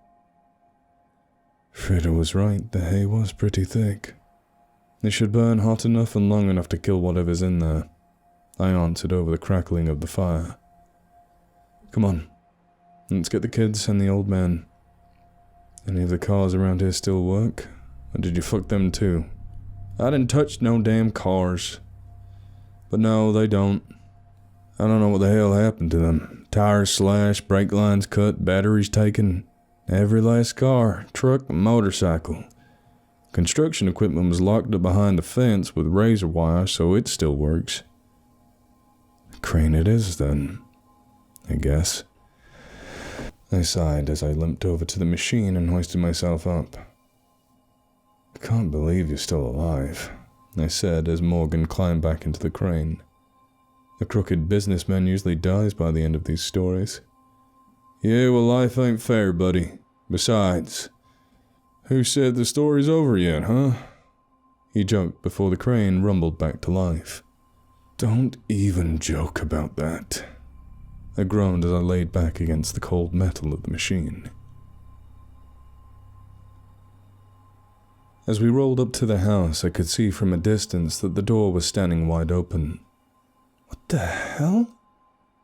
Frida was right, the hay was pretty thick. It should burn hot enough and long enough to kill whatever's in there, I answered over the crackling of the fire. "Come on, let's get the kids and the old man. Any of the cars around here still work? Or did you fuck them too?" "I didn't touch no damn cars." "But no, they don't. I don't know what the hell happened to them. Tires slashed, brake lines cut, batteries taken. Every last car, truck, and motorcycle. Construction equipment was locked up behind the fence with razor wire, so it still works." "Crane it is, then, I guess." I sighed as I limped over to the machine and hoisted myself up. "I can't believe you're still alive," I said as Morgan climbed back into the crane. "The crooked businessman usually dies by the end of these stories." "Yeah, well, life ain't fair, buddy. Besides, who said the story's over yet, huh?" He joked before the crane rumbled back to life. "Don't even joke about that," I groaned as I laid back against the cold metal of the machine. As we rolled up to the house, I could see from a distance that the door was standing wide open. "What the hell?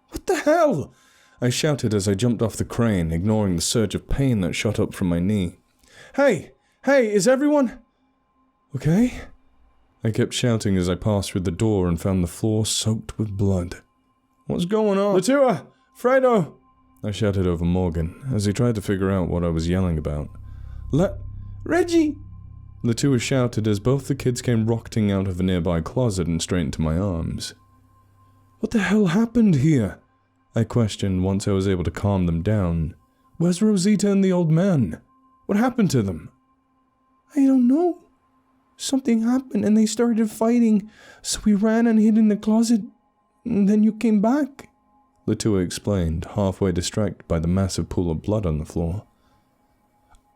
What the hell?" I shouted as I jumped off the crane, ignoring the surge of pain that shot up from my knee. Hey, is everyone okay?" I kept shouting as I passed through the door and found the floor soaked with blood. "What's going on?" "Leta! Fredo!" I shouted over Morgan as he tried to figure out what I was yelling about. "Reggie!" Leta shouted as both the kids came rocketing out of a nearby closet and straight into my arms. "What the hell happened here?" I questioned once I was able to calm them down. "Where's Rosita and the old man? What happened to them?" "I don't know. Something happened and they started fighting, so we ran and hid in the closet, and then you came back," Leta explained, halfway distracted by the massive pool of blood on the floor.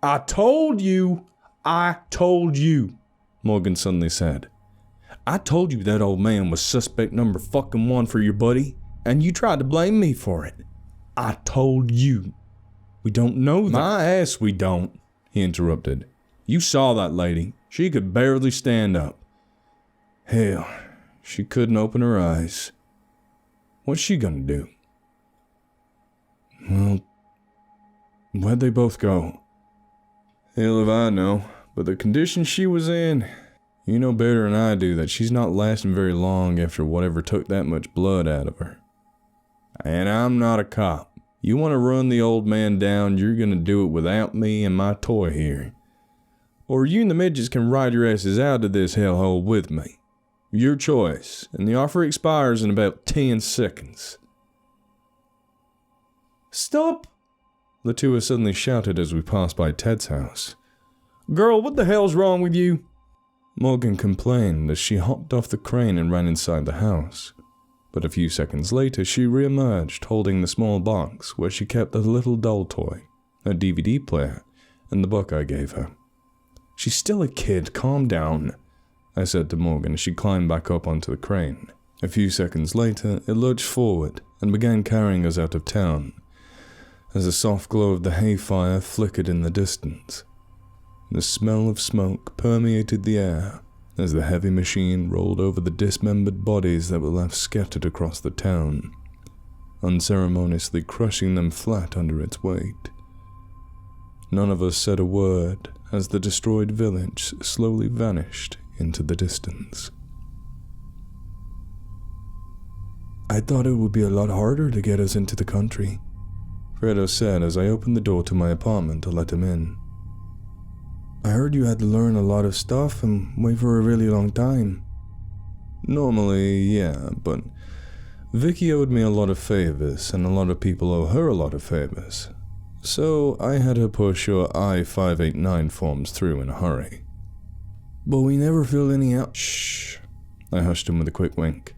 I told you, Morgan suddenly said. "I told you that old man was suspect number fucking 1 for your buddy, and you tried to blame me for it. I told you. We don't know that." "My ass we don't," he interrupted. "You saw that lady. She could barely stand up. Hell, she couldn't open her eyes. What's she gonna do?" "Well, where'd they both go?" "Hell if I know, but the condition she was in, you know better than I do that she's not lasting very long after whatever took that much blood out of her. And I'm not a cop. You want to run the old man down, you're gonna do it without me and my toy here. Or you and the midgets can ride your asses out of this hellhole with me. Your choice, and the offer expires in about 10 seconds. "Stop!" Leta suddenly shouted as we passed by Ted's house. "Girl, what the hell's wrong with you?" Morgan complained as she hopped off the crane and ran inside the house. But a few seconds later, she re-emerged holding the small box where she kept a little doll toy, a DVD player, and the book I gave her. "She's still a kid, calm down," I said to Morgan as she climbed back up onto the crane. A few seconds later, it lurched forward and began carrying us out of town, as the soft glow of the hay fire flickered in the distance. The smell of smoke permeated the air as the heavy machine rolled over the dismembered bodies that were left scattered across the town, unceremoniously crushing them flat under its weight. None of us said a word as the destroyed village slowly vanished into the distance. "I thought it would be a lot harder to get us into the country," Fredo said as I opened the door to my apartment to let him in. "I heard you had to learn a lot of stuff and wait for a really long time." Normally, yeah, but Vicky owed me a lot of favors, and a lot of people owe her a lot of favors. So I had her push your I-589 forms through in a hurry. "But we never filled any out." "Shh," I hushed him with a quick wink.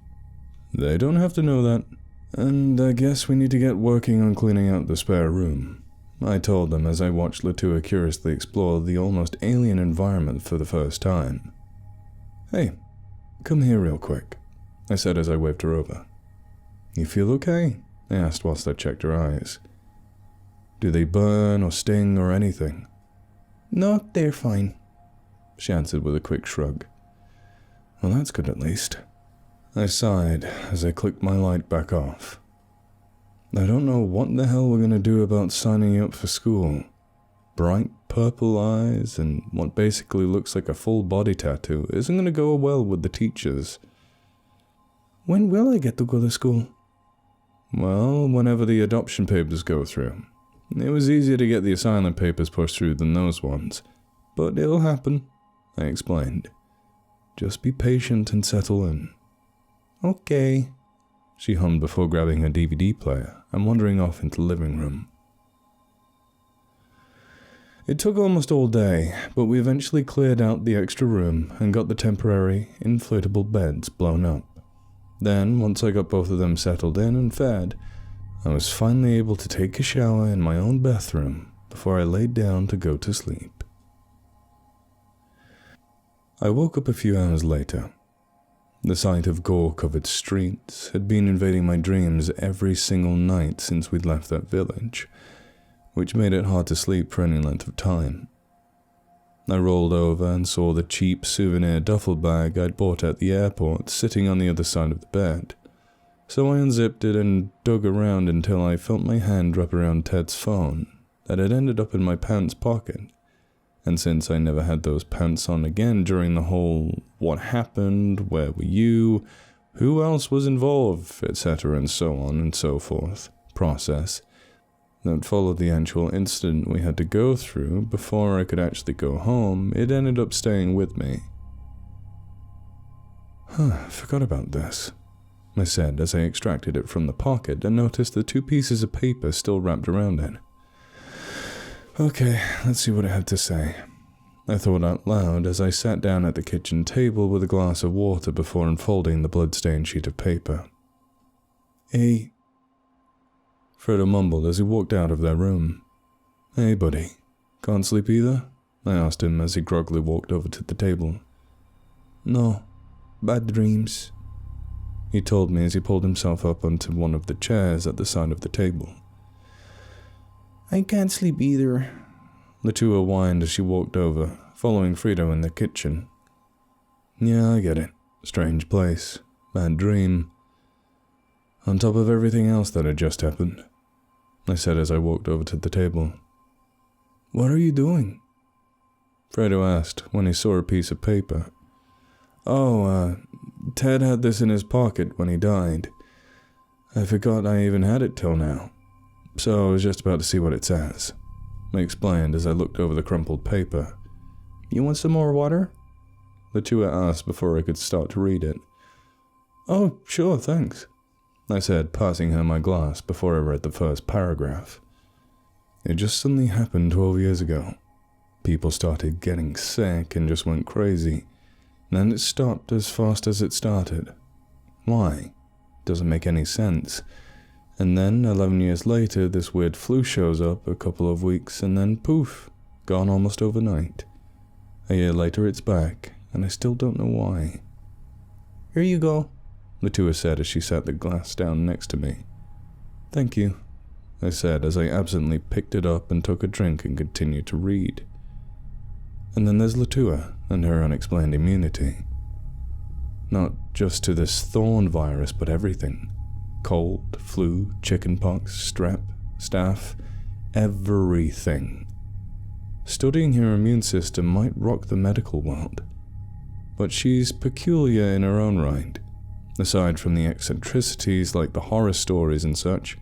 "They don't have to know that. And I guess we need to get working on cleaning out the spare room," I told them as I watched Leta curiously explore the almost alien environment for the first time. "Hey, come here real quick," I said as I waved her over. "You feel okay?" I asked whilst I checked her eyes. "Do they burn or sting or anything?" "No, they're fine," she answered with a quick shrug. "Well, that's good at least." I sighed as I clicked my light back off. I don't know what the hell we're going to do about signing you up for school. Bright purple eyes and what basically looks like a full body tattoo isn't going to go well with the teachers. "When will I get to go to school?" "Well, whenever the adoption papers go through. It was easier to get the asylum papers pushed through than those ones. But it'll happen," I explained. "Just be patient and settle in." "Okay," she hummed before grabbing her DVD player and wandering off into the living room. It took almost all day, but we eventually cleared out the extra room and got the temporary, inflatable beds blown up. Then, once I got both of them settled in and fed, I was finally able to take a shower in my own bathroom before I laid down to go to sleep. I woke up a few hours later. The sight of gore-covered streets had been invading my dreams every single night since we'd left that village, which made it hard to sleep for any length of time. I rolled over and saw the cheap souvenir duffel bag I'd bought at the airport sitting on the other side of the bed, so I unzipped it and dug around until I felt my hand wrap around Ted's phone that had ended up in my pants pocket. And since I never had those pants on again during the whole what happened, where were you, who else was involved, etc. and so on and so forth process that followed the actual incident we had to go through before I could actually go home, it ended up staying with me. I forgot about this, I said as I extracted it from the pocket and noticed the 2 pieces of paper still wrapped around it. Okay, let's see what it had to say. I thought out loud as I sat down at the kitchen table with a glass of water before unfolding the blood-stained sheet of paper. "Hey," Fredo mumbled as he walked out of their room. "Hey, buddy. Can't sleep either?" I asked him as he groggily walked over to the table. "No, bad dreams," he told me as he pulled himself up onto one of the chairs at the side of the table. "I can't sleep either," Leta whined as she walked over, following Fredo in the kitchen. "Yeah, I get it. Strange place. Bad dream. On top of everything else that had just happened," I said as I walked over to the table. "What are you doing?" Fredo asked when he saw a piece of paper. "Oh, Ted had this in his pocket when he died. I forgot I even had it till now. So I was just about to see what it says," I explained as I looked over the crumpled paper. "You want some more water?" Leta asked before I could start to read it. "Oh, sure, thanks," I said, passing her my glass before I read the first paragraph. It just suddenly happened 12 years ago. People started getting sick and just went crazy. Then it stopped as fast as it started. Why? Doesn't make any sense. And then, 11 years later, this weird flu shows up a couple of weeks, and then poof, gone almost overnight. A year later it's back, and I still don't know why. "Here you go," Leta said as she set the glass down next to me. "Thank you," I said as I absently picked it up and took a drink and continued to read. And then there's Leta and her unexplained immunity. Not just to this Thorn virus, but everything. Cold, flu, chickenpox, strep, staph, everything. Studying her immune system might rock the medical world, but she's peculiar in her own right. Aside from the eccentricities like the horror stories and such,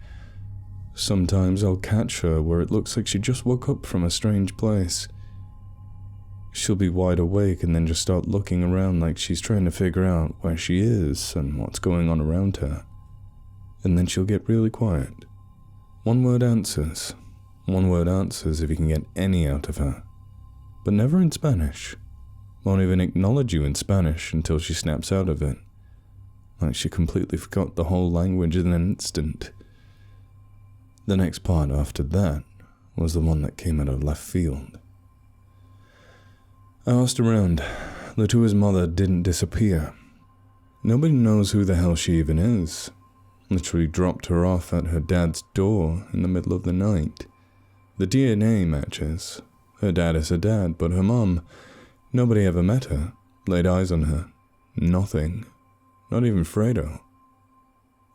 sometimes I'll catch her where it looks like she just woke up from a strange place. She'll be wide awake and then just start looking around like she's trying to figure out where she is and what's going on around her. And then she'll get really quiet. One-word answers. One-word answers if you can get any out of her. But never in Spanish. Won't even acknowledge you in Spanish until she snaps out of it. Like she completely forgot the whole language in an instant. The next part after that was the one that came out of left field. I asked around. Letua's mother didn't disappear. Nobody knows who the hell she even is. Literally dropped her off at her dad's door in the middle of the night. The DNA matches. Her dad is her dad, but her mom, nobody ever met her, laid eyes on her. Nothing. Not even Fredo.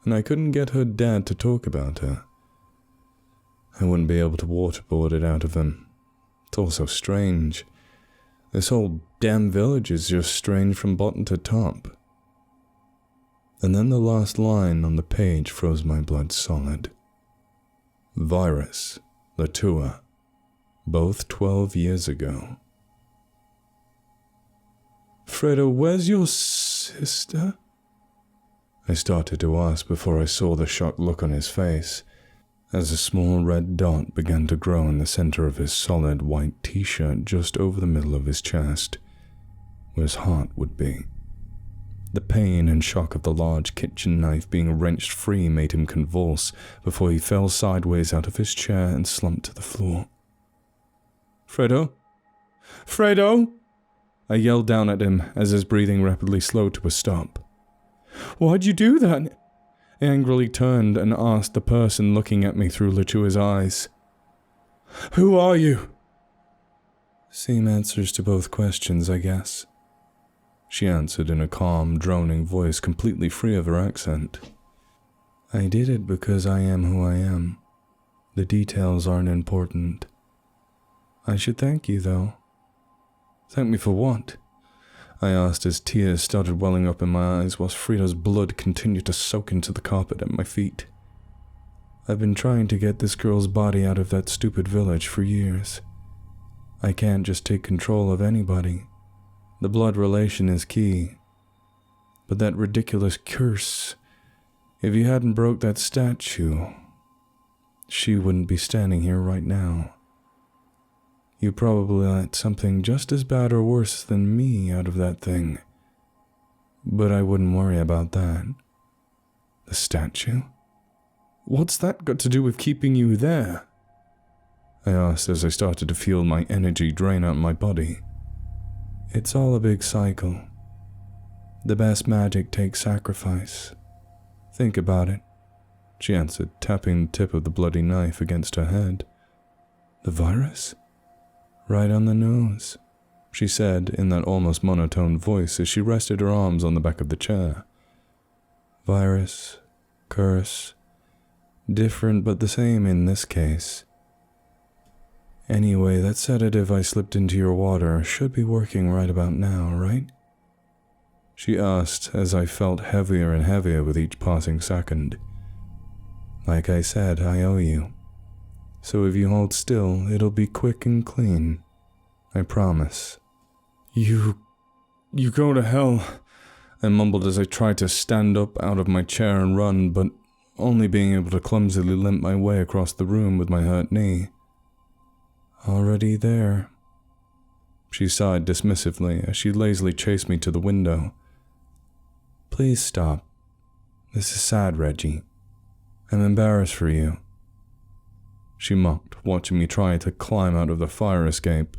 And I couldn't get her dad to talk about her. I wouldn't be able to waterboard it out of him. It's all so strange. This whole damn village is just strange from bottom to top. And then the last line on the page froze my blood solid. Virus, Leta, both 12 years ago. Fredo, where's your sister? I started to ask before I saw the shocked look on his face, as a small red dot began to grow in the center of his solid white t-shirt just over the middle of his chest, where his heart would be. The pain and shock of the large kitchen knife being wrenched free made him convulse before he fell sideways out of his chair and slumped to the floor. Fredo? Fredo? I yelled down at him as his breathing rapidly slowed to a stop. Why'd you do that? I angrily turned and asked the person looking at me through Letua's eyes. Who are you? Same answers to both questions, I guess. She answered in a calm, droning voice completely free of her accent. I did it because I am who I am. The details aren't important. I should thank you, though. Thank me for what? I asked as tears started welling up in my eyes whilst Fredo's blood continued to soak into the carpet at my feet. I've been trying to get this girl's body out of that stupid village for years. I can't just take control of anybody. The blood relation is key. But that ridiculous curse, if you hadn't broke that statue, she wouldn't be standing here right now. You probably let something just as bad or worse than me out of that thing. But I wouldn't worry about that. The statue? What's that got to do with keeping you there? I asked as I started to feel my energy drain out my body. It's all a big cycle. The best magic takes sacrifice. Think about it, she answered, tapping the tip of the bloody knife against her head. The virus? Right on the nose, she said in that almost monotone voice as she rested her arms on the back of the chair. Virus, curse, different but the same in this case. Anyway, that sedative I slipped into your water should be working right about now, right? She asked as I felt heavier and heavier with each passing second. Like I said, I owe you. So if you hold still, it'll be quick and clean. I promise. You go to hell, I mumbled as I tried to stand up out of my chair and run, but only being able to clumsily limp my way across the room with my hurt knee. Already there. She sighed dismissively as she lazily chased me to the window. Please stop. This is sad, Reggie. I'm embarrassed for you. She mocked, watching me try to climb out of the fire escape.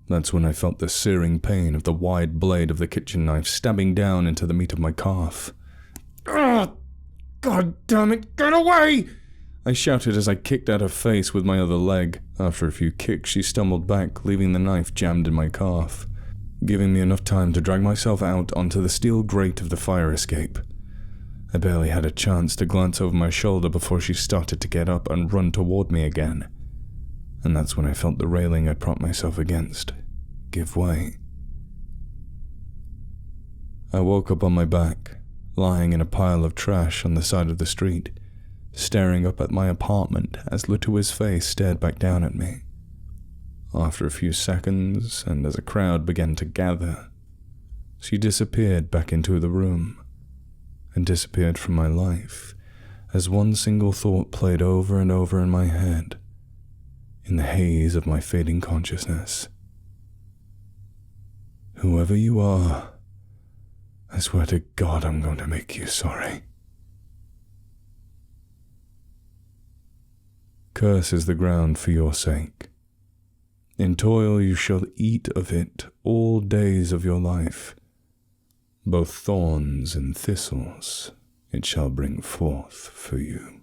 That's when I felt the searing pain of the wide blade of the kitchen knife stabbing down into the meat of my calf. "Ugh! God damn it, get away!" I shouted as I kicked at her face with my other leg. After a few kicks, she stumbled back, leaving the knife jammed in my calf, giving me enough time to drag myself out onto the steel grate of the fire escape. I barely had a chance to glance over my shoulder before she started to get up and run toward me again. And that's when I felt the railing I propped myself against give way. I woke up on my back, lying in a pile of trash on the side of the street, staring up at my apartment as Latua's face stared back down at me. After a few seconds, and as a crowd began to gather, she disappeared back into the room, and disappeared from my life as one single thought played over and over in my head, in the haze of my fading consciousness. Whoever you are, I swear to God I'm going to make you sorry. Curse is the ground for your sake. In toil you shall eat of it all days of your life. Both thorns and thistles it shall bring forth for you.